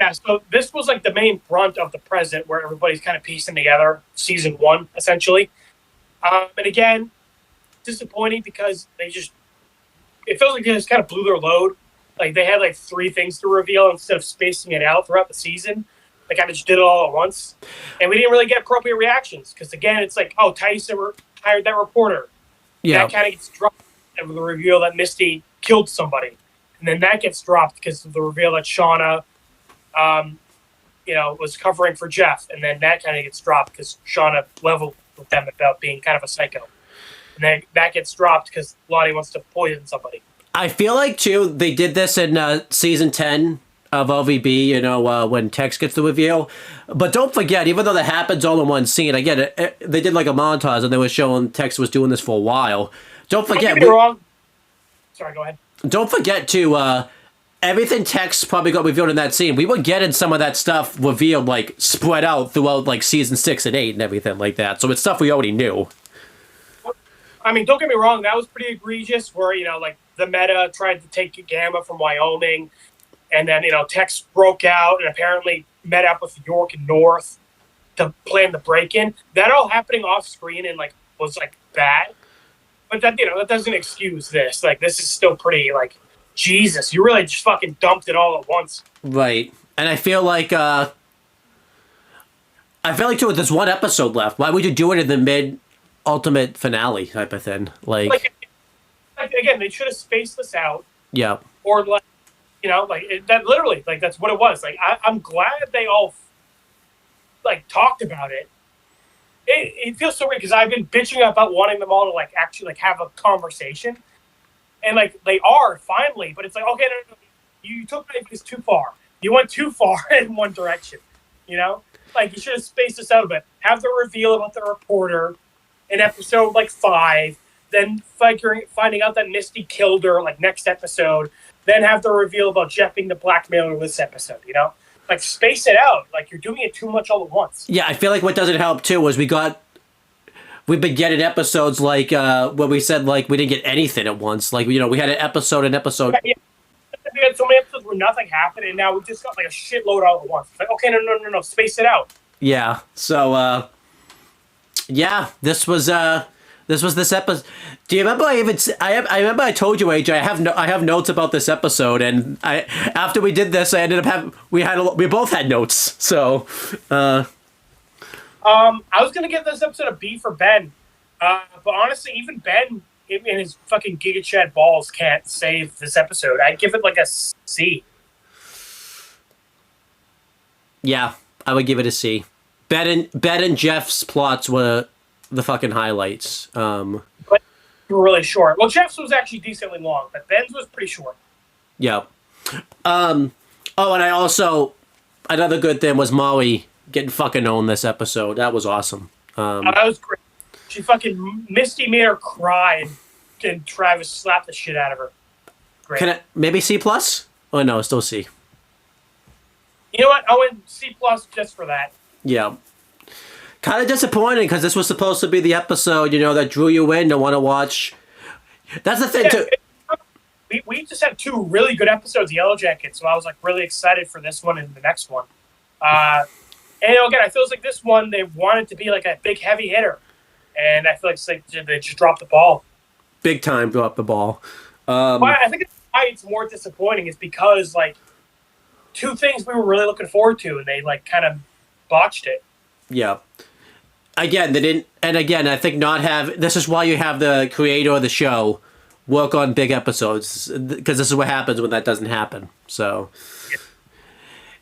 Yeah, so this was like the main brunt of the present where everybody's kind of piecing together season 1, essentially. And again, disappointing because it feels like they just kind of blew their load. Like they had like 3 things to reveal instead of spacing it out throughout the season. They kind of just did it all at once. And we didn't really get appropriate reactions because again, it's like, oh, Tyson hired that reporter. Yeah. That kind of gets dropped with the reveal that Misty killed somebody. And then that gets dropped because of the reveal that Shauna was covering for Jeff, and then that kind of gets dropped because Shauna leveled with them about being kind of a psycho, and then that gets dropped because Lottie wants to poison somebody. I feel like too they did this in season 10 of OVB, when Tex gets the reveal. But don't forget, even though that happens all in one scene, again, they did like a montage and they were showing Tex was doing this for a while. Don't forget. Don't get me wrong. Sorry, go ahead. Don't forget to everything Tex probably got revealed in that scene. We were getting some of that stuff revealed, like spread out throughout like season 6 and 8 and everything like that. So it's stuff we already knew. I mean, don't get me wrong. That was pretty egregious. Where like the Meta tried to take Gamma from Wyoming, and then Tex broke out and apparently met up with York and North to plan the break-in. That all happening off screen and was bad. But that that doesn't excuse this. Like this is still pretty Jesus, you really just fucking dumped it all at once. Right. And I feel like too, there's one episode left. Why would you do it in the mid-ultimate finale type of thing? Like again, they should have spaced this out. Yeah. Or You know, like that literally, like that's what it was. Like I'm glad they all like talked about it. It feels so weird because I've been bitching about wanting them all to like actually like have a conversation, and like they are finally, but it's like okay, no, you took this too far. You went too far in one direction. You know, like you should have spaced this out a bit. Have the reveal about the reporter in episode like 5, then finding out that Misty killed her like next episode, then have the reveal about Jeff being the blackmailer this episode. You know. Like, space it out. Like, you're doing it too much all at once. Yeah, I feel like what doesn't help, too, is we've been getting episodes like, where we said, like, we didn't get anything at once. Like, you know, we had an episode. Yeah. We had so many episodes where nothing happened, and now we just got, like, a shitload all at once. It's like, okay, no, space it out. Yeah, so, yeah, this was this episode. Do you remember I remember I told you, AJ, I have notes about this episode, and after we did this, I ended up we both had notes. So, I was gonna give this episode a B for Ben, but honestly, even Ben in his fucking Giga Chad balls can't save this episode. I'd give it like a C. Yeah, I would give it a C. Ben and Jeff's plots were the fucking highlights. But were really short. Well, Jeff's was actually decently long, but Ben's was pretty short. Yeah. Oh, and I also, another good thing was Molly getting fucking owned this episode. That was awesome. That was great. She fucking Misty made her cry, and Travis slapped the shit out of her. Great. Can I maybe C plus? Oh no, still C. You know what? I went C plus just for that. Yeah. Kind of disappointing because this was supposed to be the episode, you know, that drew you in to want to watch. That's the thing, too. We just had 2 really good episodes of Yellow Jackets, so I was like really excited for this one and the next one. And you know, again, I feel like this one they wanted to be like a big heavy hitter, and I feel like they just dropped the ball. Big time drop the ball. But I think why it's more disappointing is because like 2 things we were really looking forward to, and they like kind of botched it. Yeah. Again, they didn't, and again, I think this is why you have the creator of the show work on big episodes, because this is what happens when that doesn't happen. So,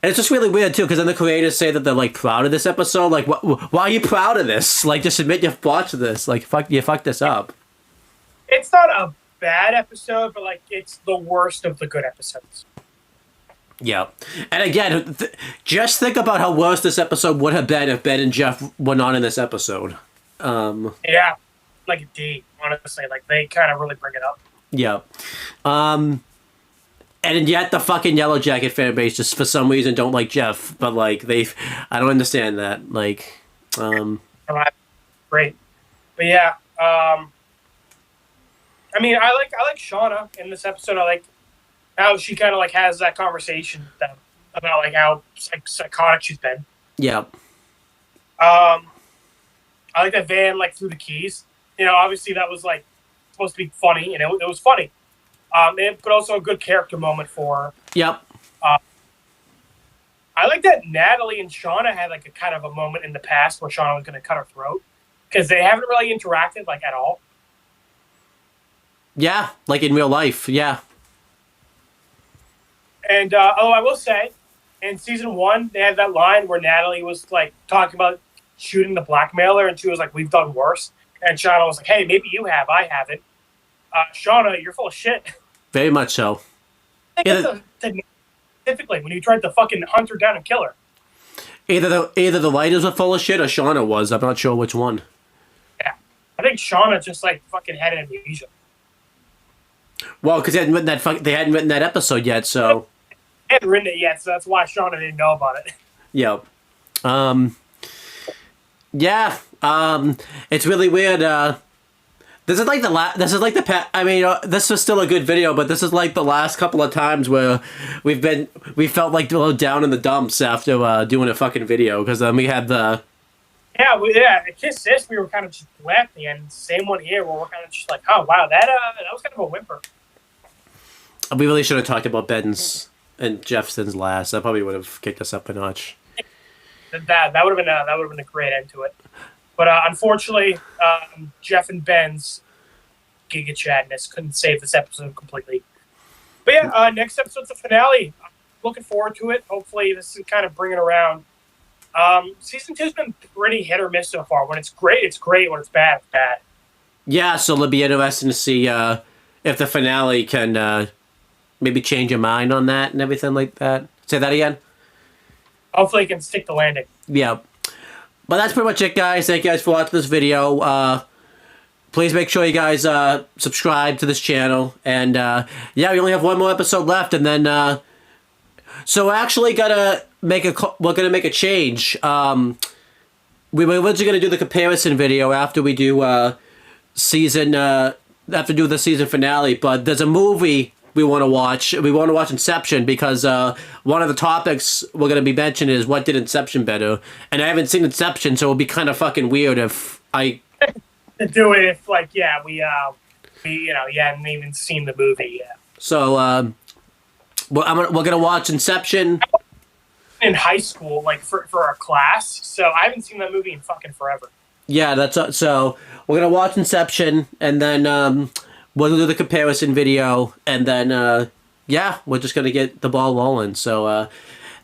and it's just really weird too, because then the creators say that they're like proud of this episode. Like, why are you proud of this? Like, just admit you botched this. Like, you fucked this up. It's not a bad episode, but like it's the worst of the good episodes. Yeah. And again, just think about how worse this episode would have been if Ben and Jeff were not in this episode. Yeah. Like a D, honestly. Like, they kind of really bring it up. Yeah. And yet the fucking Yellow Jacket fan base just for some reason don't like Jeff. But, like, I don't understand that. Like, Great. But, yeah. I mean, I like Shauna in this episode. I like how she kind of like has that conversation about like how psychotic she's been. Yeah. I like that Van like threw the keys. You know, obviously that was like supposed to be funny, and it was funny. But also a good character moment for her. Yep. I like that Natalie and Shauna had like a kind of a moment in the past where Shauna was going to cut her throat, because they haven't really interacted like at all. Yeah, like in real life. Yeah. And I will say, in season 1, they had that line where Natalie was like talking about shooting the blackmailer, and she was like, "We've done worse." And Shauna was like, "Hey, maybe you have, I haven't." Shauna, you're full of shit. Very much so. Specifically, when you tried to fucking hunt her down and kill her. Either the writers were full of shit or Shauna was. I'm not sure which one. Yeah, I think Shauna just like fucking had amnesia. Well, because they hadn't written that episode yet, so. They hadn't written it yet, so that's why Shauna didn't know about it. Yeah. Yeah. It's really weird. This is like this was still a good video, but this is like the last couple of times where we felt like a little down in the dumps after doing a fucking video, because then we had the. Yeah, at Kiss Sis, we were kind of just at the end. Same one here, where we're kind of just like, oh wow, that was kind of a whimper. We really should have talked about Ben's and Jeffson's last. That probably would have kicked us up a notch. That would have been a great end to it. But unfortunately, Jeff and Ben's Giga Chadness couldn't save this episode completely. But yeah, next episode's the finale. I'm looking forward to it. Hopefully, this is kind of bringing around. Season 2's been pretty hit or miss so far. When it's great, it's great. When it's bad, it's bad. Yeah, so it'll be interesting to see if the finale can maybe change your mind on that and everything like that. Say that again? Hopefully, it can stick the landing. Yeah. But that's pretty much it, guys. Thank you guys for watching this video. Please make sure you guys subscribe to this channel. And yeah, we only have one more episode left, and then so we're actually gonna make a change. We were originally gonna do the comparison video after we do the season finale, but there's a movie we want to watch. We want to watch Inception because one of the topics we're going to be mentioning is what did Inception better. And I haven't seen Inception, so it would be kind of fucking weird if I... To do it if, like, yeah, we you hadn't even seen the movie yet. So, we're going to watch Inception. In high school, like, for our class, so I haven't seen that movie in fucking forever. Yeah, that's... so, we're going to watch Inception, and then... we'll do the comparison video, and then, yeah, we're just going to get the ball rolling. So,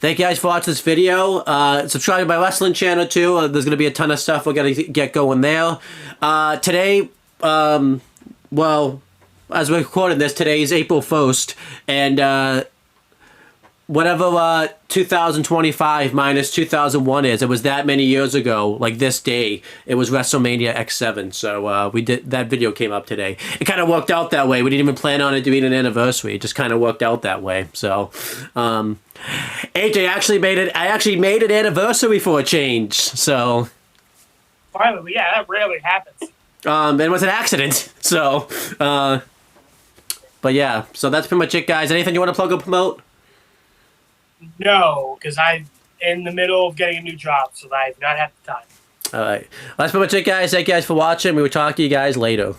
thank you guys for watching this video. Subscribe to my wrestling channel, too. There's going to be a ton of stuff we're going to get going there. Today, well, as we're recording this, today is April 1st, and, whatever 2025 minus 2001 is, it was that many years ago, like this day, it was WrestleMania X7. So we did that video came up today. It kind of worked out that way. We didn't even plan on it doing an anniversary. It just kind of worked out that way. So AJ actually made it. I actually made an anniversary for a change. So finally, yeah, that rarely happens. It was an accident. So but yeah, so that's pretty much it, guys. Anything you want to plug or promote? No, because I'm in the middle of getting a new job, so I've not had the time. All right. Well, that's pretty much it, guys. Thank you guys for watching. We will talk to you guys later.